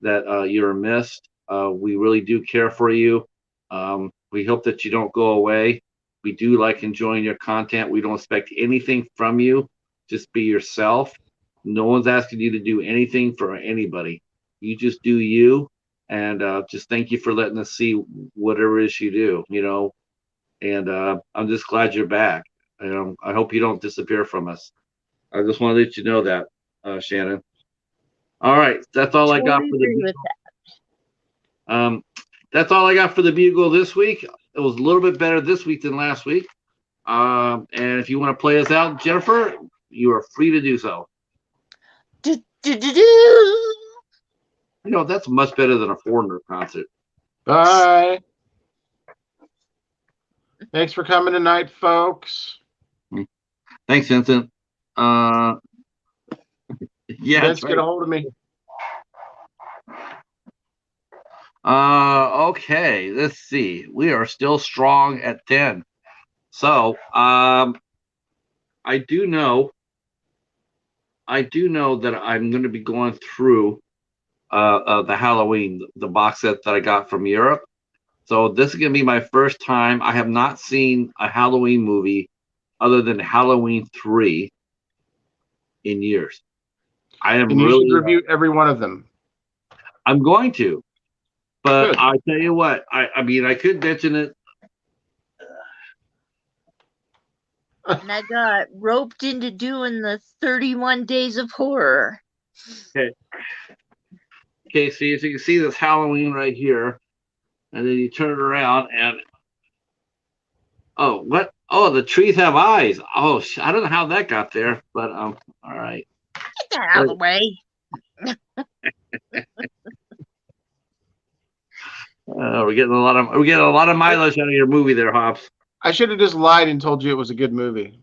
that you're missed. We really do care for you. We hope that you don't go away. We do like enjoying your content. We don't expect anything from you. Just be yourself. No one's asking you to do anything for anybody. You just do you, and just thank you for letting us see whatever it is you do, and I'm just glad you're back. I hope you don't disappear from us. I just want to let you know that, Shannon. All right, that's all I got for the Bugle. That's all I got for the Bugle this week. It was a little bit better this week than last week. And if you want to play us out, Jennifer, you are free to do so. That's much better than a Foreigner concert. Bye. Thanks for coming tonight, folks. Thanks, Vincent. Yeah, Vince, get a hold of me. Okay, let's see. We are still strong at 10. So, I do know that I'm going to be going through the Halloween, the box set that I got from Europe. So this is going to be my first time. I have not seen a Halloween movie other than Halloween 3 in years. And you should review every one of them. I'm going to, but Good. I tell you what, I mean, I could mention it. And I got roped into doing the 31 Days of Horror. Okay. Okay, so you can see this Halloween right here, and then you turn it around, and oh, what? Oh, the trees have eyes. Oh, I don't know how that got there, but all right. Get that out of the way. We're getting a lot of mileage out of your movie there, Hobbs. I should have just lied and told you it was a good movie.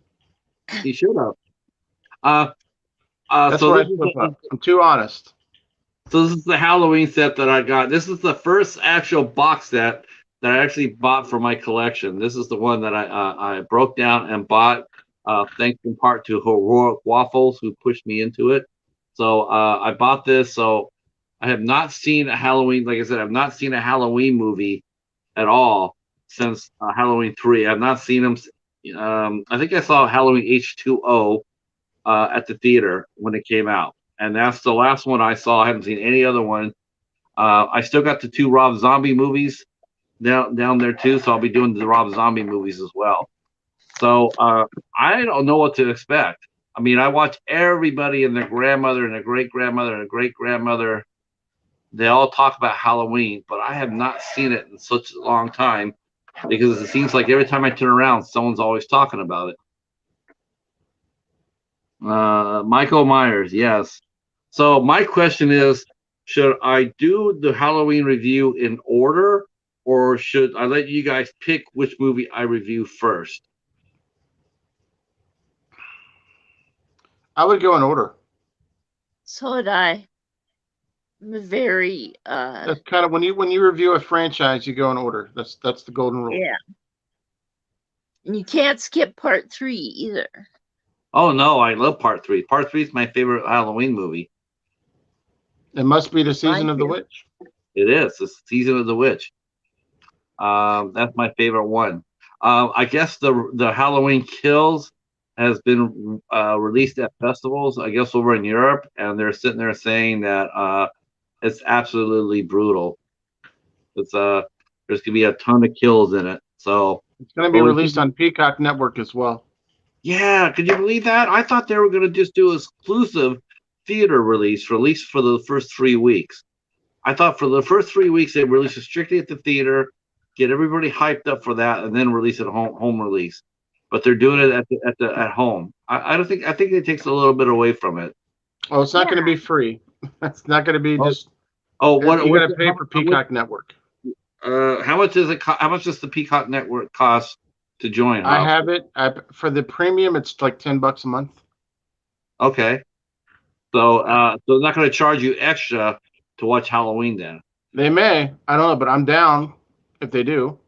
You should have. That's so what I slip up. I'm too honest. So this is the Halloween set that I got. This is the first actual box set that I actually bought for my collection. This is the one that I broke down and bought, thanks in part to Heroic Waffles, who pushed me into it. So I bought this. So I have not seen a Halloween, like I said, I've not seen a Halloween movie at all since Halloween 3. I've not seen them. I think I saw Halloween H2O at the theater when it came out. And that's the last one I saw. I haven't seen any other one. I still got the 2 Rob Zombie movies down there too, so I'll be doing the Rob Zombie movies as well. So I don't know what to expect. I mean, I watch everybody and their grandmother and their great-grandmother and their great-grandmother. They all talk about Halloween, but I have not seen it in such a long time because it seems like every time I turn around, someone's always talking about it. Michael Myers, yes. So my question is, should I do the Halloween review in order, or should I let you guys pick which movie I review first? I would go in order. So would I. I'm very That's kind of when you review a franchise, you go in order. That's the golden rule. Yeah. And you can't skip part 3 either. Oh no, I love part 3. Part 3 is my favorite Halloween movie. It must be the season of the witch. It is the season of the witch. That's my favorite one. I guess the Halloween Kills has been released at festivals, I guess over in Europe, and they're sitting there saying that it's absolutely brutal. It's there's gonna be a ton of kills in it. So it's gonna be released on Peacock Network as well. Yeah, could you believe that? I thought they were gonna just do exclusive theater release for the first 3 weeks. I thought for the first 3 weeks they release it strictly at the theater, get everybody hyped up for that, and then release it home release. But they're doing it at home. I think it takes a little bit away from it. Oh, it's not going to be free. It's not going to be just. Oh, what you got to pay for Peacock Network? How much does it? How much does the Peacock Network cost to join? I have it. For the premium, it's like $10 a month. Okay. So they're not going to charge you extra to watch Halloween then. They may. I don't know, but I'm down if they do.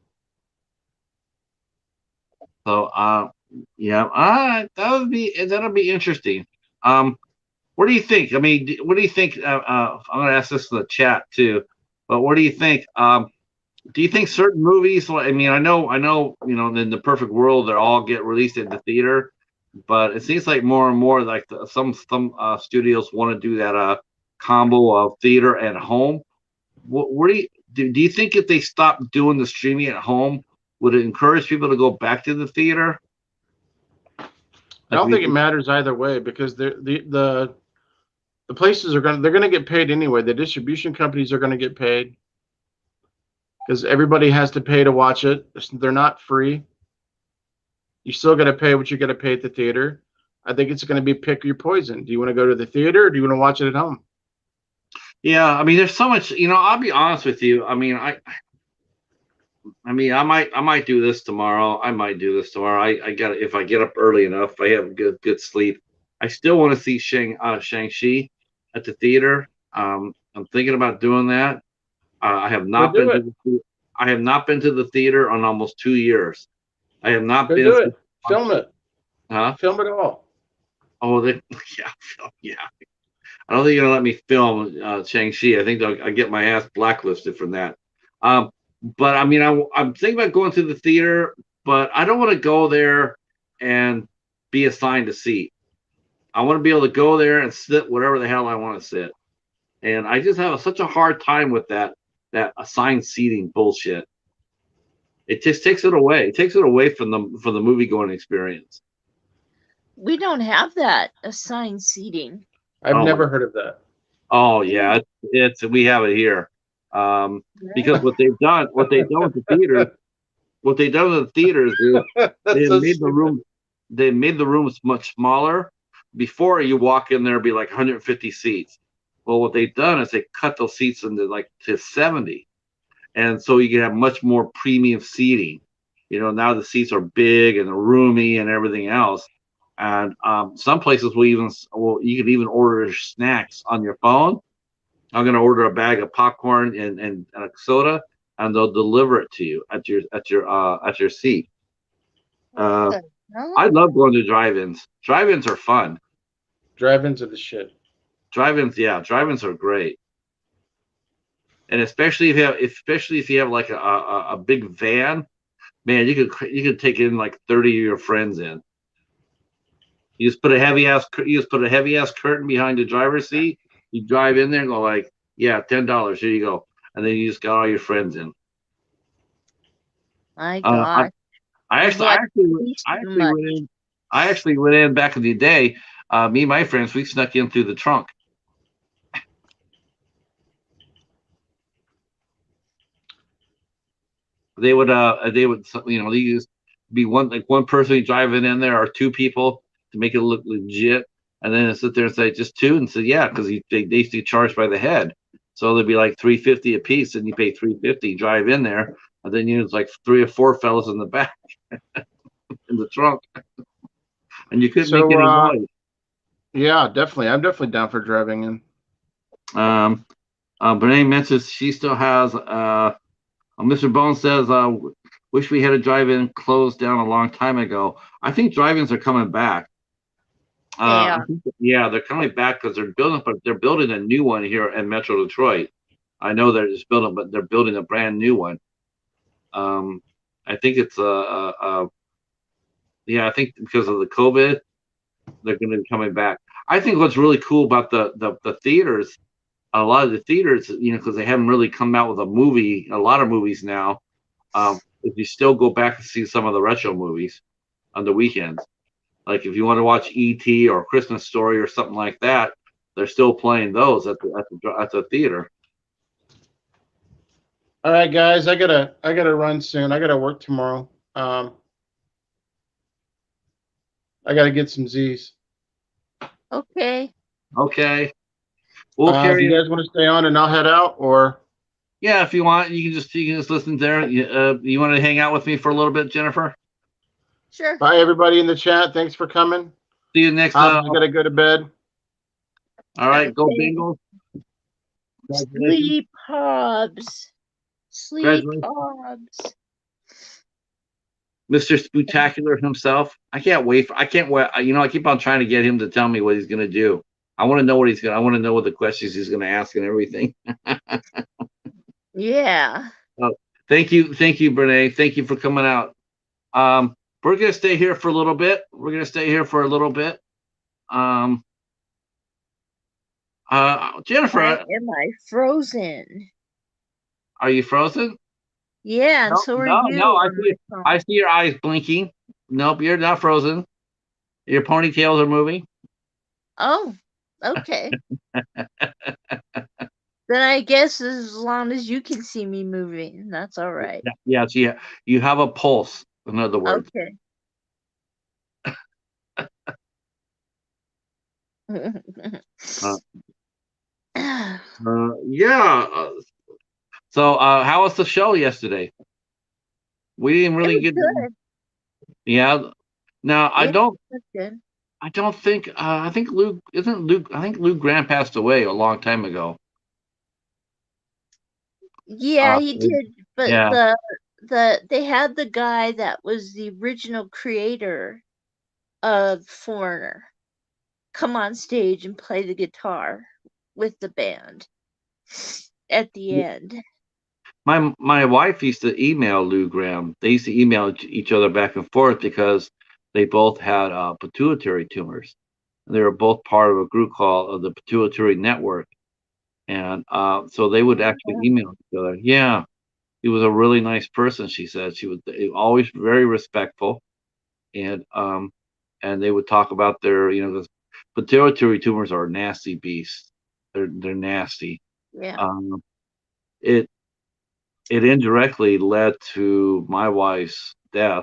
So yeah, that'll be interesting. What do you think? I mean, what do you think? I'm going to ask this in the chat too, but what do you think? Do you think certain movies? I mean, I know, in the perfect world, they all get released in the theater, but it seems like more and more, like some studios want to do that combo of theater and home. What do you think if they stop doing the streaming at home, would it encourage people to go back to the theater? I don't think it matters either way because the places they're going to get paid anyway. The distribution companies are going to get paid because everybody has to pay to watch it. They're not free. You still got to pay what you got to pay at the theater. I think it's going to be pick your poison. Do you want to go to the theater or do you want to watch it at home? Yeah, I mean, there's so much. I'll be honest with you. I mean, I might do this tomorrow. I got if I get up early enough, I have good sleep. I still want to see Shang-Chi at the theater. I'm thinking about doing that. I have not been to the theater on almost 2 years. I have not been. Do it. Film it. Huh? Film it all. Oh, yeah. I don't think you're gonna let me film Shang-Chi. I think I'll get my ass blacklisted from that. But I mean, I'm thinking about going to the theater, but I don't want to go there and be assigned a seat. I want to be able to go there and sit whatever the hell I want to sit. And I just have such a hard time with that assigned seating bullshit. It just takes it away. It takes it away from the movie going experience. We don't have that assigned seating. I've never heard of that. Oh yeah, it's we have it here. Because what they've done with the theaters, what they've done with the theaters is they made the rooms much smaller. Before you walk in there, be like 150 seats. Well, what they've done is they cut those seats into like to 70, and so you can have much more premium seating. Now the seats are big and roomy and everything else. And some places you can even order snacks on your phone. I'm going to order a bag of popcorn and a soda, and they'll deliver it to you at your seat. I love going to drive-ins. Drive-ins are fun. Drive-ins are the shit. Drive-ins are great. And especially if you have like a big van, man, you could take in like 30 of your friends in. You just put a heavy ass curtain behind the driver's seat. You drive in there and go like, yeah, $10. Here you go, and then you just got all your friends in. My God. I actually went in back in the day. Me and my friends, we snuck in through the trunk. They would they used be one person driving in there or two people to make it look legit, and then sit there and say just two, and say yeah, because they used to charge by the head, so there'd be like $3.50 a piece, and you pay $3.50, drive in there, and then you was like 3 or 4 fellas in the back in the trunk, and you couldn't make any noise. Yeah, definitely. I'm definitely down for driving in. Renee mentions she still has. Mr. Bones says, "Wish we had a drive-in closed down a long time ago." I think drive-ins are coming back. They're coming back because they're building a new one here in Metro Detroit. I know they're just building, but they're building a brand new one. I think it's I think because of the COVID, they're going to be coming back. I think what's really cool about the theaters, a lot of the theaters, because they haven't really come out with a lot of movies now. If you still go back and see some of the retro movies on the weekends, like if you want to watch E.T. or Christmas Story or something like that, they're still playing those at the theater. All right, guys, I gotta run soon. I gotta work tomorrow. I gotta get some Z's. Okay. We'll carry. Do you guys want to stay on and I'll head out, or? Yeah, if you want, you can just listen there. You want to hang out with me for a little bit, Jennifer? Sure. Bye, everybody in the chat. Thanks for coming. See you next time. I gotta go to bed. All right, go Bengals. Sleep, Hobbs. Sleep, Hobbs. Mr. Spectacular himself. I can't wait. I keep on trying to get him to tell me what he's going to do. I want to know I want to know what the questions he's going to ask and everything. Yeah. Oh, thank you, Brene. Thank you for coming out. We're going to stay here for a little bit. Jennifer, am I frozen? Are you frozen? Yeah, and so are you. No, I see your eyes blinking. Nope, you're not frozen. Your ponytails are moving. Oh, okay. Then I guess as long as you can see me moving, that's all right. Yeah, so you have a pulse, in other words. Okay. Yeah. So, how was the show yesterday? We didn't really get. Good. Yeah. Now I don't. Good. I don't think. I think Lou isn't Lou. I think Lou Grant passed away a long time ago. Yeah, he did. But yeah. they had the guy that was the original creator of Foreigner come on stage and play the guitar with the band at the end. My wife used to email Lou Graham. They used to email each other back and forth because they both had pituitary tumors. They were both part of a group called the Pituitary Network, and so they would actually email each other. Yeah, he was a really nice person. She said she was always very respectful, and and they would talk about their, the pituitary tumors are nasty beasts. They're nasty. Yeah. It indirectly led to my wife's death,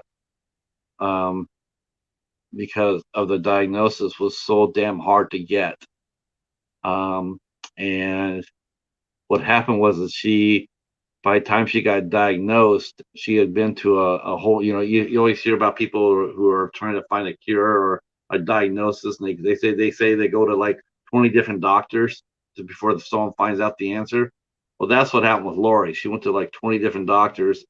because of the diagnosis was so damn hard to get. And what happened was that by the time she got diagnosed, she had been to a whole, you always hear about people who are trying to find a cure or a diagnosis, and they say they go to like 20 different doctors before someone finds out the answer. Well, that's what happened with Lori. She went to like 20 different doctors,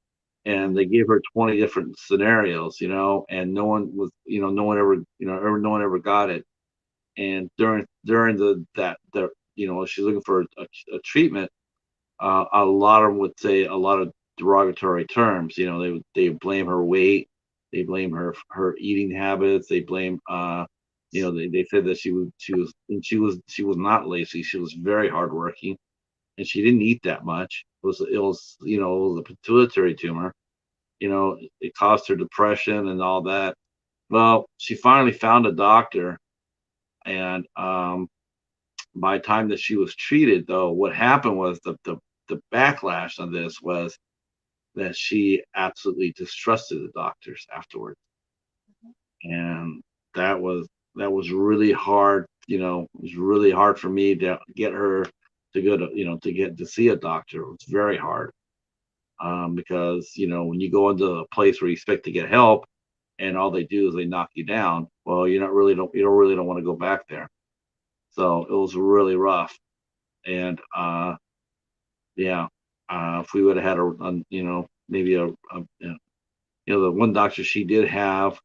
and they gave her 20 different scenarios, and no one was, no one ever, no one ever got it. And during she's looking for a treatment. A lot of them would say a lot of derogatory terms. They blame her weight, they blame her eating habits, they blame they said that she was not lazy. She was very hardworking, and she didn't eat that much. It was a pituitary tumor. It caused her depression and all that. Well, she finally found a doctor, and by the time that she was treated, though, what happened was the backlash on this was that she absolutely distrusted the doctors afterwards, and that was really hard. It was really hard for me to get her to go to see a doctor. It was very hard, because when you go into a place where you expect to get help, and all they do is they knock you down, well, you don't really don't want to go back there. So it was really rough, and yeah, if we would have had maybe the one doctor she did have,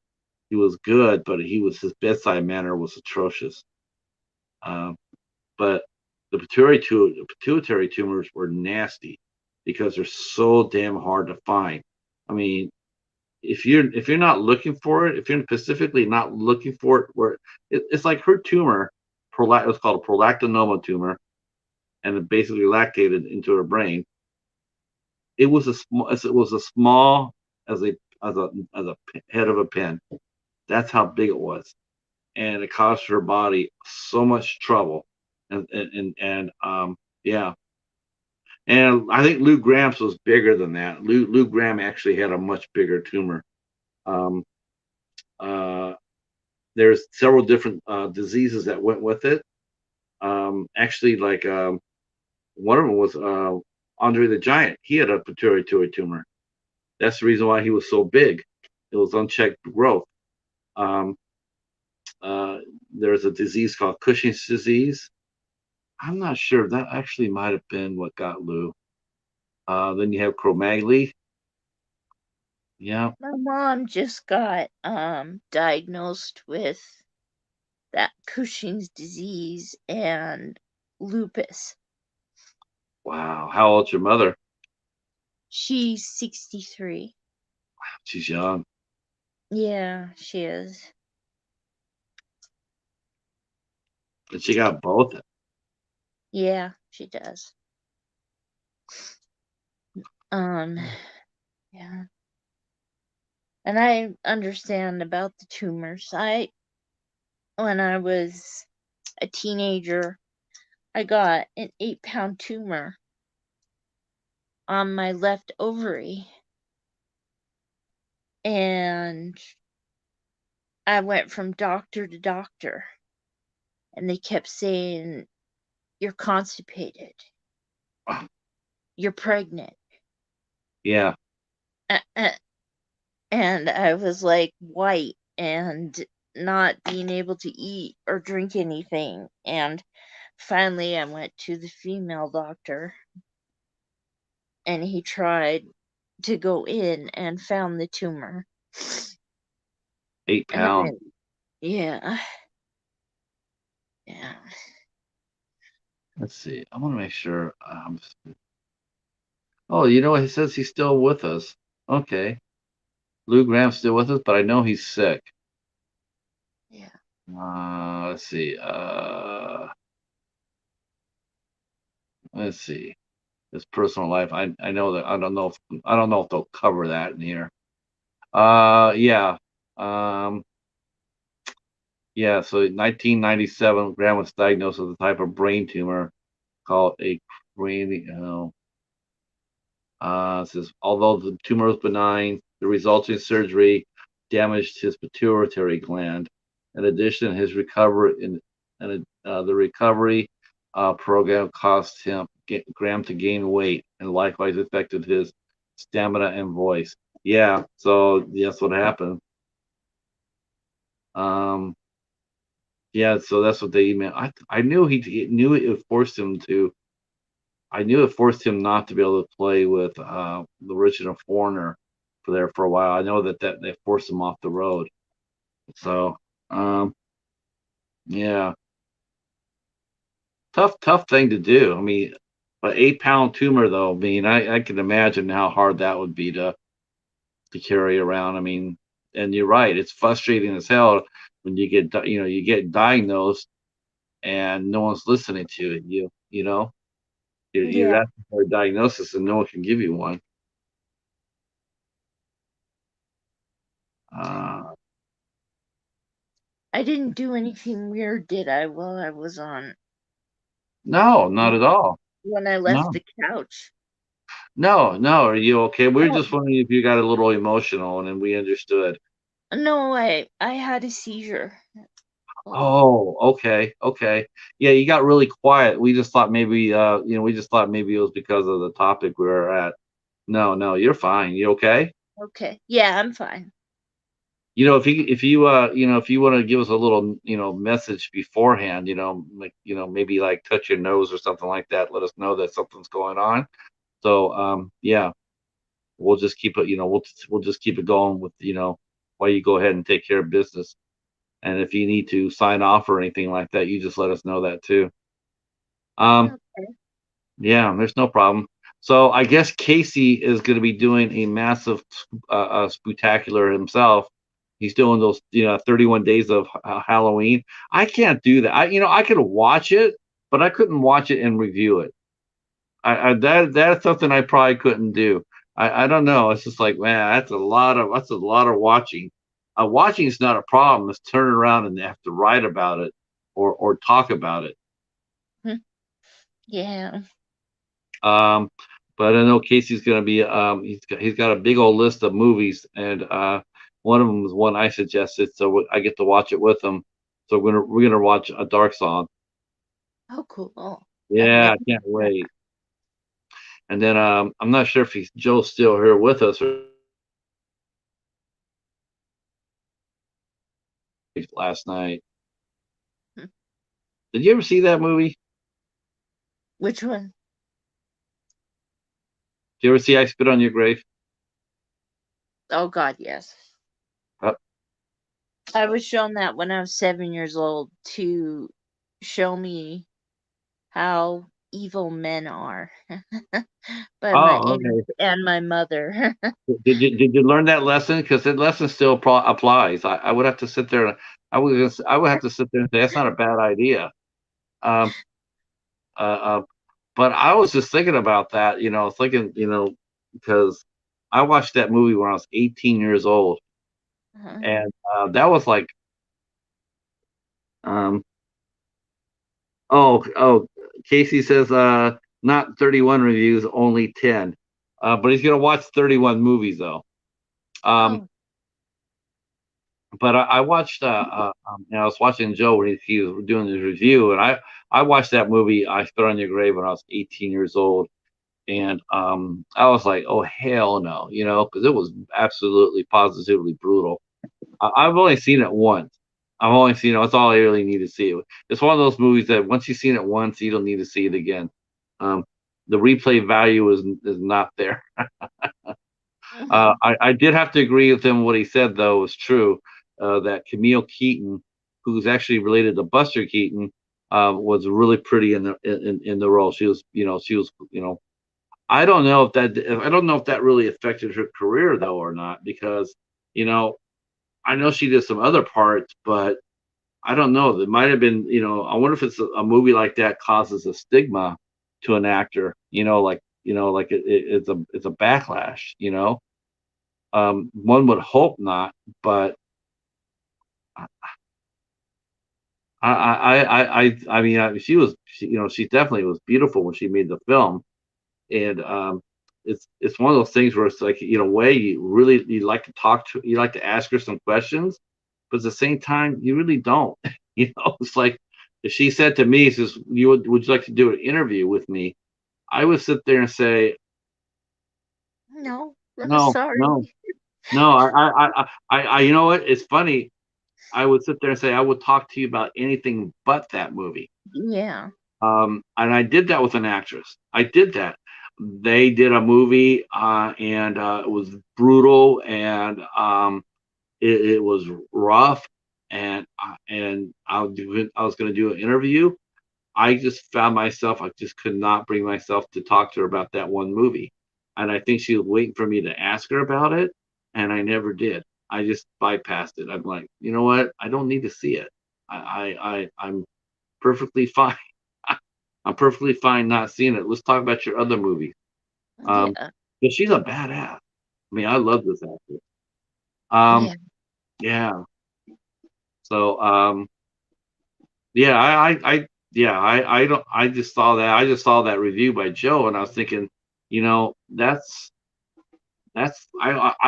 he was good, but his bedside manner was atrocious. But the pituitary tumors were nasty because they're so damn hard to find. I mean, if you're not looking for it, if you're specifically not looking for it, it's like her tumor, it was called a prolactinoma tumor, and it basically lactated into her brain. It was as small as a head of a pin. That's how big it was, and it caused her body so much trouble. And yeah, and I think Lou Graham's was bigger than that. Lou Graham actually had a much bigger tumor. Um, there's several different diseases that went with it. Actually, like one of them was Andre the Giant. He had a pituitary tumor. That's the reason why he was so big. It was unchecked growth. Um, there's a disease called Cushing's disease. I'm not sure. That actually might have been what got Lou. Then you have Cro-Magnon. Yeah. My mom just got diagnosed with that Cushing's disease and lupus. Wow. How old's your mother? She's 63. Wow, she's young. Yeah, she is. And she got both. Yeah, she does. Yeah. And I understand about the tumors. When I was a teenager, I got an 8-pound tumor on my left ovary. And I went from doctor to doctor, and they kept saying, "You're constipated. You're pregnant." Yeah. And I was like white and not being able to eat or drink anything. And finally I went to the female doctor, and he tried to go in and found the tumor. 8 pounds. Yeah. Yeah. Let's see. I want to make sure. Oh, it says he's still with us. Okay. Lou Graham's still with us, but I know he's sick. Yeah. Let's see. Let's see. His personal life. I know that. I don't know if they'll cover that in here. Yeah. Yeah, so in 1997, Graham was diagnosed with a type of brain tumor called a cranial. It says, although the tumor was benign, the resulting surgery damaged his pituitary gland. In addition, his recovery the recovery program caused Graham to gain weight and likewise affected his stamina and voice. Yeah, so that's what happened. Um, yeah, so that's what they emailed. I knew he knew it forced him to. I knew it forced him not to be able to play with the original Foreigner for a while. I know that forced him off the road. So yeah, tough thing to do. I mean, an 8-pound tumor though. I mean, I can imagine how hard that would be to carry around. I mean, and you're right. It's frustrating as hell when you get diagnosed and no one's listening to it. You know you're Yeah. asking for a diagnosis and no one can give you one. Uh, I didn't do anything weird, did I, while I was on? no, not at all. When I left No, the couch. no. Are you okay? We were Oh, just wondering if you got a little emotional, and then we understood. no, I had a seizure. Oh, okay. Yeah, you got really quiet. We just thought maybe, we just thought maybe it was because of the topic we were at. No, you're fine. You okay? Okay. Yeah, I'm fine. If you want to give us a little, message beforehand, like, maybe like touch your nose or something like that, let us know that something's going on. So, yeah, we'll just keep it, we'll just keep it going with, while you go ahead and take care of business. And if you need to sign off or anything like that, you just let us know that too. Um, Okay. yeah, there's no problem. So I guess Casey is going to be doing a massive spectacular himself. He's doing those, 31 days of Halloween. I can't do that. I could watch it, but I couldn't watch it and review it. That's something I probably couldn't do. I don't know. It's just like, man, that's a lot of watching. Watching is not a problem. It's turning around and have to write about it or talk about it. Yeah. Um, but I know Casey's going to be. He's got a big old list of movies, and one of them is one I suggested, so I get to watch it with him. So we're gonna watch A Dark Song. Oh, cool. I've Yeah, never I can't seen that. wait. And then I'm not sure if Joe's still here with us or last night. Hmm. Did you ever see that movie? Which one? Did you ever see I Spit on Your Grave? Oh, God, yes. Uh, I was shown that when I was 7 years old to show me how evil men are by my oh, aunt okay. and my mother. Did you learn that lesson? Because that lesson still applies. I would have to sit there. I would have to sit there and say that's not a bad idea. Um, uh, uh, but I was just thinking about that. Thinking, because I watched that movie when I was 18 years old, and that was like, um, oh, Casey says, not 31 reviews, only 10. But he's gonna watch 31 movies though. Um, Oh, but I watched I was watching Joe when he was doing his review, and I watched that movie I Spit on Your Grave when I was 18 years old, and I was like, oh hell no, because it was absolutely positively brutal. I've only seen it once. I've only seen it. That's all I really need to see. It's one of those movies that once you've seen it once, you don't need to see it again. Um, the replay value is not there. I did have to agree with him. What he said though was true. That Camille Keaton, who's actually related to Buster Keaton, was really pretty in the role. She was. I don't know if that really affected her career though or not because you know I know she did some other parts, but I don't know. There might have been, I wonder if it's a movie like that causes a stigma to an actor, like it's a backlash, one would hope not, but I mean, she definitely was beautiful when she made the film, and it's one of those things where it's like, way you like to you like to ask her some questions, but at the same time you really don't. It's like if she said to me, says, would you like to do an interview with me? I would sit there and say, No, no, sorry. no, no. You know what? It's funny. I would sit there and say I would talk to you about anything but that movie. Yeah. And I did that with an actress. I did that. They did a movie, and it was brutal, and it was rough, and I was going to do an interview. I just found myself, I just could not bring myself to talk to her about that one movie. And I think she was waiting for me to ask her about it, and I never did. I just bypassed it. I'm like, you know what? I don't need to see it. I'm perfectly fine. I'm perfectly fine not seeing it. Let's talk about your other movie. Yeah. But she's a badass. I mean, I love this actress. Um, Yeah. yeah. So, yeah, I don't. I just saw that. I just saw that review by Joe, and I was thinking, I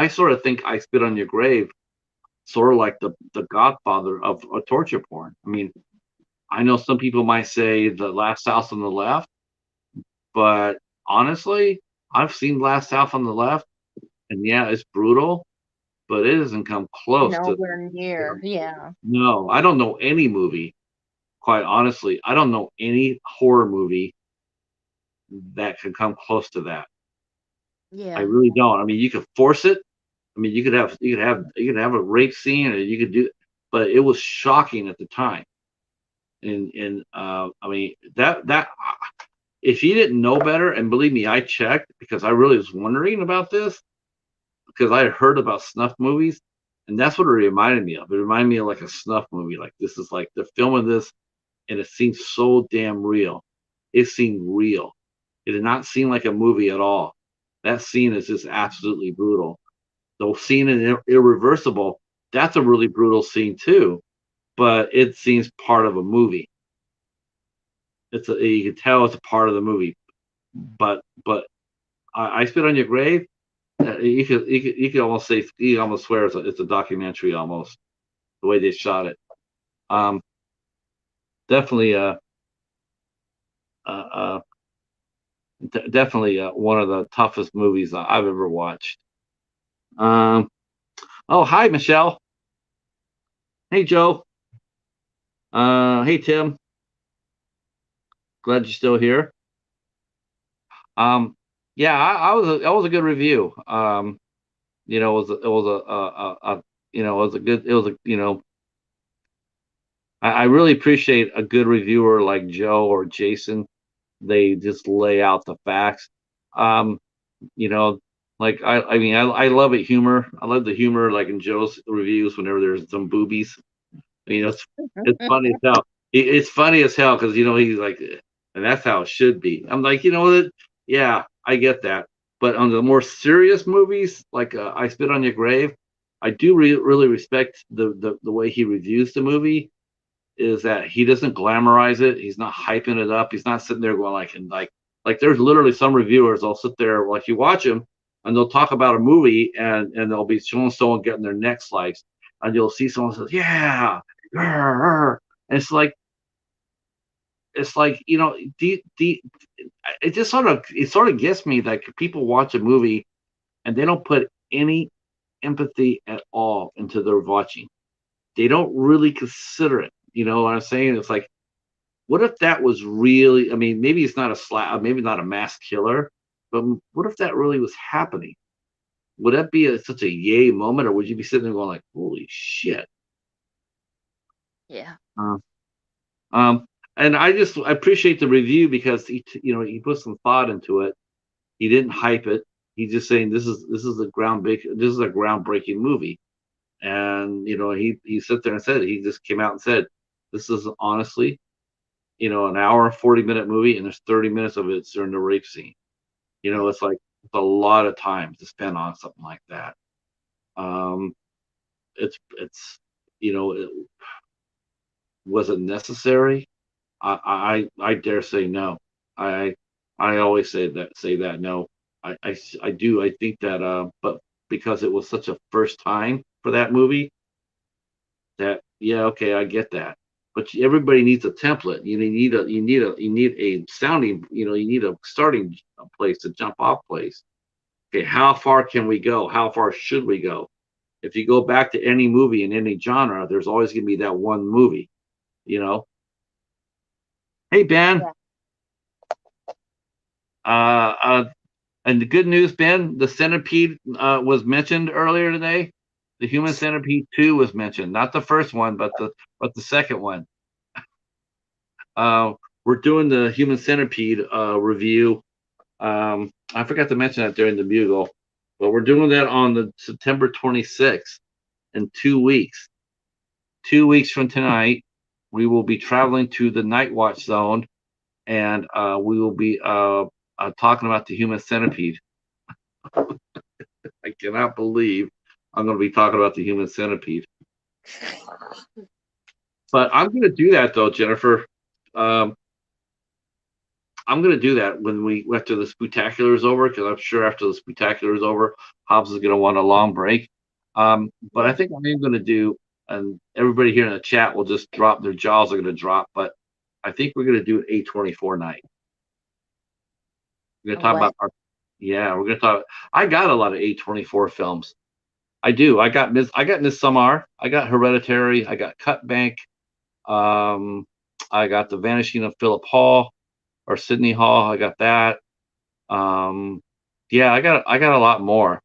sort of think I Spit on Your Grave, sort of like the Godfather of torture porn. I mean, I know some people might say The Last House on the Left, but honestly, I've seen Last House on the Left, and yeah, it's brutal, but it doesn't come close to. Nowhere near. Yeah. No, I don't know any movie. Quite honestly, I don't know any horror movie that can come close to that. I Yeah. really don't. I mean, you could force it. I mean, you could have a rape scene, or you could do, but it was shocking at the time. And I mean, that if you didn't know better, and believe me, I checked because I really was wondering about this because I had heard about snuff movies, and that's what it reminded me of. It reminded me of like a snuff movie. Like this is like they're filming this, and it seems so damn real. It seemed real. It did not seem like a movie at all. That scene is just absolutely brutal. The scene in Irreversible, that's a really brutal scene too, but it seems part of a movie. You can tell it's a part of the movie. But I Spit on Your Grave. You could almost say, you could almost swear it's a documentary almost, the way they shot it. Um, definitely uh, uh definitely one of the toughest movies I've ever watched. Um, oh, hi, Michelle. Hey, Joe. Hey, Tim. Glad you're still here. Um, yeah, that was a good review. It was a it was a good, it was a, I really appreciate a good reviewer like Joe or Jason. They just lay out the facts. Um, you know, like I mean, I love it humor. I love the humor, like in Joe's reviews whenever there's some boobies. I mean, it's funny as hell. It's funny as hell because he's like, and that's how it should be. I'm like, what? Yeah, I get that. But on the more serious movies, like I Spit on Your Grave, I do really respect the way he reviews the movie. Is that he doesn't glamorize it? He's not hyping it up. He's not sitting there going like there's literally some reviewers. They'll sit there like you watch them, and they'll talk about a movie, and they'll be showing someone getting their neck sliced, and you'll see someone says, yeah, and it's like it just sort of gets me, like people watch a movie and they don't put any empathy at all into their watching. They don't really consider it. You know what I'm saying? It's like, what if that was really? I mean, maybe it's not maybe not a mass killer, but what if that really was happening? Would that be such a yay moment, or would you be sitting there going like, "Holy shit"? Yeah. Uh, Um, and I appreciate the review because he put some thought into it. He didn't hype it. He's just saying this is a groundbreaking movie. And he sat there and said, he just came out and said, this is honestly, an hour and 40-minute movie, and there's 30 minutes of it during the rape scene. It's like it's a lot of time to spend on something like that. It's you know Was it necessary? I dare say no. I I always say that no. I do. I think that but because it was such a first time for that movie, that yeah, okay, I get that. But everybody needs a template. You need a sounding, you need a starting place, to jump off place. Okay, how far can we go? How far should we go? If you go back to any movie in any genre, there's always going to be that one movie, you know. Hey Ben, Yeah. uh, uh, and the good news, Ben, the Centipede was mentioned earlier today. The Human Centipede 2 was mentioned, not the first one, but the second one. We're doing the Human Centipede review. I forgot to mention that during the Bugle, but we're doing that on the September 26th in 2 weeks. 2 weeks from tonight, we will be traveling to the Night Watch Zone, and we will be talking about the Human Centipede. I cannot believe I'm going to be talking about the Human Centipede. But I'm going to do that though, Jennifer. I'm going to do that when after the spectacular is over, because I'm sure after the spectacular is over, Hobbs is going to want a long break. But I think what I'm going to do, and everybody here in the chat will just drop, their jaws are going to drop. But I think we're going to do an A24 night. We're going to talk about we're going to talk. I got a lot of A24 films. I do. I got Midsommar. I got Hereditary. I got Cut Bank. I got The Vanishing of Philip Hall or Sidney Hall. I got that. Yeah, I got a lot more.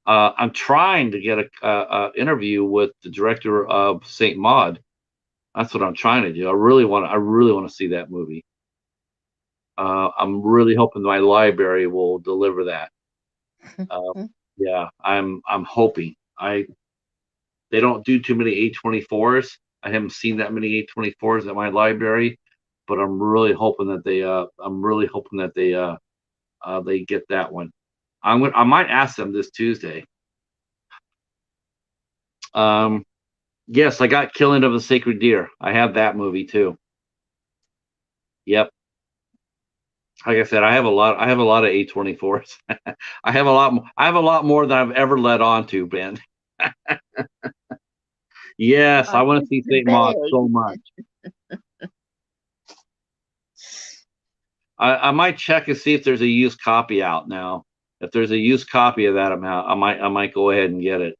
I'm trying to get a interview with the director of Saint Maud. That's what I'm trying to do. I really want to see that movie. I'm really hoping my library will deliver that. Yeah, I'm hoping. They don't do too many A24s. I haven't seen that many A24s at my library, but I'm really hoping that they get that one. I might ask them this Tuesday. Yes, I got Killing of the Sacred Deer. I have that movie too. Yep. Like I said, I have a lot of A24s. I have a lot more than I've ever led on to, Ben. Yes, I want to see Saint Maud so much. I might check and see if there's a used copy out now. If there's a used copy of that amount, I might go ahead and get it.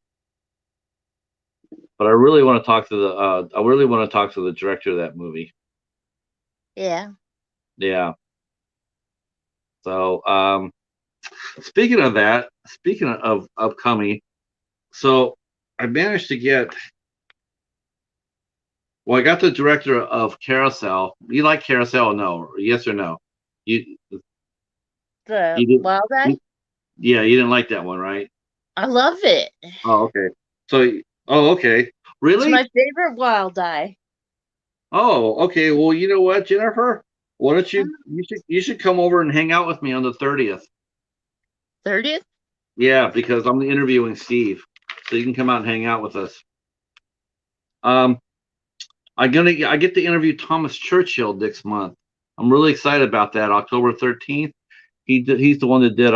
But I really want to talk to the director of that movie. Yeah. Yeah. So speaking of upcoming, so I managed to get. Well, I got the director of Carousel. You like Carousel? Or no? Yes or no? You Wild Eye? Yeah, you didn't like that one, right? I love it. Oh, okay. Okay. Really? It's my favorite Wild Eye. Oh, okay. Well, you know what, Jennifer? Why don't you should come over and hang out with me on the 30th. 30th? Yeah, because I'm interviewing Steve, so you can come out and hang out with us. I get to interview Thomas Churchill next month. I'm really excited about that. October 13th. He's the one that did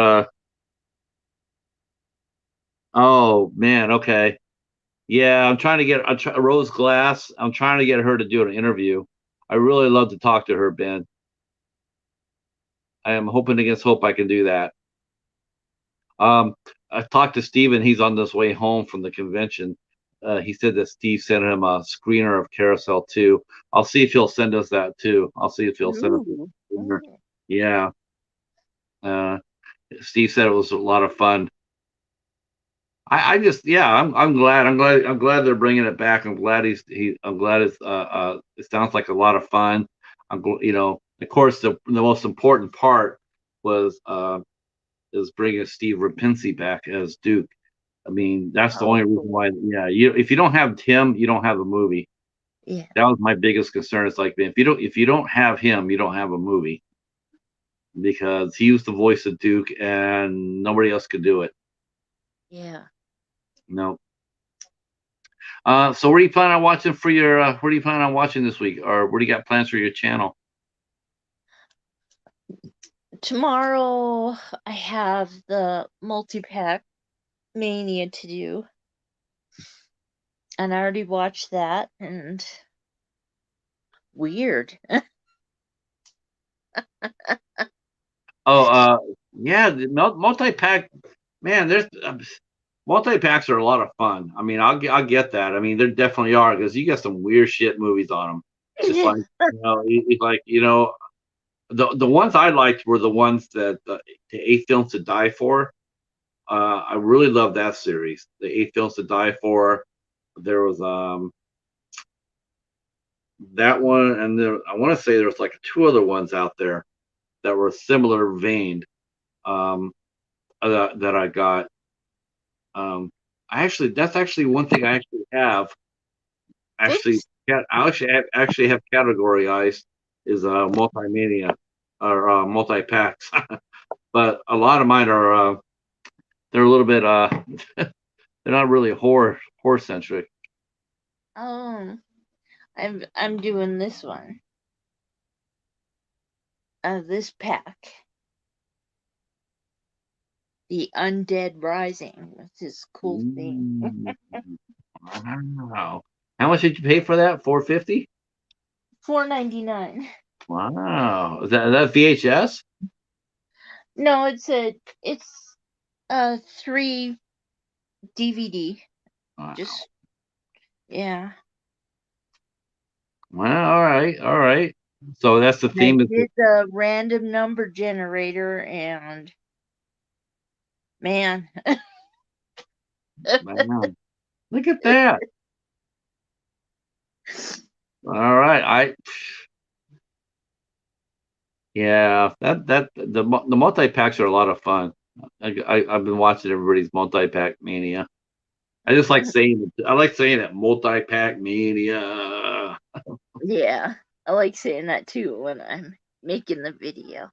oh man, okay. Yeah, I'm trying to get Rose Glass. I'm trying to get her to do an interview. I really love to talk to her, Ben. I am hoping against hope I can do that. I talked to Steven. He's on this way home from the convention. He said that Steve sent him a screener of Carousel 2. I'll see if he'll send us that too. I'll see if he'll send us a screener. Yeah. Steve said it was a lot of fun. I'm glad they're bringing it back. I'm glad I'm glad it sounds like a lot of fun. Of course, the most important part was is bringing Steve Rapinski back as Duke. I mean, that's the only reason why. Yeah, if you don't have him, you don't have a movie. Yeah, that was my biggest concern. It's like, if you don't have him, you don't have a movie, because he was the voice of Duke, and nobody else could do it. Yeah. No. So what do you plan on watching for your? What do you plan on watching this week, or what do you got plans for your channel? Tomorrow, I have the multi-pack mania to do, and I already watched that, and weird. Yeah, the multi-pack. Man, there's multi-packs are a lot of fun. I mean, I'll get that. I mean, there definitely are because you got some weird shit movies on them. It's like it's like the ones I liked were the ones that the 8 Films to Die For. I really love that series. The 8 Films to Die For. There was that one, and there I want to say there was like 2 other ones out there that were similar vein. That I got. That's actually one thing I actually have. Actually, I actually have categorized is multimania or multi-packs, but a lot of mine are they're a little bit they're not really horror centric. I'm doing this one. This pack. The Undead Rising. That's his cool thing. Wow. How much did you pay for that? $4.50? $4.99. Wow. Is that VHS? No, it's a 3 DVD. Wow. Just yeah. Well, all right. So that's the theme. I did the random number generator, and man. Man, look at that. All right, yeah, the multi-packs are a lot of fun. I've been watching everybody's multi-pack mania. I just like saying it. I like saying it, multi-pack mania. Yeah, I like saying that too when I'm making the video.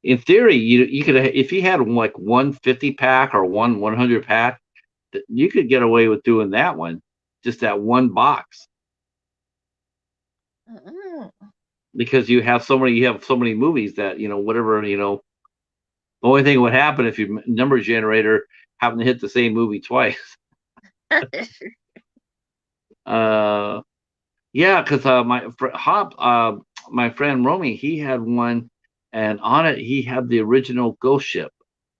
In theory, you could, if you had like 150-pack or 100-pack, you could get away with doing that one, just that one box. Because you have so many movies that whatever the only thing would happen if your number generator happened to hit the same movie twice. Yeah, because my friend Romy, he had one, and on it he had the original Ghost Ship,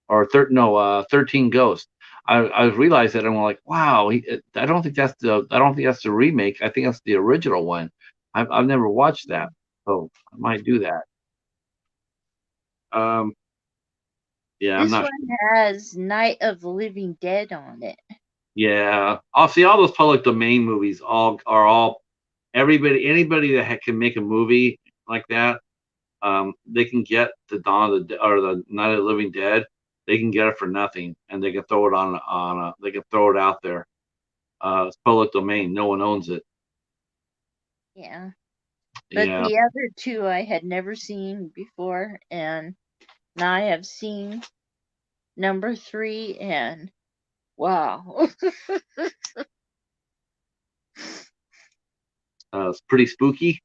or 13 Ghosts. I realized that, and I'm like, wow, I don't think that's the remake. I think that's the original one. I've never watched that, so I might do that. Yeah, this one has Night of the Living Dead on it. Yeah, I'll see all those public domain movies. Anybody that can make a movie like that, they can get the Dawn of the Night of the Living Dead. They can get it for nothing, and they can throw it they can throw it out there. It's public domain. No one owns it. Yeah. But the other 2 I had never seen before, and now I have seen number 3, and wow. It's pretty spooky,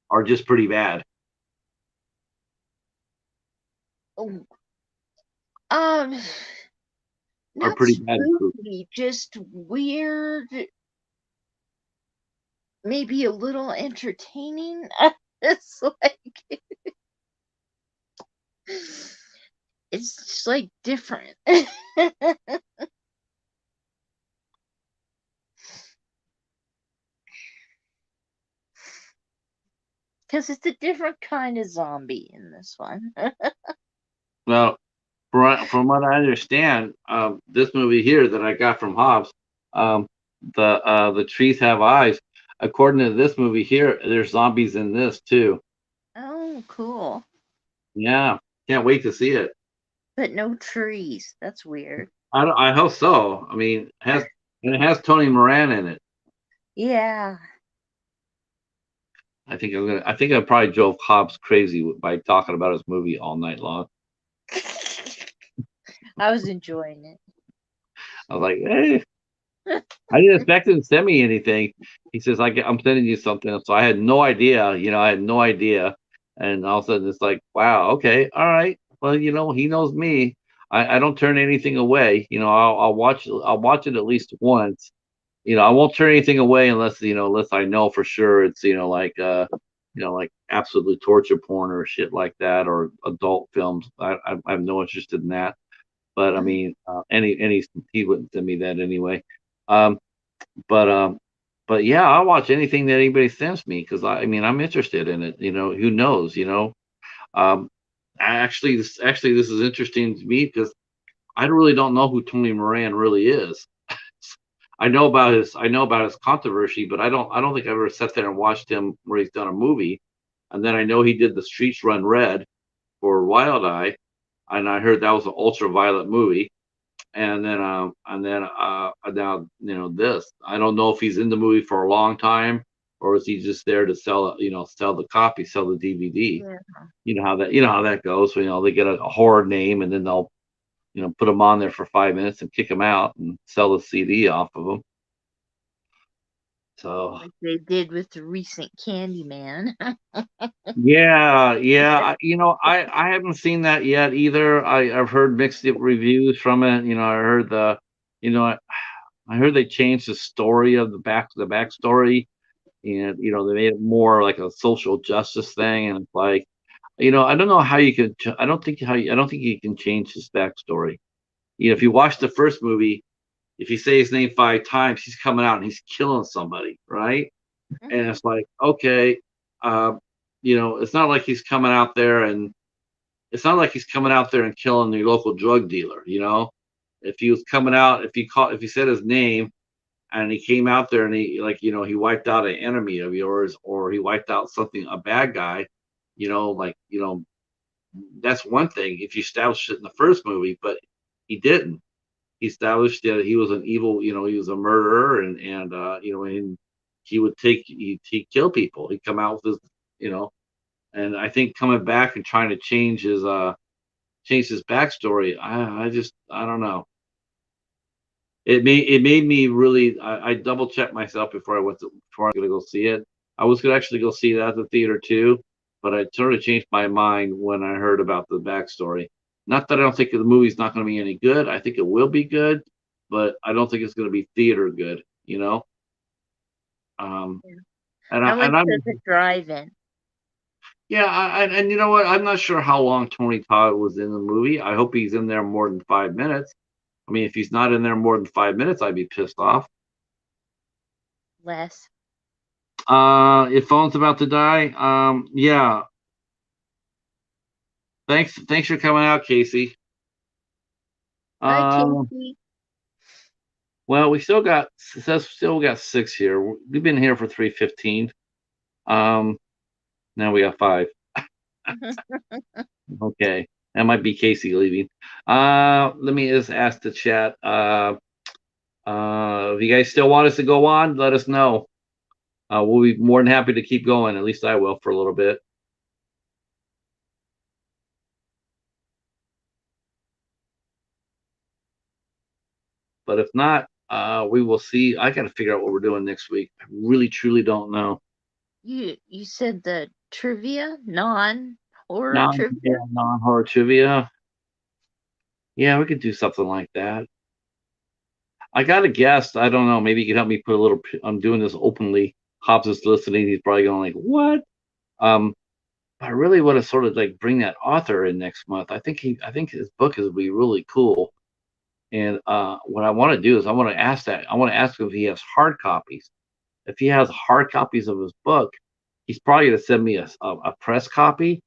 or just pretty bad. Or pretty bad. Spooky, just weird. Maybe a little entertaining. It's like it's just like different. Because it's a different kind of zombie in this one. Well, from what I understand, this movie here that I got from Hobbs, the trees have eyes. According to this movie here, there's zombies in this too. Oh, cool. Yeah, can't wait to see it. But no trees. That's weird. I hope so. I mean, it has Tony Moran in it. Yeah. I think I probably drove Hobbs crazy by talking about his movie all night long. I was enjoying it. I was like, hey, I didn't expect him to send me anything. He says, I'm sending you something. So I had no idea, I had no idea. And all of a sudden it's like, wow, okay, all right. Well, he knows me. I don't turn anything away. I'll watch it at least once. I won't turn anything away unless I know for sure it's, like absolute torture porn or shit like that, or adult films. I have no interest in that. But I mean, he wouldn't send me that anyway. Um, but yeah, I'll watch anything that anybody sends me because I mean I'm interested in it. Who knows? Um, this is interesting to me because I really don't know who Tony Moran really is. I know about his controversy, but I don't think I've ever sat there and watched him where he's done a movie. And then I know he did The Streets Run Red for Wild Eye, and I heard that was an ultra violent movie. And then now this. I don't know if he's in the movie for a long time or is he just there to sell sell the copy, sell the DVD. Yeah. You know how that goes. They get a horror name and then they'll put them on there for 5 minutes and kick them out and sell the CD off of them. So like they did with the recent Candyman. yeah. I haven't seen that yet either. I've heard mixed reviews from it. I heard they changed the story of the backstory, and they made it more like a social justice thing. And it's like, I don't know how you could. I don't think you can change his backstory. If you watch the first movie, if you say his name 5 times, he's coming out and he's killing somebody, right? And it's like, okay, uh, it's not like he's coming out there and killing the local drug dealer. If he was coming out, if he said his name and he came out there and he wiped out an enemy of yours or he wiped out a bad guy, that's one thing if you establish it in the first movie, but he didn't. He established that he was an evil, he was a murderer and he'd kill people. He'd come out with and I think coming back and trying to change his backstory, I don't know. It made me really. I double checked myself before I was gonna go see it. I was gonna actually go see it at the theater too, but I sort of changed my mind when I heard about the backstory. Not that I don't think the movie's not going to be any good. I think it will be good, but I don't think it's going to be theater good. Um, and I went I'm to the drive-in. yeah, and you know what? I'm not sure how long Tony Todd was in the movie. I hope he's in there more than 5 minutes. I mean, if he's not in there more than 5 minutes, I'd be pissed off. Less. If phone's about to die, yeah. Thanks for coming out, Casey. Hi, Casey. Well, we still got 6 here. We've been here for 3:15. Now we got 5. Okay, that might be Casey leaving. Let me just ask the chat. If you guys still want us to go on, let us know. We'll be more than happy to keep going. At least I will for a little bit. But if not, we will see. I got to figure out what we're doing next week. I really, truly don't know. You said the trivia, non-horror trivia? Yeah, non-horror trivia. Yeah, we could do something like that. I got a guest. I don't know. Maybe you can help me put a little. I'm doing this openly. Hobbs is listening. He's probably going like, "What?" I really want to sort of like bring that author in next month. I think his book is be really cool. And what I want to do is I want to ask him if he has hard copies. If he has hard copies of his book, he's probably going to send me a press copy.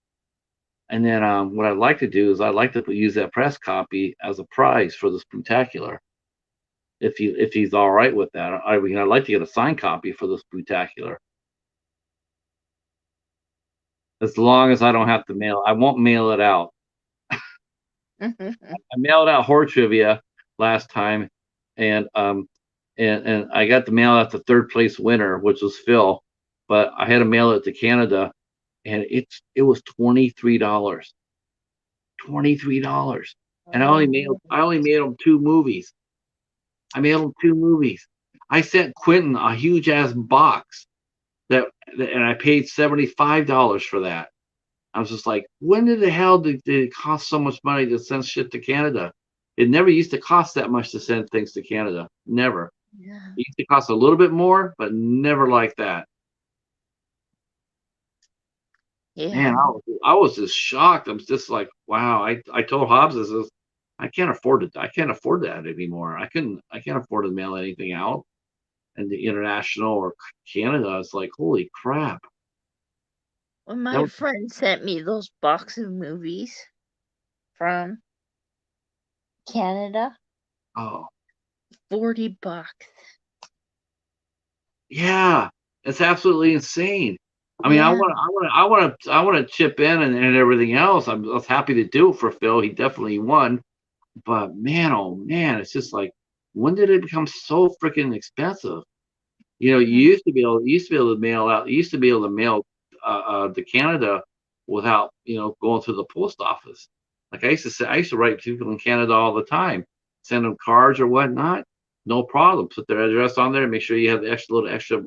And then what I'd like to do is I'd like to use that press copy as a prize for the Spooktacular. If he's all right with that, I'd like to get a signed copy for the Spooktacular. As long as I don't have to mail, I won't mail it out. I mailed out horror trivia last time, and I got to mail out the third place winner, which was Phil, but I had to mail it to Canada, and it was $23. $23, and I only mailed him 2 movies. I mailed him 2 movies. I sent Quentin a huge ass box and I paid $75 for that. I was just like, when did the hell did it cost so much money to send shit to Canada? It never used to cost that much to send things to Canada. Never. Yeah. It used to cost a little bit more, but never like that. Yeah. Man, I was just shocked. I'm just like, wow. I told Hobbs, I can't afford it. I can't afford that anymore. I can't afford to mail anything out. And the international or Canada, it's like, holy crap. When my friend sent me those box of movies from Canada, oh, $40. Yeah, it's absolutely insane. I mean, Yeah. I want to chip in and everything else. I was happy to do it for Phil. He definitely won. But man, oh man, it's just like, when did it become so freaking expensive? You know, you used to be able to mail out. You used to be able to mail to Canada without going to the post office. Like I used to write to people in Canada all the time, send them cards or whatnot. No problem. Put their address on there. Make sure you have the extra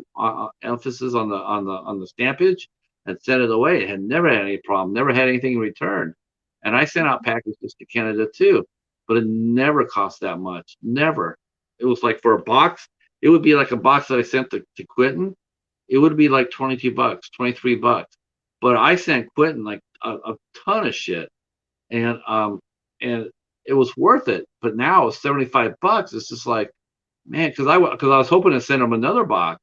emphasis on the stampage, and send it away. It had never had any problem. Never had anything returned. And I sent out packages to Canada too, but it never cost that much. Never. It was like for a box. It would be like a box that I sent to Quentin. It would be like $22, $23. But I sent Quentin like a ton of shit, and it was worth it. But now it's $75. It's just like, man, because I was hoping to send him another box.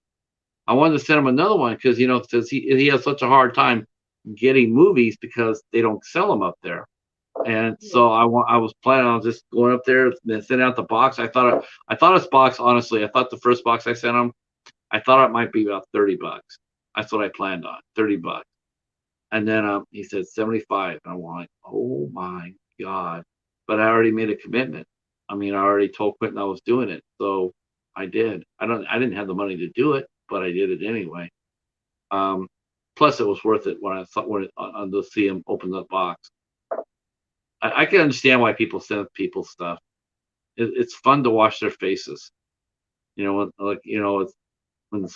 I wanted to send him another one because since he has such a hard time getting movies because they don't sell them up there. And so I was planning on just going up there and sending out the box. I thought this box, honestly, I thought the first box I sent him, I thought it might be about $30. That's what I planned on, $30. And then he said 75, and I'm like, oh my God! But I already made a commitment. I mean, I already told Quentin I was doing it, so I did. I didn't have the money to do it, but I did it anyway. Plus, it was worth it when to see him open the box. I can understand why people send people stuff. It's fun to watch their faces. It's when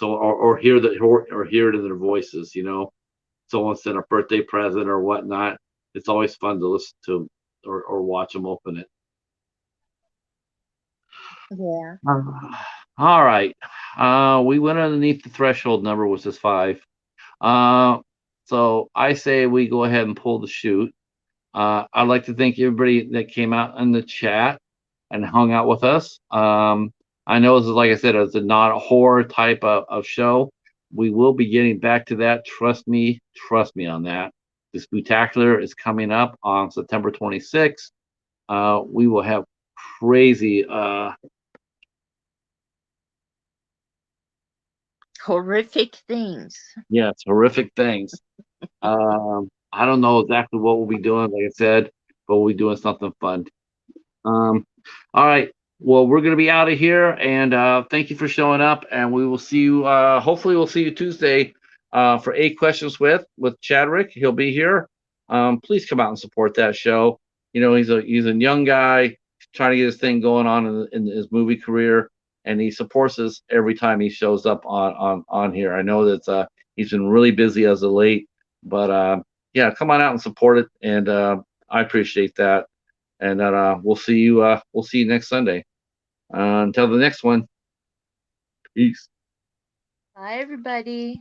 or hear it in their voices. Someone sent a birthday present or whatnot. It's always fun to listen to or watch them open it. Yeah. All right. We went underneath the threshold number, which is 5. So I say we go ahead and pull the chute. I'd like to thank everybody that came out in the chat and hung out with us. I know this is, like I said, it's a not a horror type of show. We will be getting back to that. Trust me on that. The Spooktacular is coming up on September 26th. We will have crazy horrific things. Yes, horrific things. I don't know exactly what we'll be doing, like I said, but we'll be doing something fun. All right. Well, we're going to be out of here, and thank you for showing up, and we will see you. Hopefully, we'll see you Tuesday for 8 Questions with Chadrick. He'll be here. Please come out and support that show. He's a young guy trying to get his thing going on in his movie career, and he supports us every time he shows up on here. I know that he's been really busy as of late, but yeah, come on out and support it, and I appreciate that. And we'll see you next Sunday. Until the next one. Peace. Bye, everybody.